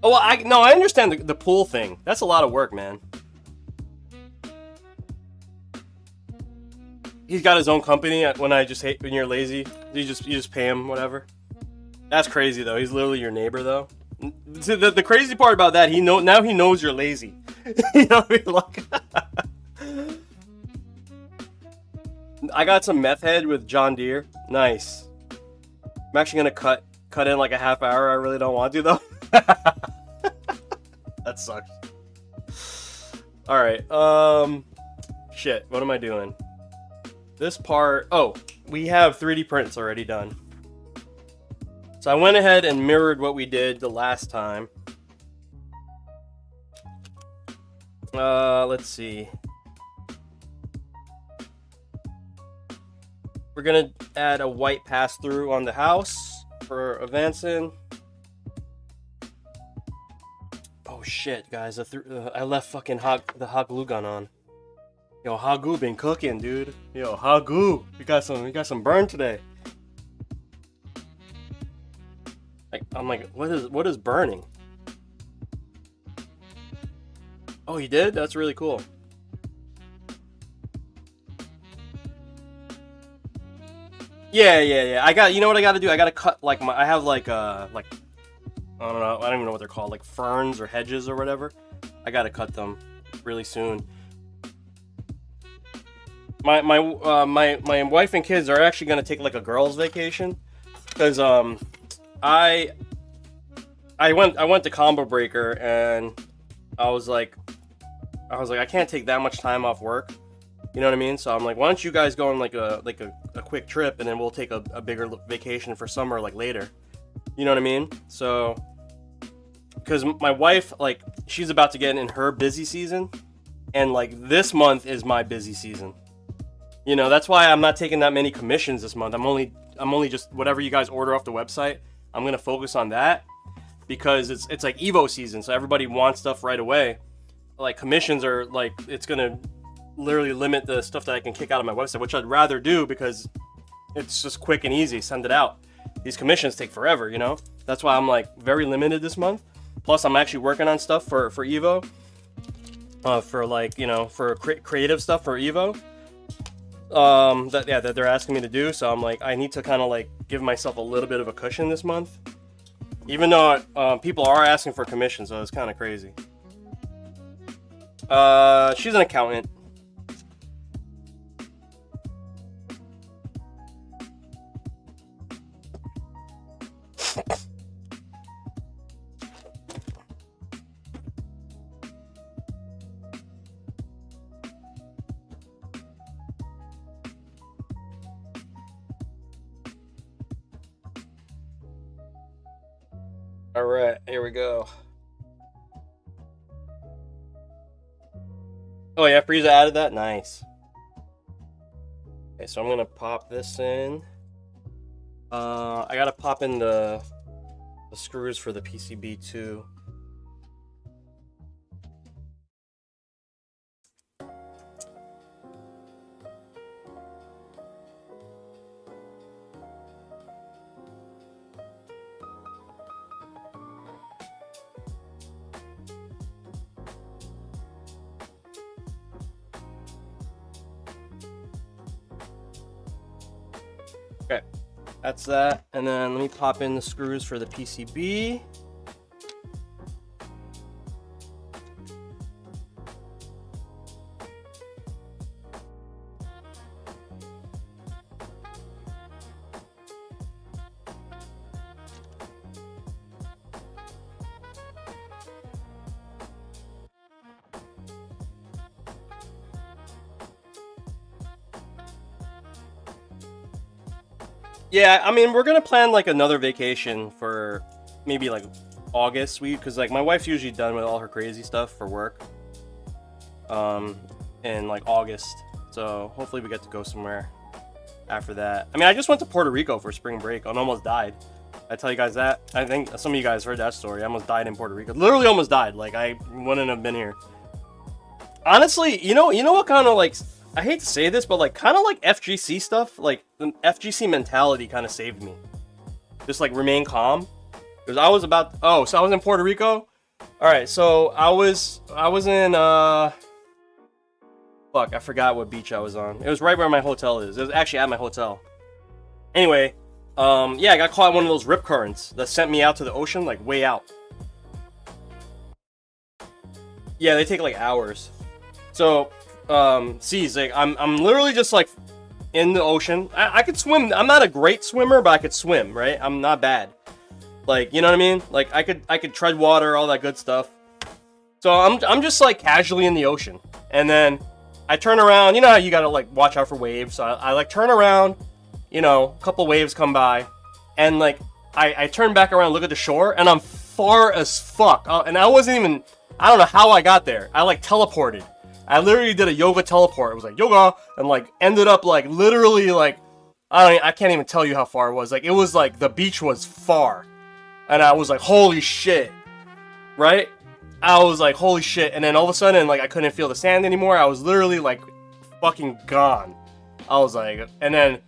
Oh, well, I understand the pool thing. That's a lot of work, man. He's got his own company. When you're lazy, you just pay him whatever. That's crazy though. He's literally your neighbor though. See, the crazy part about that, now he knows you're lazy. You know what I mean? Like, I got some meth head with John Deere. Nice. I'm actually gonna cut in like a half hour. I really don't want to though. That sucks. All right. Shit. What am I doing? This part. Oh, we have 3D prints already done. So I went ahead and mirrored what we did the last time. Let's see. We're gonna add a white pass-through on the house for Avancyn. Oh shit, guys! I left fucking the hot glue gun on. Yo, Hagu been cooking, dude. Yo, Hagu, we got some burn today. I'm like, what is burning? Oh, he did? That's really cool. Yeah. You know what I got to do? I got to cut like I have like I don't know. I don't even know what they're called, like ferns or hedges or whatever. I got to cut them really soon. My wife and kids are actually gonna take like a girls' vacation, because I went to Combo Breaker, and I was like I can't take that much time off work. You know what I mean? So I'm like, why don't you guys go on like a quick trip, and then we'll take a bigger vacation for summer, like later. You know what I mean? So, because my wife, like, she's about to get in her busy season, and like this month is my busy season. You know, that's why I'm not taking that many commissions this month. I'm only just whatever you guys order off the website. I'm gonna focus on that, because it's like Evo season, so everybody wants stuff right away. Like commissions are like, it's gonna literally limit the stuff that I can kick out of my website, which I'd rather do because it's just quick and easy. Send it out. These commissions take forever, you know? That's why I'm like very limited this month. Plus I'm actually working on stuff for Evo. For like, you know, for creative stuff for Evo. That they're asking me to do. So I'm like, I need to kind of like give myself a little bit of a cushion this month. Even though people are asking for commissions, so it's kind of crazy. She's an accountant. All right, here we go. Oh yeah, Frieza added that? Nice. Okay, so I'm gonna pop this in. I gotta pop in the screws for the PCB too. Okay, that's that. And then let me pop in the screws for the PCB. Yeah, I mean, we're gonna plan like another vacation for maybe like August, because like my wife's usually done with all her crazy stuff for work. In like August, so hopefully we get to go somewhere after that. I mean, I just went to Puerto Rico for spring break and almost died. I tell you guys that. I think some of you guys heard that story. I almost died in Puerto Rico. Literally almost died. Like I wouldn't have been here. Honestly, you know what kind of like, I hate to say this, but like kind of like FGC stuff, like the FGC mentality kind of saved me. Just like remain calm. Because I was about, so I was in Puerto Rico. All right, so I was in fuck, I forgot what beach I was on. It was right where my hotel is. It was actually at my hotel. Anyway, yeah, I got caught in one of those rip currents that sent me out to the ocean, like way out. Yeah, they take like hours. So, seas, like I'm literally just like in the ocean. I could swim. I'm not a great swimmer, but I could swim, right? I'm not bad. Like, you know what I mean? Like I could tread water, all that good stuff. So I'm just like casually in the ocean, and then I turn around. You know how you gotta like watch out for waves. So I like turn around. You know, a couple waves come by, and like I turn back around, look at the shore, and I'm far as fuck. And I wasn't even. I don't know how I got there. I like teleported. I literally did a yoga teleport. It was like yoga, and like ended up like literally like I can't even tell you how far it was. Like it was like the beach was far, and I was like holy shit, right? I was like holy shit, and then all of a sudden like I couldn't feel the sand anymore. I was literally like fucking gone. I was like, and then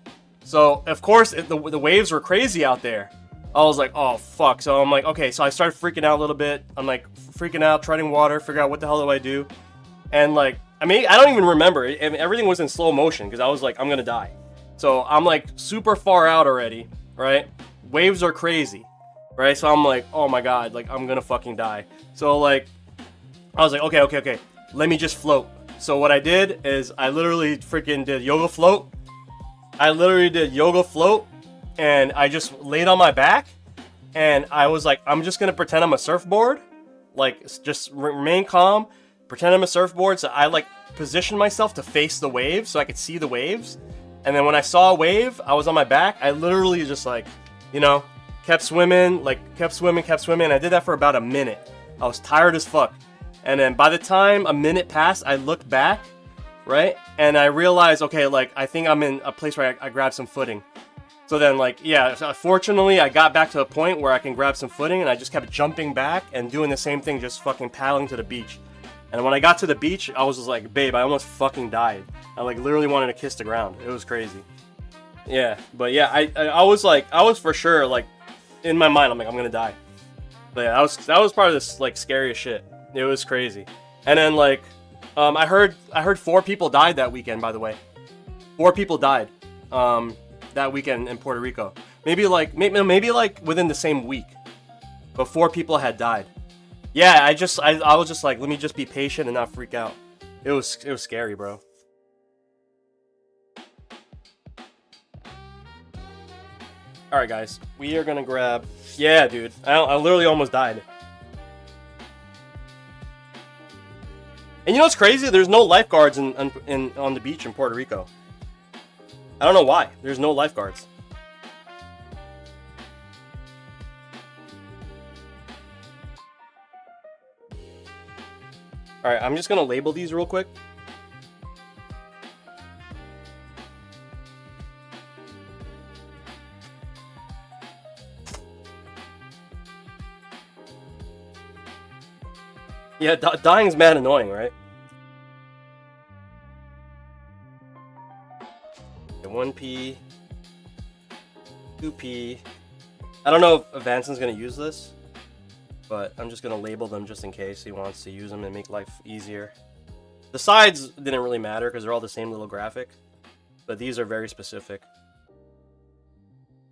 so of course the waves were crazy out there. I was like, oh fuck. So I'm like, okay. So I started freaking out a little bit. I'm like freaking out, treading water, figure out what the hell do I do. And like, I mean, I don't even remember. Everything was in slow motion because I was like, I'm gonna die. So I'm like super far out already, right? Waves are crazy, right? So I'm like, oh my god, like I'm gonna fucking die. So like, I was like, okay, let me just float. So what I did is I literally freaking did yoga float. And I just laid on my back, and I was like, I'm just gonna pretend I'm a surfboard, like just remain calm. Pretend I'm a surfboard, so I like positioned myself to face the waves so I could see the waves. And then when I saw a wave, I was on my back. I literally just like, you know, kept swimming. I did that for about a minute. I was tired as fuck. And then by the time a minute passed, I looked back, right? And I realized, okay, like I think I'm in a place where I grabbed some footing. So then like, yeah, fortunately I got back to a point where I can grab some footing, and I just kept jumping back and doing the same thing, just fucking paddling to the beach. And when I got to the beach, I was just like, babe, I almost fucking died. I like literally wanted to kiss the ground. It was crazy. Yeah, but yeah, I was like, I was for sure like, in my mind, I'm like, I'm gonna die. But yeah, that was part of this like scariest shit. It was crazy. And then like, I heard 4 people died that weekend. By the way, 4 people died that weekend in Puerto Rico. Maybe like within the same week, but 4 people had died. Yeah, I was just like, let me just be patient and not freak out. It was scary, bro. All right, guys, we are gonna grab. Yeah, dude, I literally almost died. And you know what's crazy? There's no lifeguards on the beach in Puerto Rico. I don't know why. There's no lifeguards. Alright, I'm just gonna label these real quick. Yeah, dying's mad annoying, right? 1P, 2P. I don't know if Avancyn's gonna use this, but I'm just gonna label them just in case he wants to use them and make life easier. The sides didn't really matter because they're all the same little graphic, but these are very specific.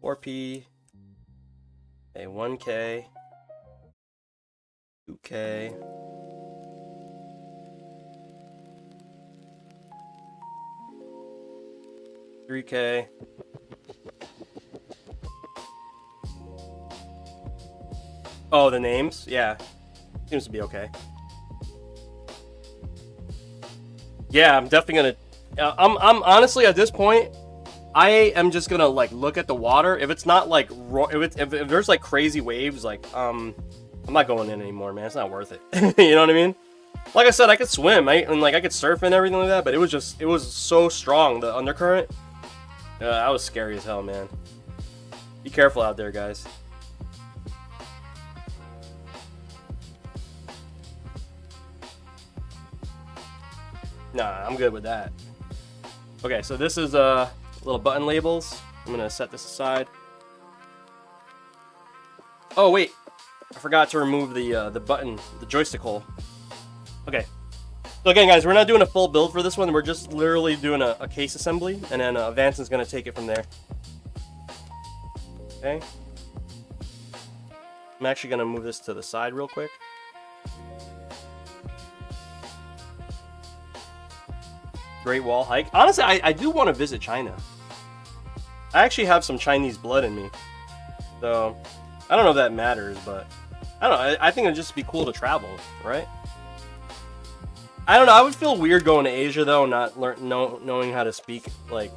4P, a 1K, 2K, 3K. Oh, the names? Yeah. Seems to be okay. Yeah, I'm definitely gonna... I'm honestly, at this point, I am just gonna, like, look at the water. If it's not, like, if there's, like, crazy waves, like, I'm not going in anymore, man. It's not worth it. You know what I mean? Like I said, I could swim, and like I could surf and everything like that, but it was so strong, the undercurrent. That was scary as hell, man. Be careful out there, guys. Nah, I'm good with that. Okay, so this is little button labels. I'm gonna set this aside. Oh wait, I forgot to remove the button, the joystick hole. Okay. So again, guys, we're not doing a full build for this one. We're just literally doing a case assembly, and then Avancyn's gonna take it from there. Okay. I'm actually gonna move this to the side real quick. Great Wall hike. Honestly, I do want to visit China. I actually have some Chinese blood in me, so I don't know if that matters, but I don't know. I think it'd just be cool to travel, right? I don't know. I would feel weird going to Asia though, not knowing how to speak. Like,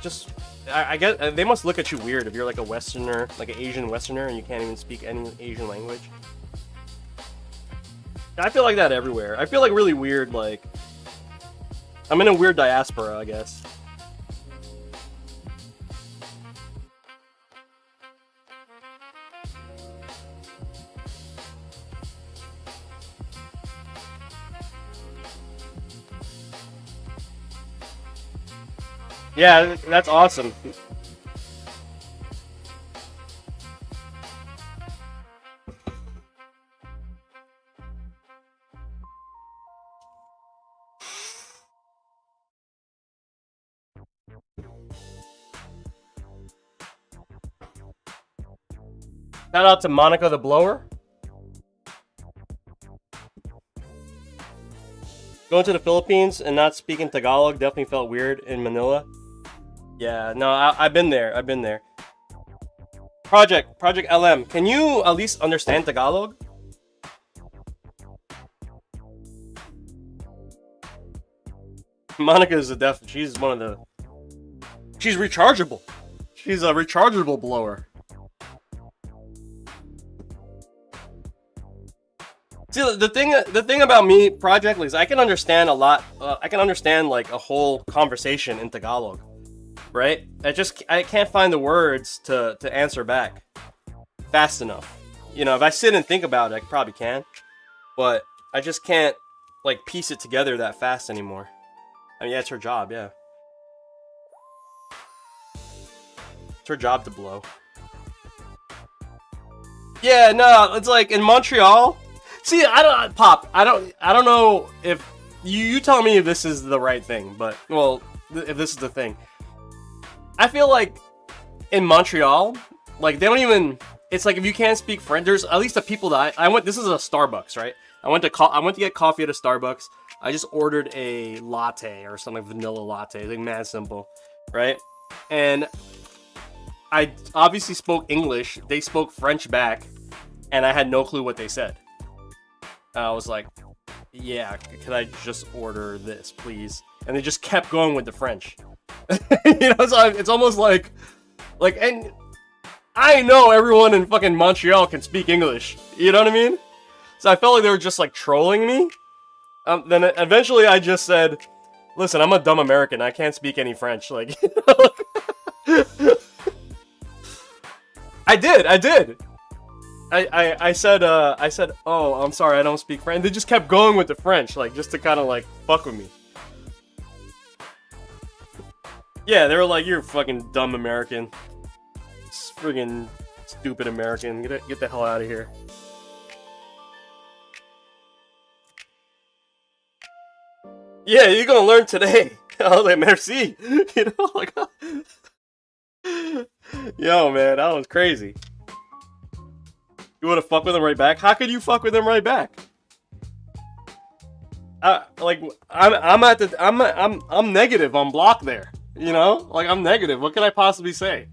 just I get they must look at you weird if you're like a Westerner, like an Asian Westerner, and you can't even speak any Asian language. I feel like that everywhere. I feel like really weird. Like, I'm in a weird diaspora, I guess. Yeah, that's awesome. Shout out to Monica the Blower. Going to the Philippines and not speaking Tagalog definitely felt weird in Manila. Yeah, no, I've been there. I've been there. Project LM, can you at least understand Tagalog? Monica is she's one of the... She's rechargeable. She's a rechargeable blower. See, the thing about me, Project, is I can understand a lot. I can understand like a whole conversation in Tagalog, right? I can't find the words to answer back fast enough. You know, if I sit and think about it, I probably can, but I just can't like piece it together that fast anymore. I mean, yeah, it's her job, yeah. It's her job to blow. Yeah, no, it's like in Montreal. See, I don't know if you tell me if this is the right thing, but well, if this is the thing. I feel like in Montreal, like they don't even. It's like if you can't speak French, there's at least the people that I went. This is a Starbucks, right? I went to get coffee at a Starbucks. I just ordered a latte or something, like vanilla latte. It's like mad simple, right? And I obviously spoke English. They spoke French back, and I had no clue what they said. I was like, yeah, could I just order this, please? And they just kept going with the French. You know, so it's almost like, and I know everyone in fucking Montreal can speak English. You know what I mean? So I felt like they were just like trolling me. Then eventually I just said, listen, I'm a dumb American. I can't speak any French. Like, I did. I said, oh, I'm sorry, I don't speak French. They just kept going with the French, like, just to kind of, like, fuck with me. Yeah, they were like, you're a fucking dumb American. Friggin' stupid American. Get the hell out of here. Yeah, you're gonna learn today. I was like, merci. You know, like, yo, man, that was crazy. You want to fuck with them right back? How could you fuck with them right back? Like I'm negative on block there. You know, like I'm negative. What can I possibly say?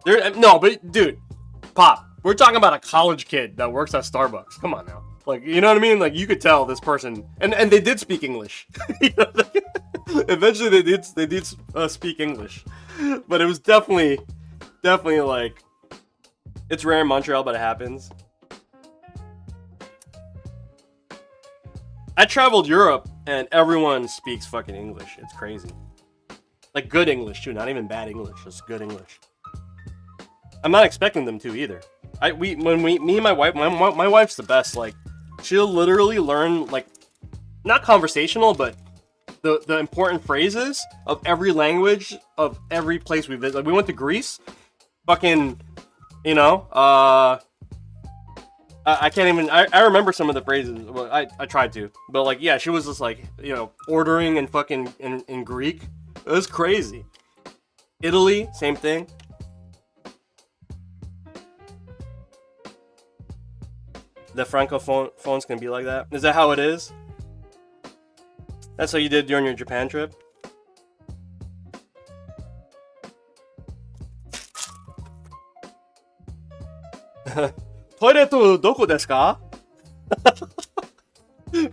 No, but dude, Pop, we're talking about a college kid that works at Starbucks. Come on now. Like, you know what I mean? Like, you could tell this person, and they did speak English. You know, eventually, they did speak English. But it was definitely like, it's rare in Montreal, but it happens. I traveled Europe and everyone speaks fucking English. It's crazy. Like good English too, not even bad English, just good English. I'm not expecting them to either. Me and my wife, my wife's the best. Like, she'll literally learn, like, not conversational, but the important phrases of every language of every place we visit. Like, we went to Greece, fucking, you know, I can't even, I remember some of the phrases. Well, I tried to, but like, yeah, she was just like, you know, ordering in fucking in Greek. It was crazy. Italy, same thing. The Francophone's gonna be like that. Is that how it is? That's how you did during your Japan trip? Toilet doko desu ka?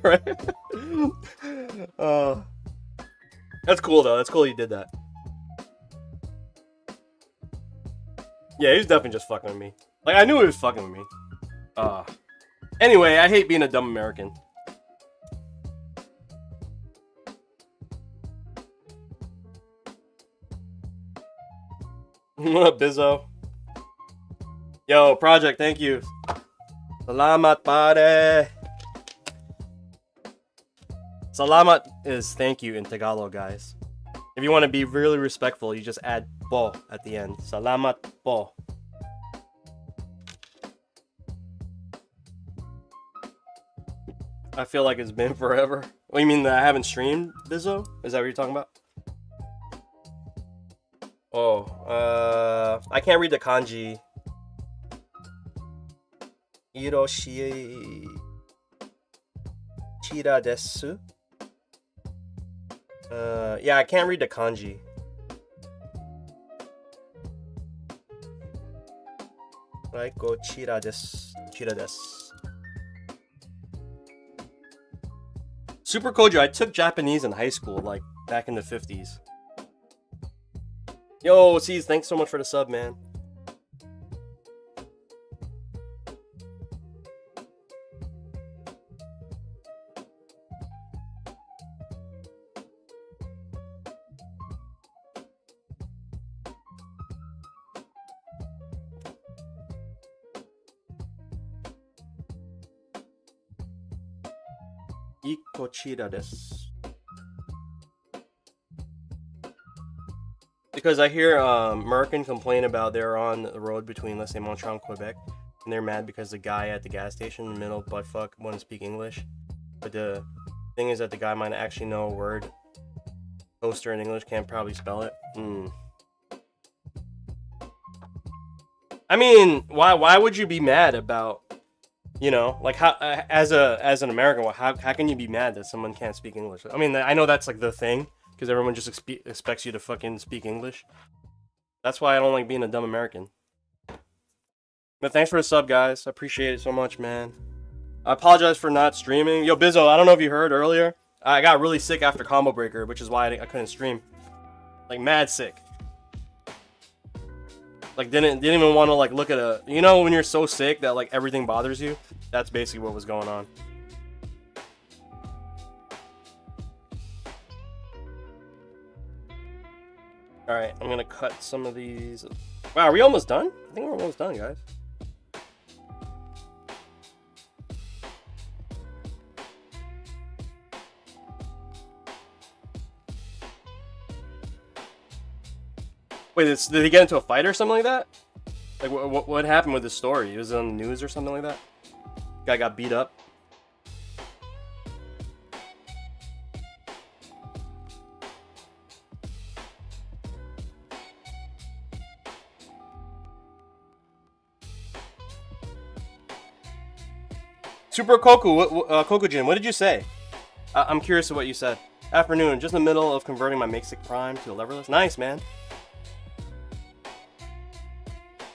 Right? That's cool though. That's cool you did that. Yeah, he was definitely just fucking with me. Like, I knew he was fucking with me. Anyway, I hate being a dumb American. What up, Bizzo? Yo, Project, thank you. Salamat pare. Salamat is thank you in Tagalog, guys. If you want to be really respectful, you just add po at the end. Salamat po. I feel like it's been forever. What, you mean that I haven't streamed, Bizzo? Is that what you're talking about? Oh, I can't read the kanji. Hiroshi Chira desu. Yeah, I can't read the kanji. Raiko Chira desu. Chira desu. Super Kojo, I took Japanese in high school, like, back in the 50s. Yo, C's, thanks so much for the sub, man. Ikochira desu. Because I hear Merkin complain about they're on the road between, let's say, Montreal and Quebec, and they're mad because the guy at the gas station in the middle buttfuck wouldn't speak English. But the thing is that the guy might actually know a word. Toaster in English, can't probably spell it. I mean, why would you be mad about, you know, like, how as an American, how can you be mad that someone can't speak English? I mean, I know that's like the thing, because everyone just expects you to fucking speak English. That's why I don't like being a dumb American. But thanks for the sub, guys. I appreciate it so much, man. I apologize for not streaming. Yo, Bizzo, I don't know if you heard earlier. I got really sick after Combo Breaker, which is why I couldn't stream. Like, mad sick. Like, didn't even want to, like, look at a... You know when you're so sick that, like, everything bothers you? That's basically what was going on. Alright, I'm gonna cut some of these. Wow, are we almost done? I think we're almost done, guys. Wait, did he get into a fight or something like that? Like, what happened with his story? It was on the news or something like that? Guy got beat up. Super Koku, Kokujin, what did you say? I'm curious of what you said. Afternoon, just in the middle of converting my MikeT Prime to a leverless. Nice, man.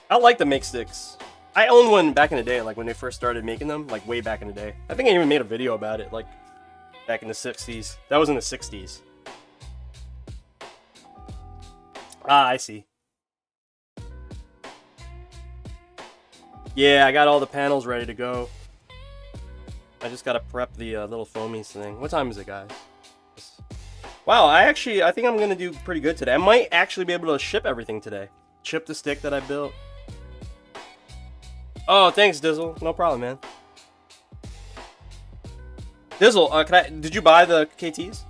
I like the MikeTs. I owned one back in the day, like when they first started making them, like way back in the day. I think I even made a video about it, like back in the 60s. That was in the 60s. Ah, I see. Yeah, I got all the panels ready to go. I just gotta prep the little foamies thing. What time is it, guys? Wow, I think I'm gonna do pretty good today. I might actually be able to ship everything today. Ship the stick that I built. Oh, thanks, Dizzle. No problem, man. Dizzle, did you buy the KTs?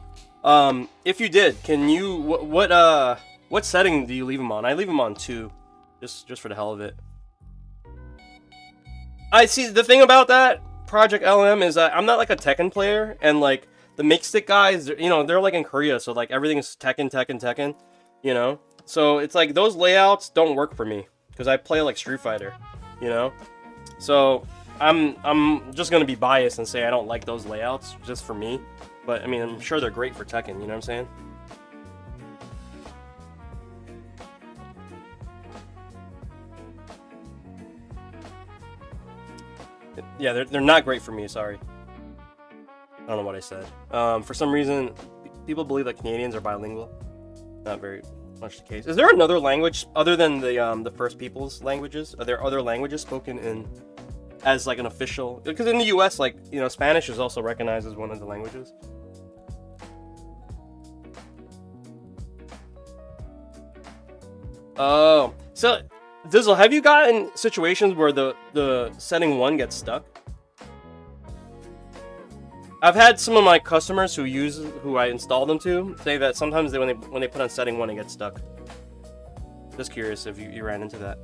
If you did, can you what setting do you leave them on? I leave them on 2, just for the hell of it. I see the thing about that Project LM is that I'm not like a Tekken player, and like the MikeT guys, you know, they're like in Korea, so like everything's Tekken, you know. So it's like those layouts don't work for me because I play like Street Fighter, you know. So I'm just gonna be biased and say I don't like those layouts just for me, but I mean I'm sure they're great for Tekken. You know what I'm saying? Yeah, they're not great for me. Sorry. I don't know what I said. For some reason, people believe that Canadians are bilingual. Not very much the case. Is there another language other than the First Peoples languages? Are there other languages spoken in as like an official? Because in the U.S., like, you know, Spanish is also recognized as one of the languages. Oh, so Dizzle, have you gotten situations where the setting 1 gets stuck? I've had some of my customers who I install them to say that sometimes when they put on setting 1 it gets stuck. Just curious if you ran into that.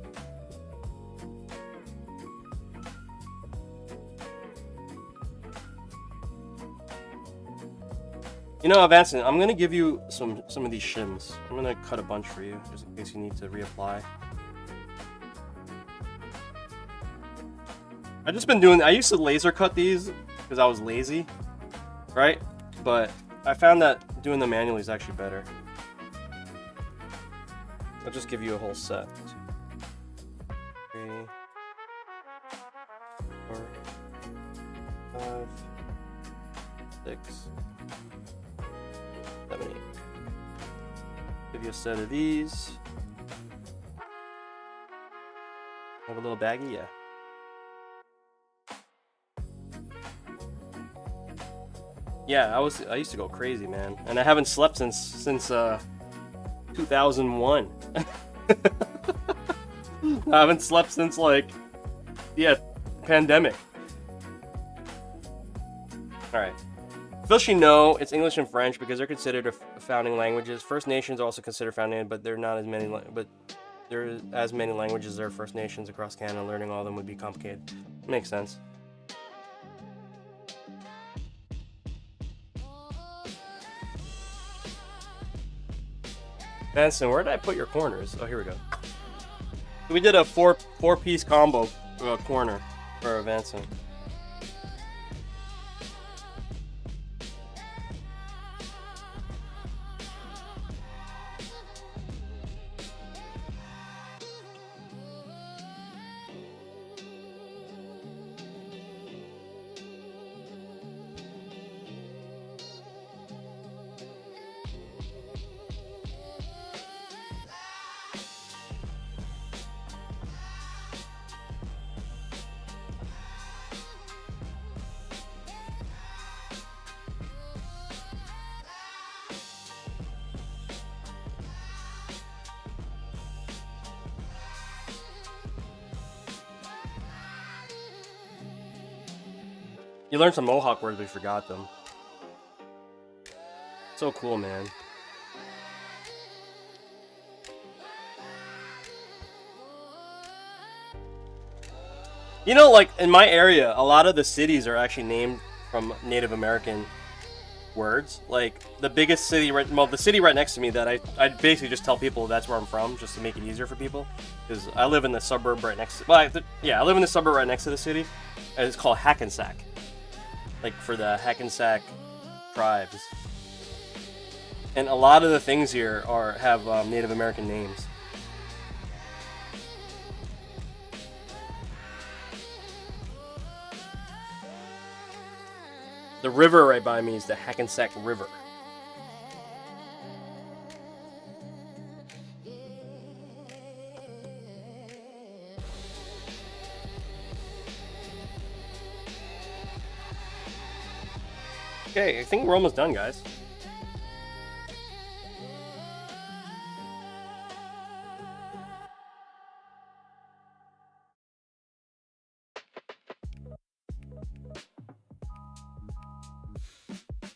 You know, Avancyn, I'm gonna give you some of these shims. I'm gonna cut a bunch for you, just in case you need to reapply. I used to laser cut these because I was lazy, right? But I found that doing them manually is actually better. I'll just give you a whole set. 3, 4, 5, 6, 7, 8. Give you a set of these. Have a little baggie, yeah. Yeah, I used to go crazy, man, and I haven't slept since 2001. I haven't slept since like, yeah, pandemic. All right. Filshy, no, it's English and French because they're considered founding languages. First Nations are also considered founding, but they're not as many. But there are as many languages as there are First Nations across Canada. Learning all of them would be complicated. Makes sense. Benson, where did I put your corners? Oh, here we go. We did a four-piece combo corner for Benson. You learned some Mohawk words, but you forgot them. So cool, man. You know, like, in my area, a lot of the cities are actually named from Native American words. Like, the biggest city, the city right next to me that I basically just tell people that's where I'm from, just to make it easier for people. Because I live in the suburb right next to, well, I live in the suburb right next to the city, and it's called Hackensack. Like, for the Hackensack tribes. And a lot of the things here have Native American names. The river right by me is the Hackensack River. Okay, I think we're almost done, guys.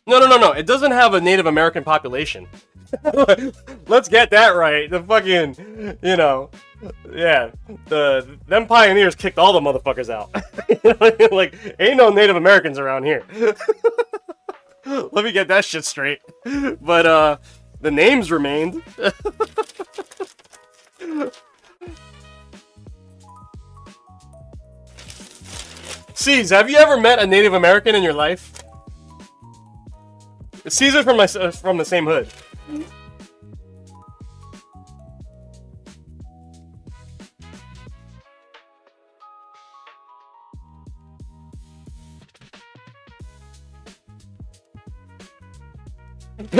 No. It doesn't have a Native American population. Let's get that right. The fucking, you know, yeah, them pioneers kicked all the motherfuckers out. Like, ain't no Native Americans around here. Let me get that shit straight. But the names remained. C's, have you ever met a Native American in your life? C's are from the same hood.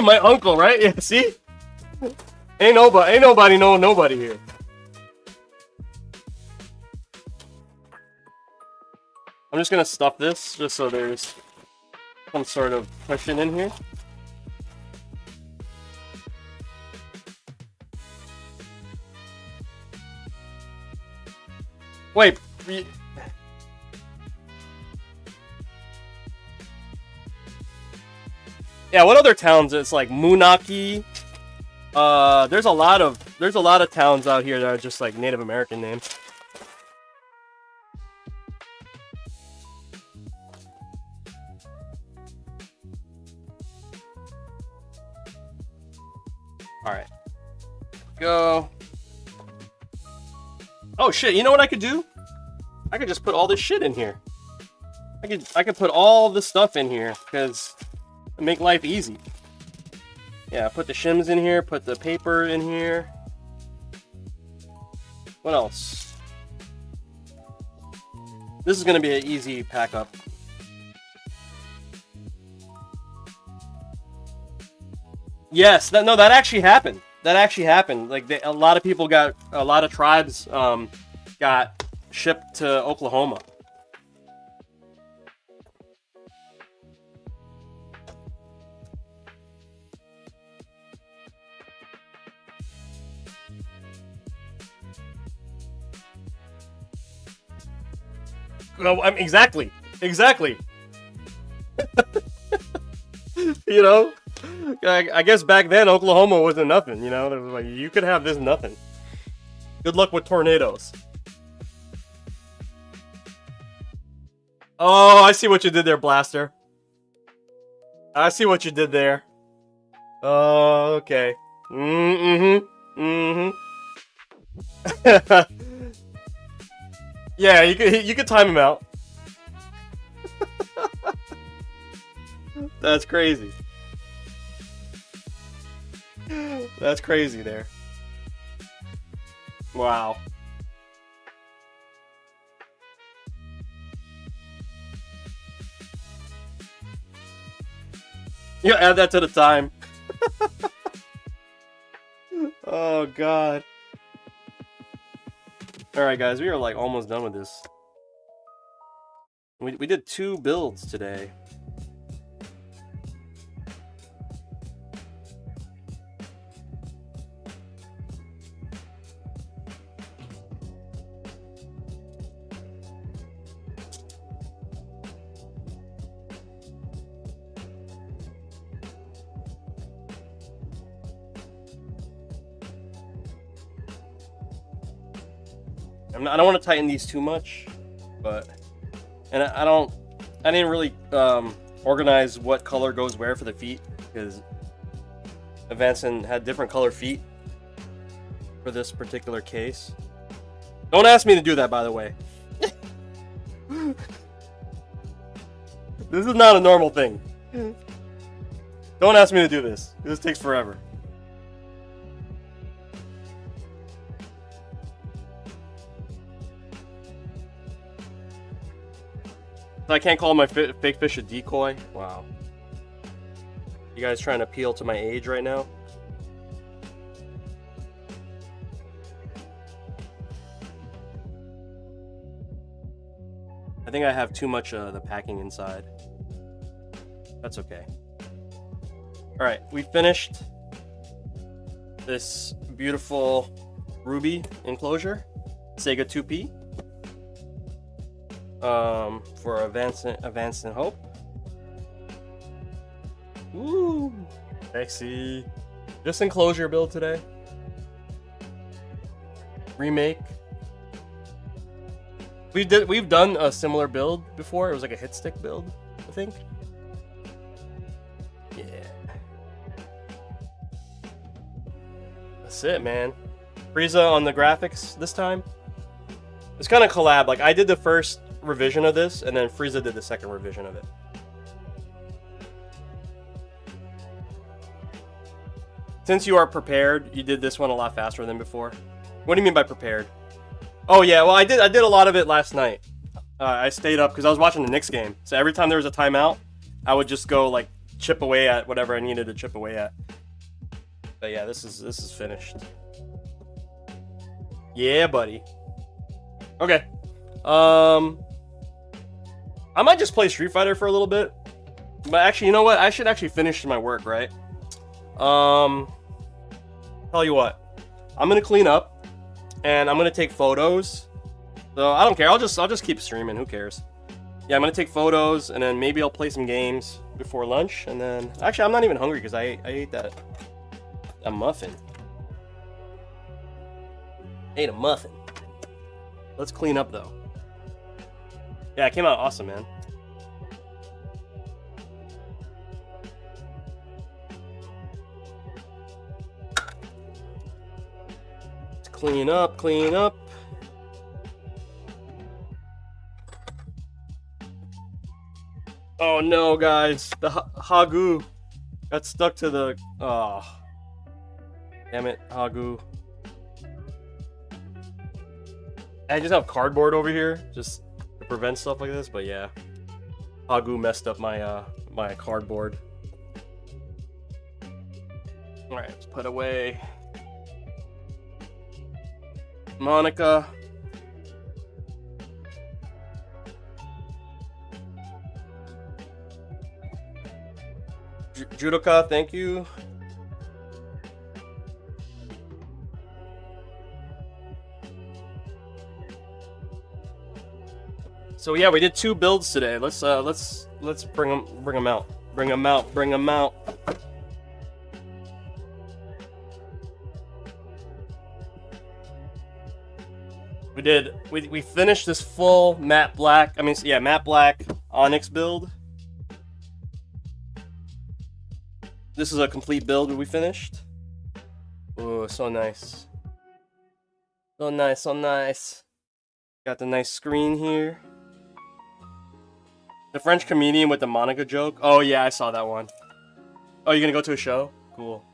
My uncle, right? Yeah, see? Ain't nobody know nobody here. I'm just gonna stuff this just so there's some sort of cushion in here. Wait. Yeah, what other towns? It's like Moonaki. There's a lot of towns out here that are just like Native American names. All right, go. Oh shit! You know what I could do? I could just put all this shit in here. I could put all this stuff in here because it'd make life easy. Yeah, put the shims in here. Put the paper in here. What else? This is gonna be an easy pack up. Yes, that actually happened. That actually happened. Like a lot of people got, a lot of tribes got shipped to Oklahoma. Well, I mean, exactly. You know, I guess back then Oklahoma wasn't nothing. You know, there was like, you could have this nothing. Good luck with tornadoes. Oh, I see what you did there, Blaster. I see what you did there. Oh, okay. Yeah, you could time him out. That's crazy. That's crazy there. Wow. You add that to the time. Oh god. Alright guys, we are like almost done with this. We did 2 builds today. I don't want to tighten these too much, but I didn't really organize what color goes where for the feet because Avancyn had different color feet for this particular case. Don't ask me to do that, by the way. This is not a normal thing. Don't ask me to do this. This takes forever. I can't call my fake fish a decoy? Wow. You guys trying to appeal to my age right now? I think I have too much of the packing inside. That's okay. All right, we finished this beautiful ruby enclosure, Sega 2P, for AvancynHope. Woo, sexy. Just enclosure build today. Remake. We've done a similar build before. It was like a hit stick build, I think. Yeah. That's it, man. Frieza on the graphics this time. It's kind of collab. Like I did the first revision of this, and then Frieza did the second revision of it. Since you are prepared, you did this one a lot faster than before. What do you mean by prepared? Oh yeah, well I did a lot of it last night. I stayed up because I was watching the Knicks game. So every time there was a timeout, I would just go like chip away at whatever I needed to chip away at. But yeah, this is finished. Yeah, buddy. Okay. I might just play Street Fighter for a little bit. But actually, you know what? I should actually finish my work, right? Tell you what. I'm gonna clean up. And I'm gonna take photos. So I don't care. I'll just keep streaming. Who cares? Yeah, I'm gonna take photos, and then maybe I'll play some games before lunch. And then actually, I'm not even hungry because I ate that muffin. Ate a muffin. Let's clean up though. Yeah, it came out awesome, man. Clean up, clean up. Oh no, guys. The Hagu got stuck to the... Oh. Damn it, Hagu. I just have cardboard over here, just to prevent stuff like this, but yeah. Hagu messed up my, my cardboard. Alright, let's put away... Monica. Judoka, thank you. So yeah, we did 2 builds today. Let's bring them out. Bring them out. We finished this full matte black, matte black Onyx build. This is a complete build that we finished. Oh, so nice. So nice, so nice. Got the nice screen here. The French comedian with the Monica joke. Oh yeah, I saw that one. Oh, you're gonna go to a show? Cool.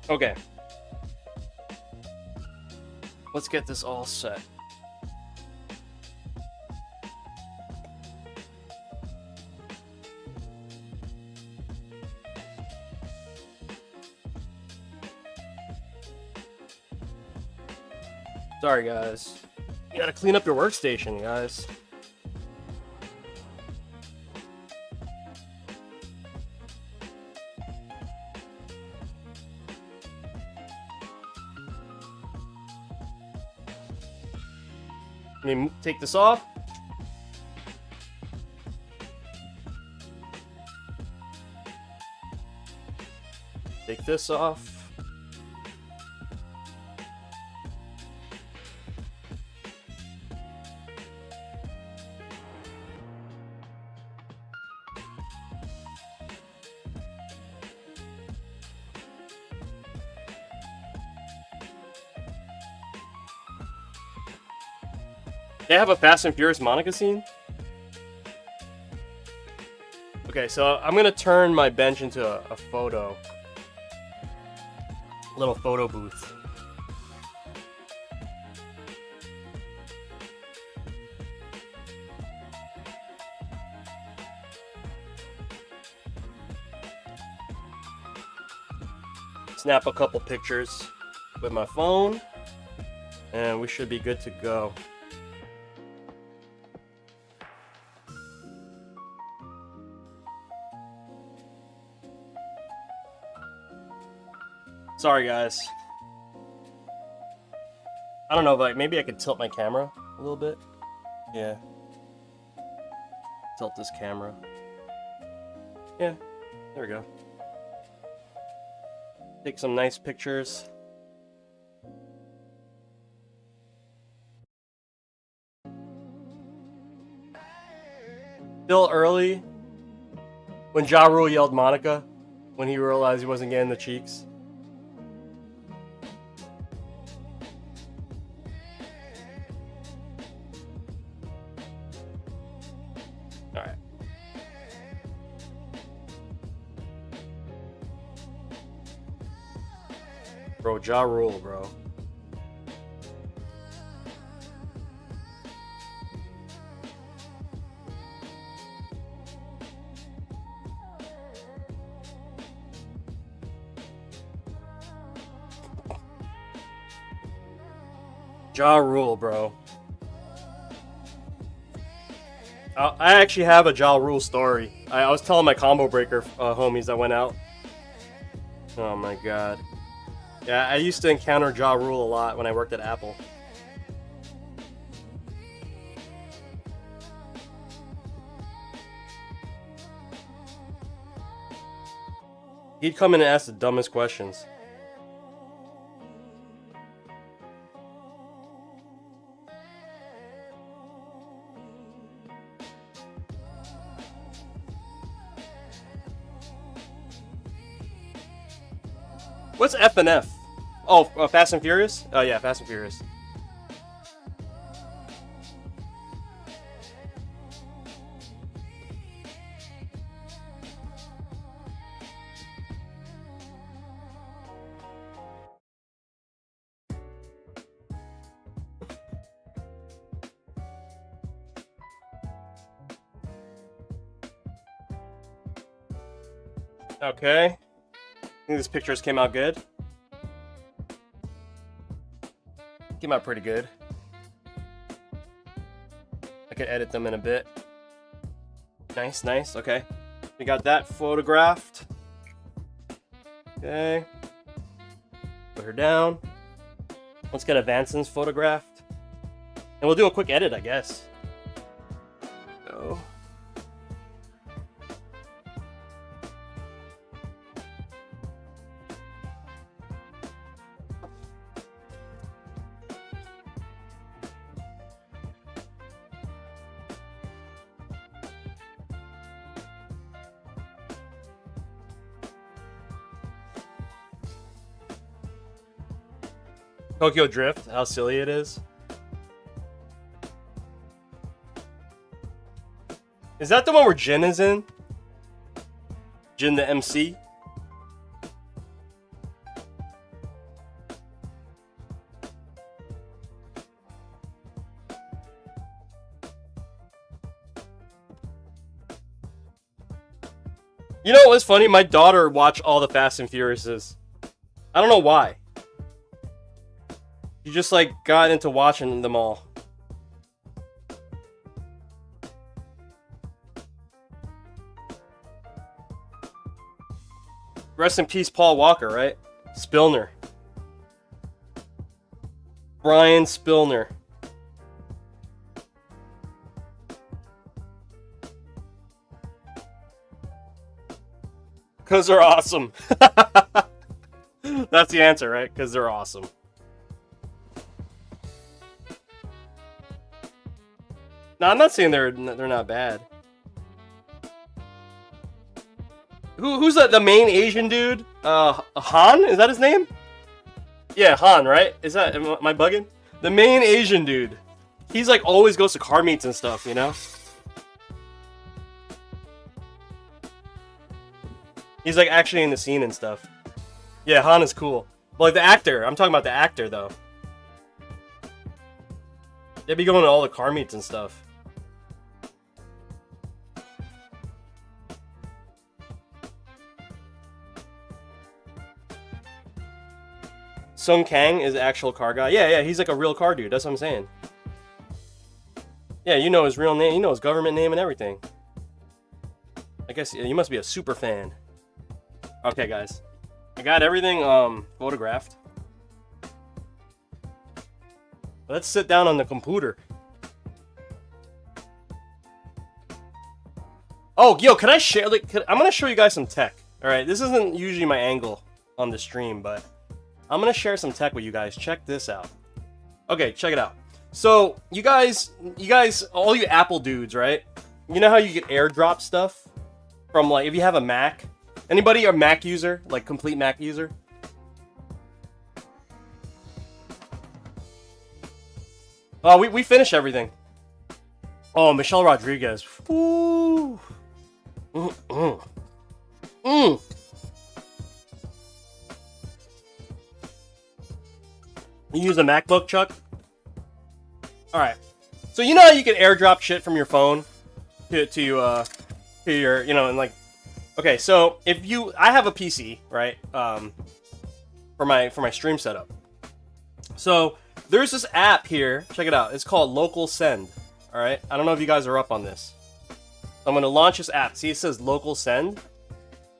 Okay. Let's get this all set. Sorry, guys. You gotta clean up your workstation, guys. Let me take this off. Take this off. They have a Fast and Furious Monica scene? Okay, so I'm gonna turn my bench into a photo. Little photo booth. snap a couple pictures with my phone, and we should be good to go. Sorry guys. I don't know, but like maybe I could tilt my camera a little bit. Yeah. Tilt this camera. Yeah, there we go. Take some nice pictures. Still early when Ja Rule yelled Monica when he realized he wasn't getting the cheeks. Alright. Bro, Ja Rule, bro. Ja Rule, bro. I actually have a Ja Rule story. I was telling my combo breaker homies that went out. Oh my god. Yeah, I used to encounter Ja Rule a lot when I worked at Apple. He'd come in and ask the dumbest questions. What's F and F? Oh, Fast and Furious? Oh yeah, Fast and Furious. Okay. I think these pictures came out good. Came out pretty good. I could edit them in a bit. Nice, nice. Okay. We got that photographed. Okay. Put her down. Let's get Avancyn's photographed. And we'll do a quick edit, I guess. So. Tokyo Drift, how silly it is. Is that the one where Jin is in? Jin the MC? You know what's funny? My daughter watched all the Fast and Furiouses. I don't know why. You just like got into watching them all. Rest in peace, Paul Walker, right? Spillner. Brian Spillner. Because they're awesome. That's the answer, right? Because they're awesome. No, I'm not saying they're not bad. Who's the main Asian dude? Han? Is that his name? Yeah, Han, right? Is that, am I bugging? The main Asian dude. He's like always goes to car meets and stuff, you know? He's like actually in the scene and stuff. Yeah, Han is cool. But like the actor, I'm talking about the actor though. They'd be going to all the car meets and stuff. Sung Kang is the actual car guy. Yeah, he's like a real car dude. That's what I'm saying. Yeah, you know his real name. You know his government name and everything. I guess you must be a super fan. Okay, guys. I got everything photographed. Let's sit down on the computer. Oh, yo, can I share? Like, I'm gonna show you guys some tech. All right, this isn't usually my angle on the stream, but I'm gonna share some tech with you guys. Check this out. Okay, check it out. So, you guys, all you Apple dudes, right? You know how you get AirDrop stuff from, like, if you have a Mac? Anybody a Mac user? Like, complete Mac user? Oh, we finished everything. Oh, Michelle Rodriguez. Woo. You use a MacBook, Chuck? Alright. So you know how you can AirDrop shit from your phone to your, you know, and like, okay, so if you, I have a PC, right, for my stream setup. So there's this app here, check it out, it's called Local Send, alright? I don't know if you guys are up on this. I'm going to launch this app, see it says Local Send,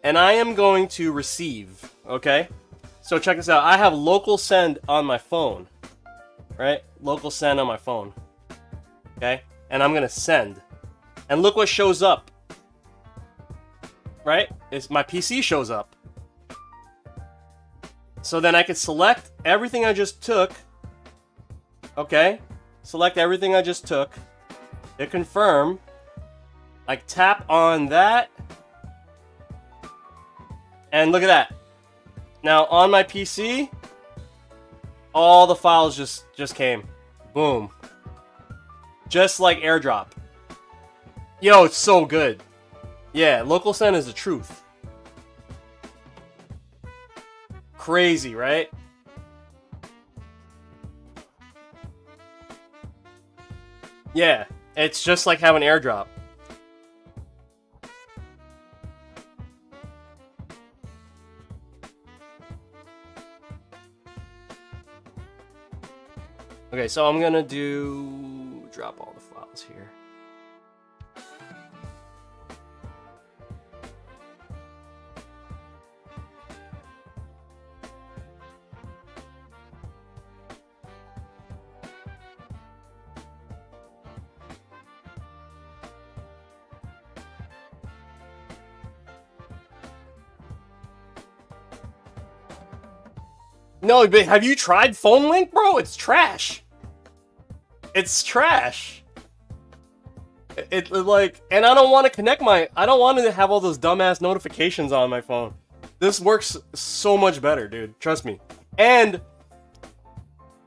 and I am going to receive, okay? So check this out, I have Local Send on my phone, right? Local Send on my phone, okay? And I'm going to send, and look what shows up. Right? It's my PC shows up. So then I can select everything I just took. Okay? Select everything I just took. Hit confirm. I tap on that. And look at that. Now on my PC, all the files just came. Boom. Just like AirDrop. Yo, it's so good. Yeah, Local Send is the truth. Crazy, right? Yeah, it's just like having AirDrop. Okay, so I'm gonna drop all the files here. No, but have you tried Phone Link, bro? It's trash. It's trash. It like, and I don't want to connect I don't want to have all those dumbass notifications on my phone. This works so much better, dude. Trust me. And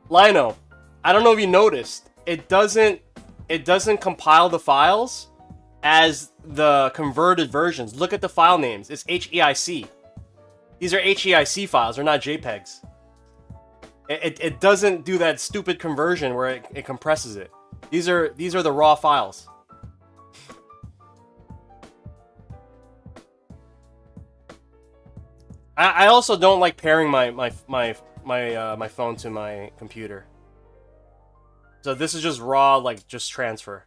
Lino, I don't know if you noticed, it doesn't compile the files as the converted versions. Look at the file names. It's HEIC. These are HEIC files, they're not JPEGs. It doesn't do that stupid conversion where it compresses it. These are the raw files. I also don't like pairing my phone to my computer. So this is just raw, like just transfer.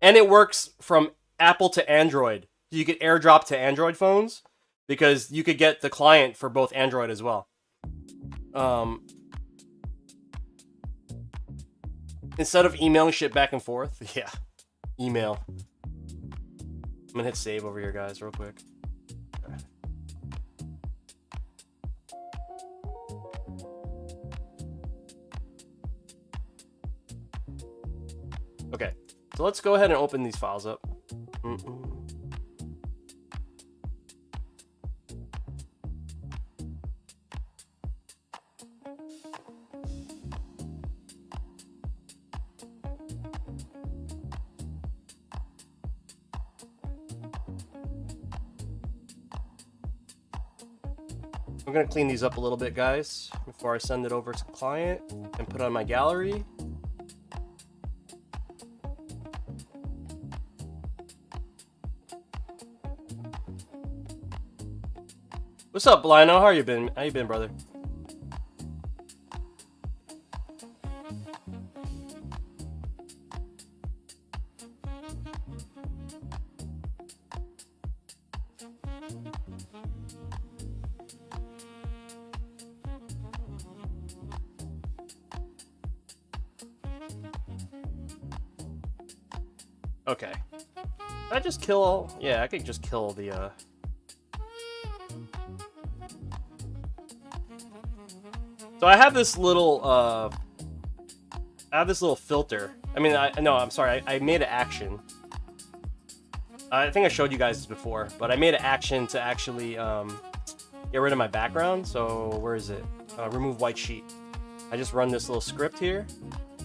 And it works from Apple to Android. You could AirDrop to Android phones because you could get the client for both Android as well. Instead of emailing shit back and forth, yeah, email. I'm gonna hit save over here, guys, real quick. Okay, so let's go ahead and open these files up. I'm gonna clean these up a little bit, guys, before I send it over to the client and put it on my gallery. What's up, Lino? How you been, brother? Okay. I just kill... Yeah, I could just kill the... So I have this little... filter. I mean, I'm sorry. I made an action. I think I showed you guys this before, but I made an action to actually get rid of my background. So where is it? Remove white sheet. I just run this little script here,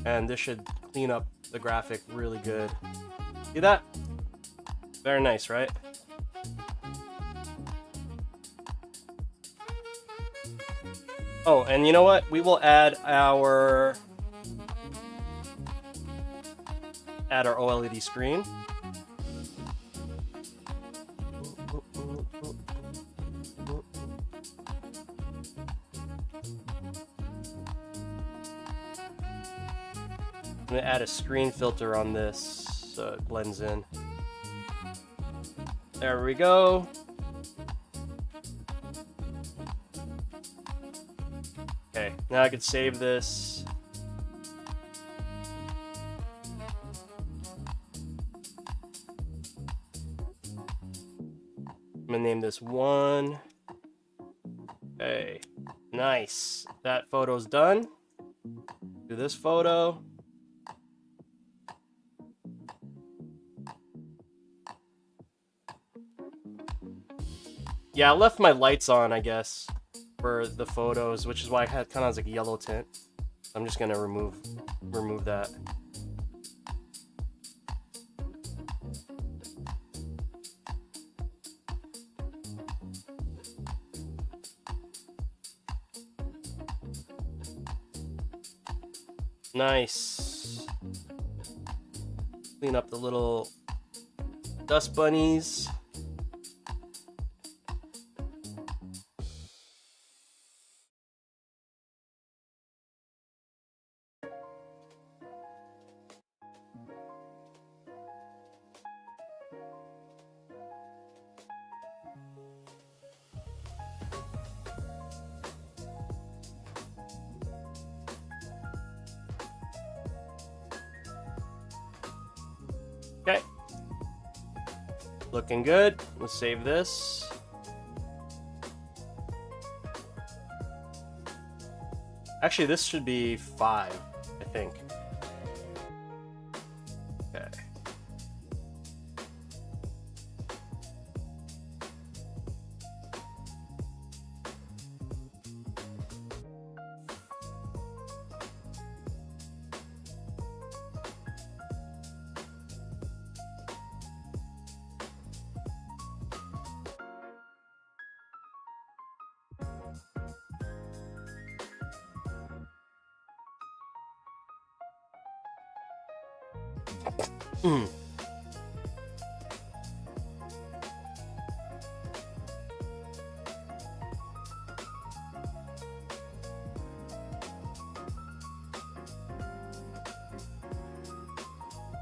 and this should clean up the graphic really good. See that? Very nice, right? Oh, and you know what? We will add our OLED screen. I'm gonna add a screen filter on this so it blends in. There we go. Okay, now I can save this. I'm gonna name this 1. Okay, nice. That photo's done. Do this photo. Yeah, I left my lights on, I guess, for the photos, which is why I had kind of like a yellow tint. I'm just gonna remove that. Nice. Clean up the little dust bunnies. Okay. Looking good. Let's save this. Actually, this should be 5, I think. Okay.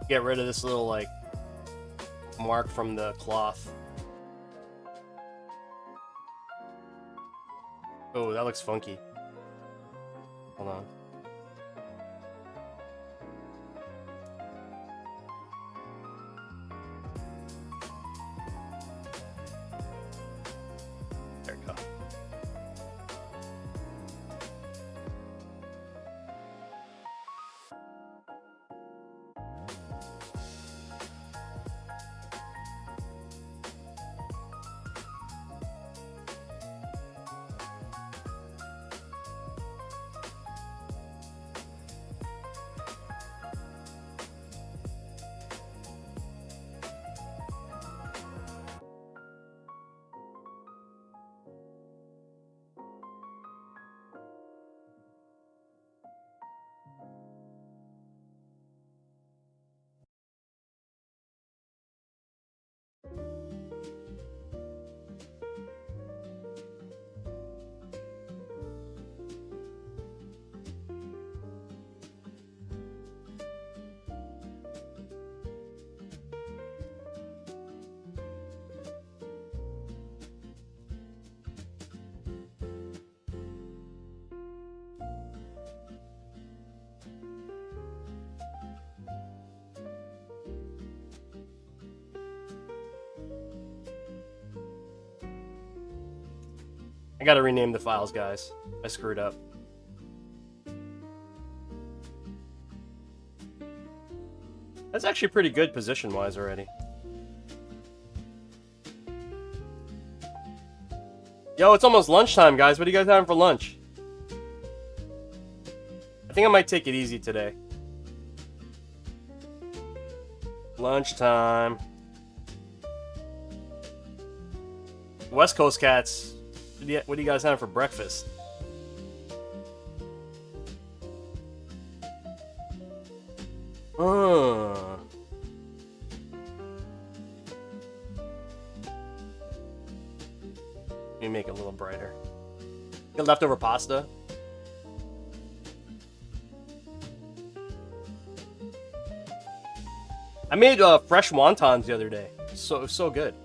Get rid of this little like mark from the cloth. Oh, that looks funky. Hold on. There we go. I gotta rename the files, guys. I screwed up. That's actually pretty good position-wise already. Yo, it's almost lunchtime, guys. What are you guys having for lunch? I think I might take it easy today. Lunchtime. West Coast cats. What do you guys have for breakfast? Let me make it a little brighter. Get leftover pasta. I made fresh wontons the other day. So good.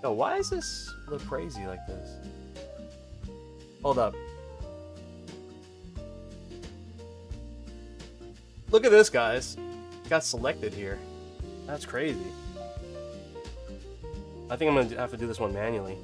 Yo, why is this look crazy like this? Hold up. Look at this, guys. Got selected here. That's crazy. I think I'm gonna have to do this one manually.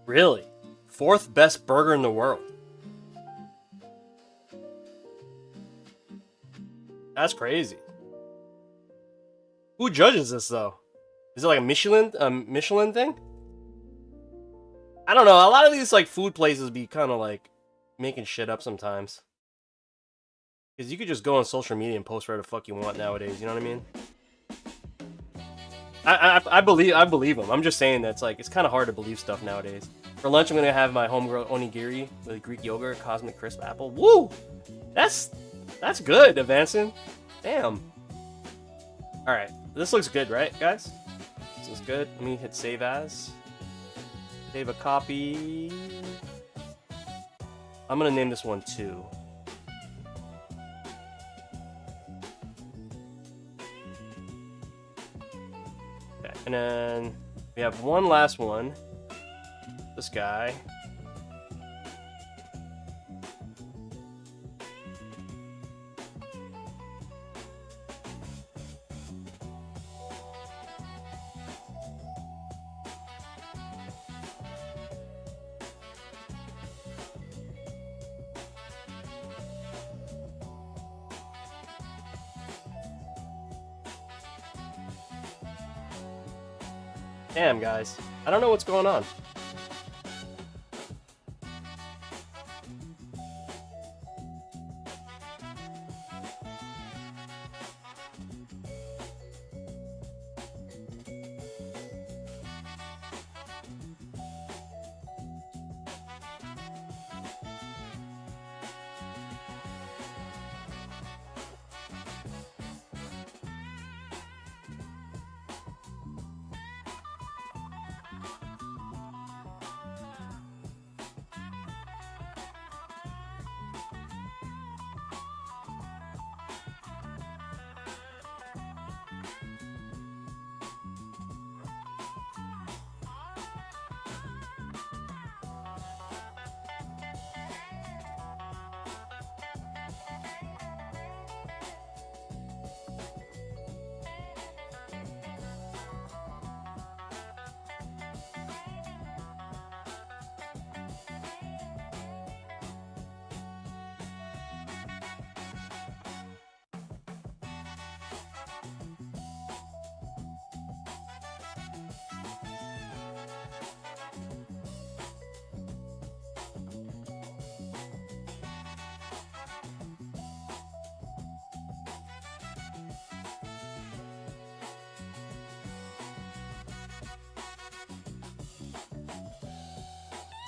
Really? 4th best burger in the world. That's crazy. Who judges this though? Is it like a Michelin thing? I don't know. A lot of these like food places be kind of like making shit up sometimes. Because you could just go on social media and post whatever the fuck you want nowadays. You know what I mean? I believe them. I'm just saying that it's kind of hard to believe stuff nowadays. For lunch, I'm gonna have my homegirl onigiri with Greek yogurt, cosmic crisp apple. Woo! That's good, Avancyn. Damn. All right, this looks good, right, guys? This is good. Let me hit save as. Save a copy. I'm gonna name this one 2. And then we have one last one. This guy. Damn, guys. I don't know what's going on.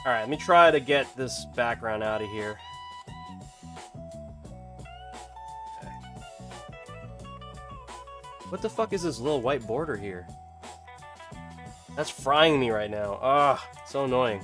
Alright, let me try to get this background out of here. Okay. What the fuck is this little white border here? That's frying me right now. Ah, so annoying.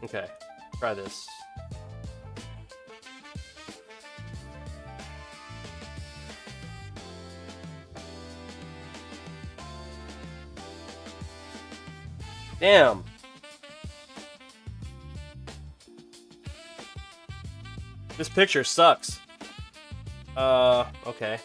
Okay, try this. Damn. This picture sucks. Okay.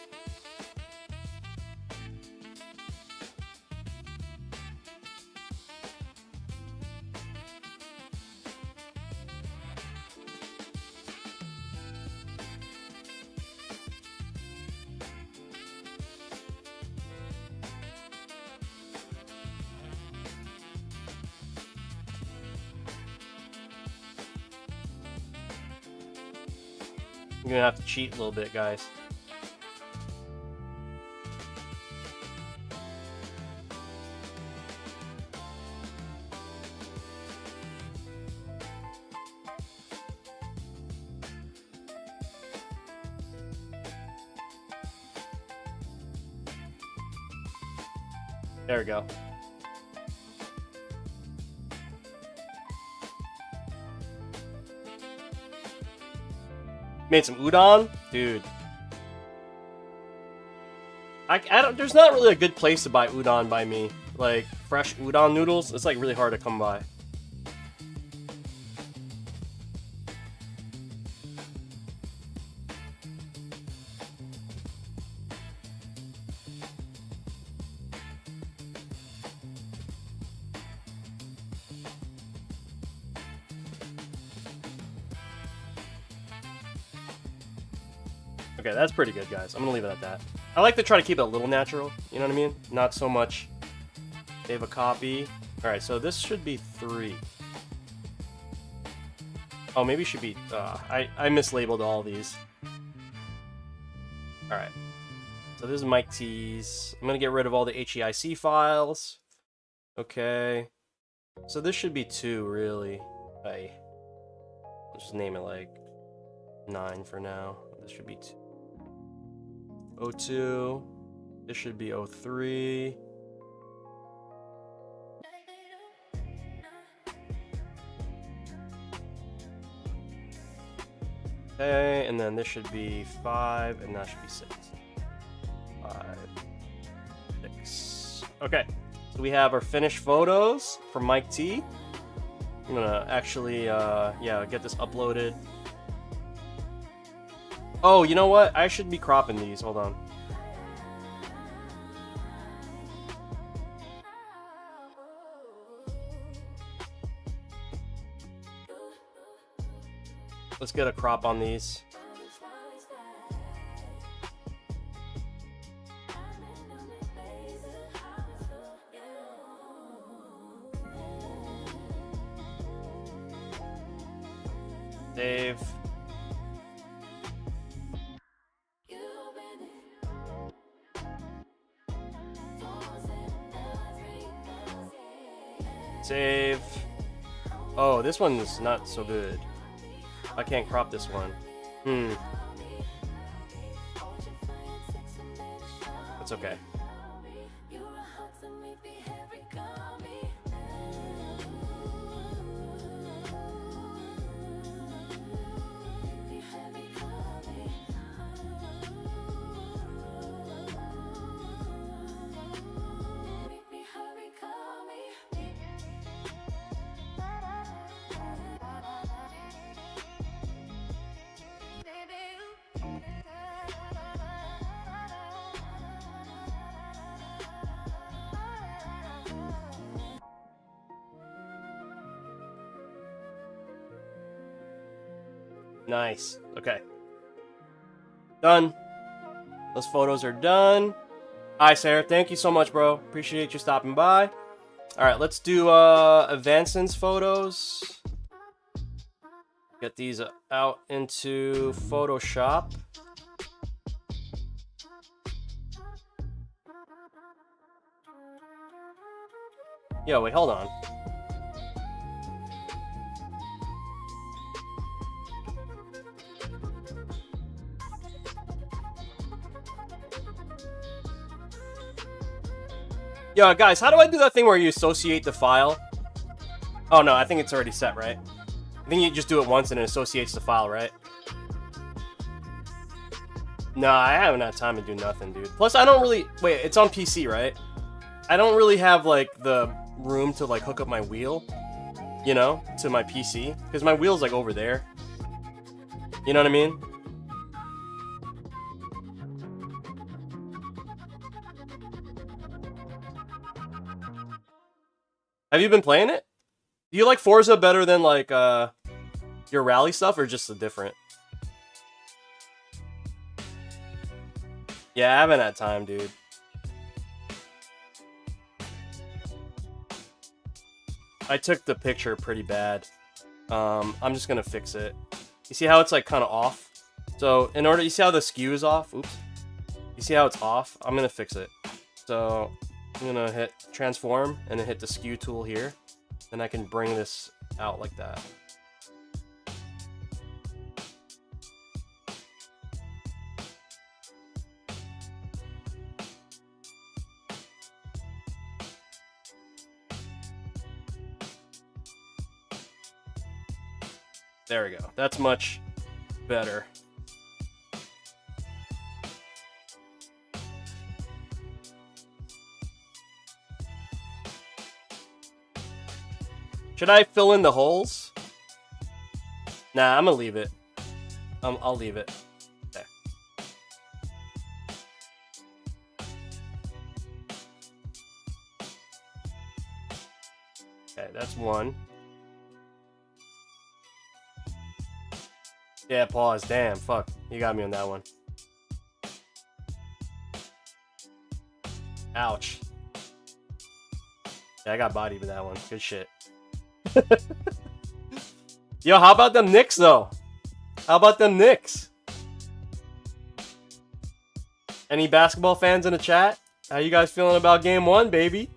I'm gonna have to cheat a little bit, guys. There we go. Made some udon? Dude. I don't, there's not really a good place to buy udon by me. Like, fresh udon noodles, it's like really hard to come by. Okay, that's pretty good, guys. I'm gonna leave it at that. I like to try to keep it a little natural, you know what I mean? Not so much save a copy. Alright, so this should be 3. Oh, maybe it should be... I mislabeled all these. Alright. So this is MikeT's. I'm gonna get rid of all the HEIC files. Okay. So this should be 2, really. Let's just name it like 9 for now. This should be 2. 02. This should be 03. Okay, and then this should be 5, and that should be 6. 5, 6. Okay, so we have our finished photos from MikeT. I'm gonna actually, yeah, get this uploaded. Oh, you know what? I should be cropping these. Hold on. Let's get a crop on these. Save. Save. Oh, this one's not so good. I can't crop this one. That's okay. Nice. Okay. Done. Those photos are done. Hi, Sarah. Thank you so much, bro. Appreciate you stopping by. All right, let's do Avancyn's photos. Get these out into Photoshop. Yo, wait, hold on. Yo, guys, how do I do that thing where you associate the file? Oh, no, I think it's already set, right? I think you just do it once and it associates the file, right? Nah, I haven't had time to do nothing, dude. Plus, I don't really... Wait, it's on PC, right? I don't really have, like, the room to, like, hook up my wheel, you know, to my PC. Because my wheel's, like, over there. You know what I mean? Have you been playing it? Do you like Forza better than, like, your rally stuff, or just the different? Yeah, I haven't had time, dude. I took the picture pretty bad. I'm just gonna fix it. You see how it's, like, kind of off? So, in order... You see how the skew is off? Oops. You see how it's off? I'm gonna fix it. So... I'm gonna hit transform and then hit the skew tool here, and I can bring this out like that. There we go. That's much better. Should I fill in the holes? Nah, I'm gonna leave it. I'll leave it. Okay. Okay, that's one. Yeah, pause. Damn, fuck. You got me on that one. Ouch. Yeah, I got bodied with that one. Good shit. Yo, how about them Knicks, though? How about them Knicks? Any basketball fans in the chat? How you guys feeling about game one, baby?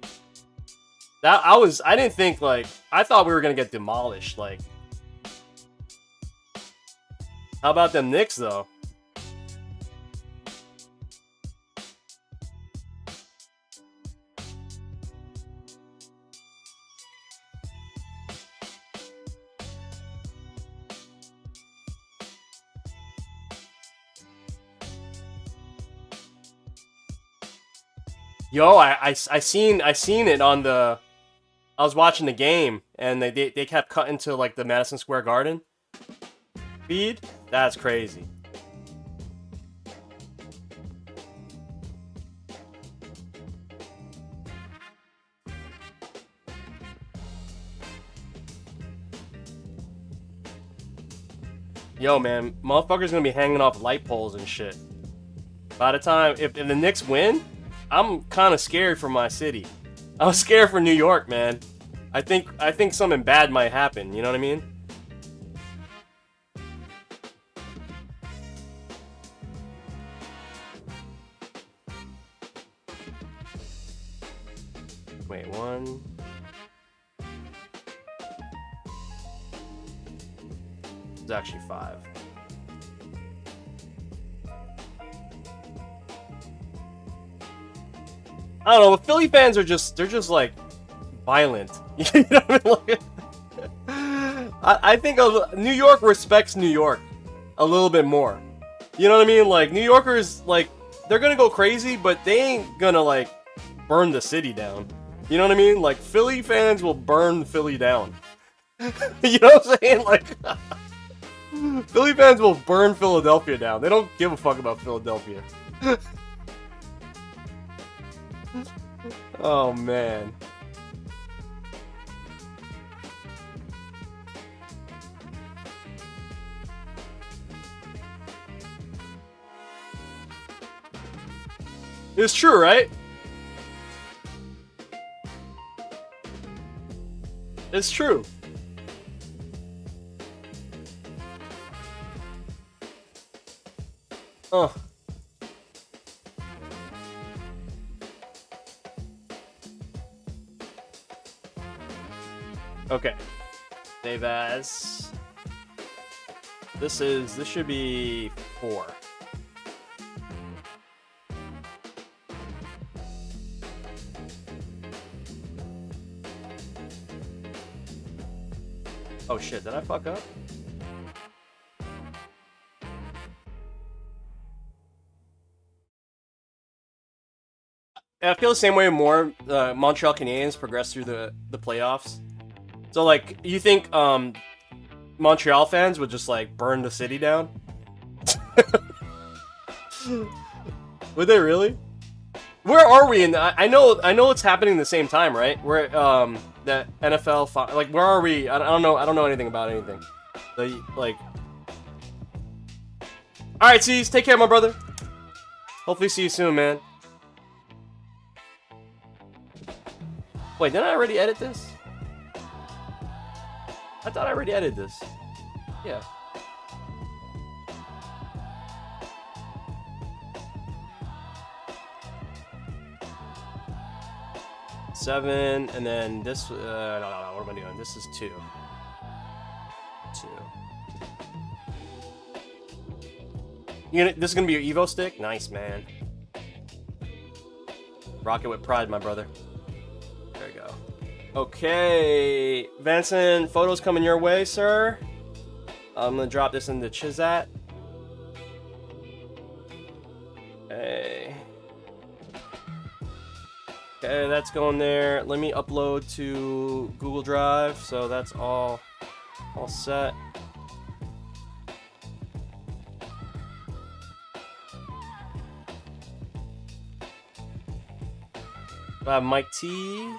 I didn't think, like, I thought we were gonna get demolished, like. How about them Knicks, though? Yo, I seen it on the... I was watching the game, and they kept cutting to, like, the Madison Square Garden feed. That's crazy. Yo, man, motherfuckers gonna be hanging off light poles and shit. By the time... If the Knicks win... I'm kind of scared for my city. I'm scared for New York, man. I think something bad might happen. You know what I mean? Wait, one. It's actually 5. I don't know, but Philly fans are they're just like violent. You know what I mean? I think New York respects New York a little bit more. You know what I mean? Like, New Yorkers, like, they're gonna go crazy, but they ain't gonna, like, burn the city down. You know what I mean? Like, Philly fans will burn Philly down. You know what I'm saying? Like, Philly fans will burn Philadelphia down. They don't give a fuck about Philadelphia. Oh, man. It's true, right? It's true. Oh. Okay. Save as. This should be 4. Oh shit, did I fuck up? I feel the same way more Montreal Canadiens progress through the playoffs. So like, you think Montreal fans would just like burn the city down? Would they really? Where are we in? I know it's happening at the same time, right? We're the NFL like where are we? I don't know anything about anything. Like, all right, C's, take care, my brother. Hopefully, see you soon, man. Wait, didn't I already edit this? I thought I already edited this. Yeah. Seven, and then this. No, what am I doing? This is 2. 2. This is gonna be your Evo stick. Nice, man. Rock it with pride, my brother. There you go. Okay, Vanson, photos coming your way, sir. I'm gonna drop this into Chizat. Okay. Okay, that's going there. Let me upload to Google Drive, so that's all set. I have MikeT.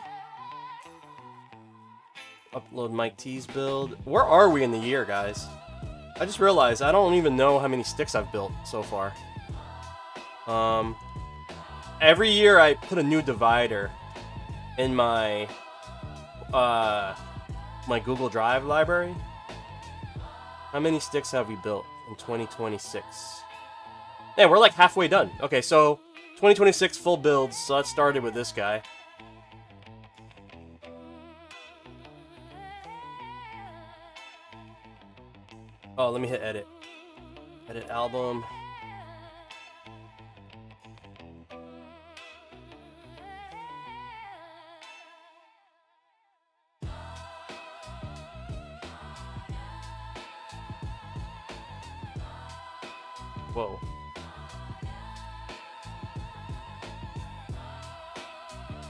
Upload MikeT's build. Where are we in the year, guys? I just realized I don't even know how many sticks I've built so far. Every year I put a new divider in my my Google Drive library. How many sticks have we built in 2026? Man, we're like halfway done. Okay, so 2026 full builds. So that started with this guy. Oh, let me hit edit. Edit album. Whoa.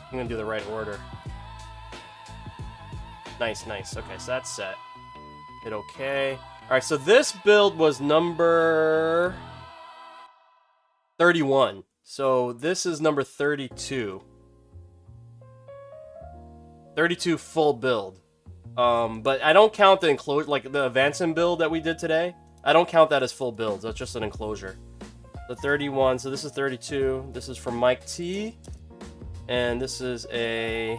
I'm gonna do the right order. Nice, nice. Okay, so that's set. Hit OK. Alright, so this build was number 31. So this is number 32. 32 full build. But I don't count the enclosure, like the Avancyn build that we did today. I don't count that as full builds. That's just an enclosure. The 31. So this is 32. This is from MikeT. And this is a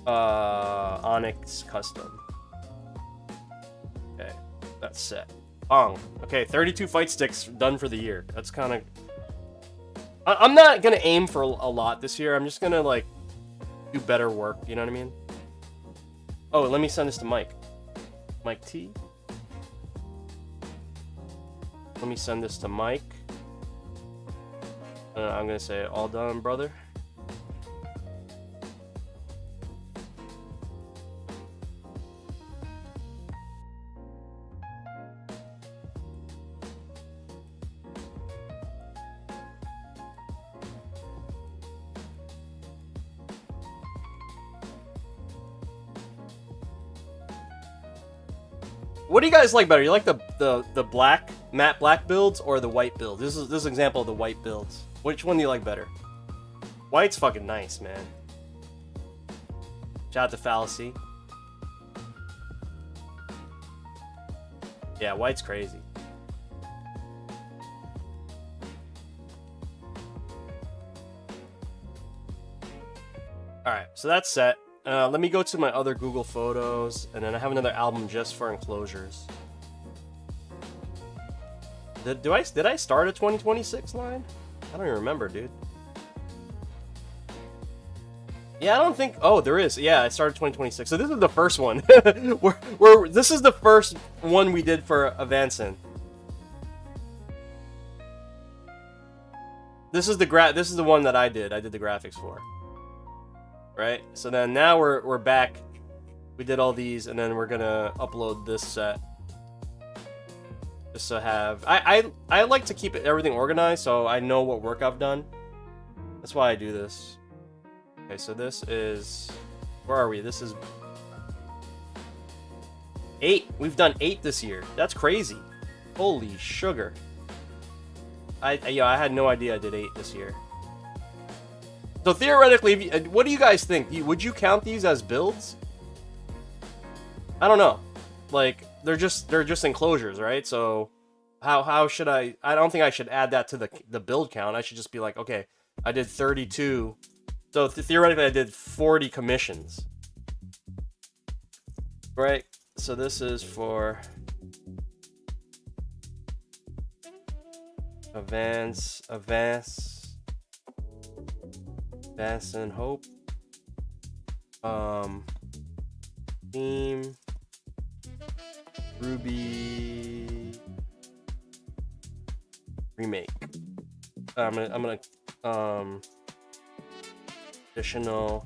Onyx custom. Okay, that's set. Bong. Okay, 32 fight sticks done for the year. That's kind of. I'm not gonna aim for a lot this year. I'm just gonna like do better work. You know what I mean? Oh, let me send this to Mike. MikeT. Let me send this to Mike. I'm gonna say all done, brother. What do you guys like better? You like the black, matte black builds or the white builds? This is an example of the white builds. Which one do you like better? White's fucking nice, man. Shout out to Fallacy. Yeah, white's crazy. All right, so that's set. Let me go to my other Google Photos, and then I have another album just for enclosures. Did I start a 2026 line? I don't even remember, dude. Yeah, I don't think. Oh, there is. Yeah, I started 2026. So this is the first one. This is the first one we did for Avancyn. This is the one that I did the graphics for. Right? So then now we're back. We did all these, and then we're gonna upload this set. Just to have I like to keep everything organized so I know what work I've done. That's why I do this. Okay, so this is, where are we? This is 8. We've done 8 this year. That's crazy. Holy sugar. I had no idea I did 8 this year. So theoretically, what do you guys think? Would you count these as builds? I don't know. Like, they're just enclosures, right? So how should I don't think I should add that to the build count. I should just be like, okay, I did 32. So theoretically I did 40 commissions. Right? So this is for AvancynHope. Theme Ruby remake. I'm gonna additional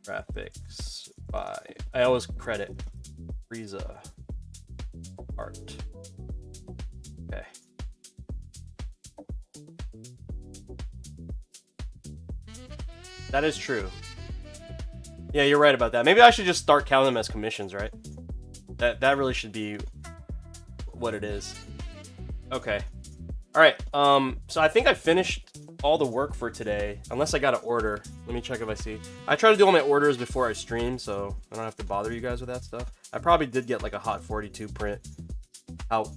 graphics by, I always credit Frieza art. Okay. That is true. Yeah, you're right about that. Maybe I should just start counting them as commissions, right? That really should be what it is. Okay. All right. So I think I finished all the work for today, unless I got an order. Let me check if I see. I try to do all my orders before I stream, so I don't have to bother you guys with that stuff. I probably did get like a Hot 42 print out.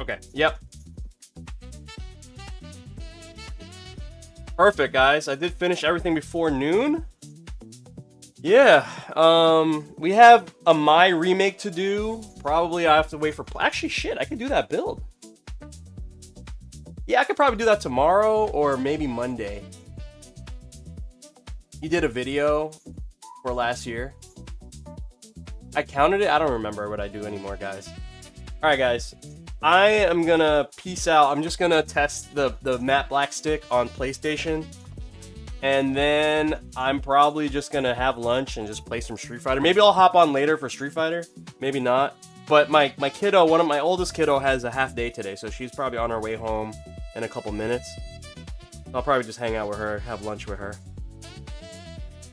Okay, yep. Perfect, guys. I did finish everything before noon. Yeah, we have a My remake to do. Probably I have to wait for... Actually, shit, I could do that build. Yeah, I could probably do that tomorrow or maybe Monday. You did a video for last year. I counted it. I don't remember what I do anymore, guys. All right, guys. I am gonna peace out. I'm just gonna test the matte black stick on PlayStation, and then I'm probably just gonna have lunch and just play some Street Fighter. Maybe I'll hop on later for Street Fighter, maybe not. But my kiddo, one of my oldest kiddo, has a half day today, so she's probably on her way home in a couple minutes. I'll probably just hang out with her, have lunch with her.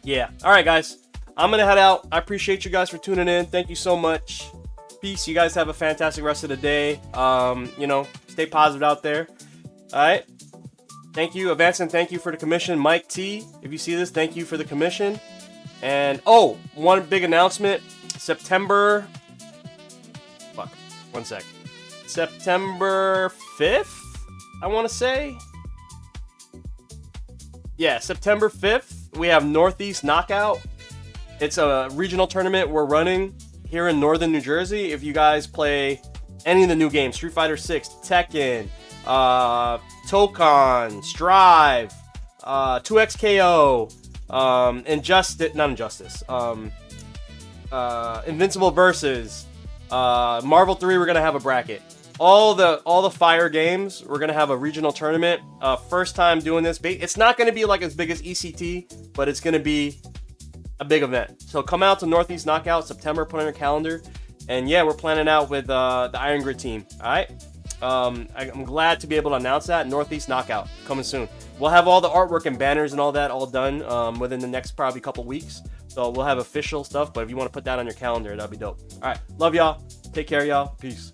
Yeah. All right, guys. I'm gonna head out. I appreciate you guys for tuning in. Thank you so much. Peace. You guys have a fantastic rest of the day. You know, stay positive out there. All right. Thank you, Avancyn. Thank you for the commission. MikeT, if you see this, thank you for the commission. And, oh, one big announcement. September 5th, I want to say. Yeah, September 5th, we have Northeast Knockout. It's a regional tournament we're running here in northern New Jersey. If you guys play any of the new games, Street Fighter 6, Tekken, Tokon, Strive, 2XKO, Invincible Versus, Marvel 3, we're gonna have a bracket. All the fire games, we're gonna have a regional tournament. First time doing this. It's not gonna be like as big as ECT, but it's gonna be a big event. So come out to Northeast Knockout September, put on your calendar. And yeah, we're planning out with the Iron Grid team. All right. I'm glad to be able to announce that. Northeast Knockout coming soon. We'll have all the artwork and banners and all that all done within the next probably couple weeks. So we'll have official stuff. But if you want to put that on your calendar, that'd be dope. All right. Love y'all. Take care, y'all. Peace.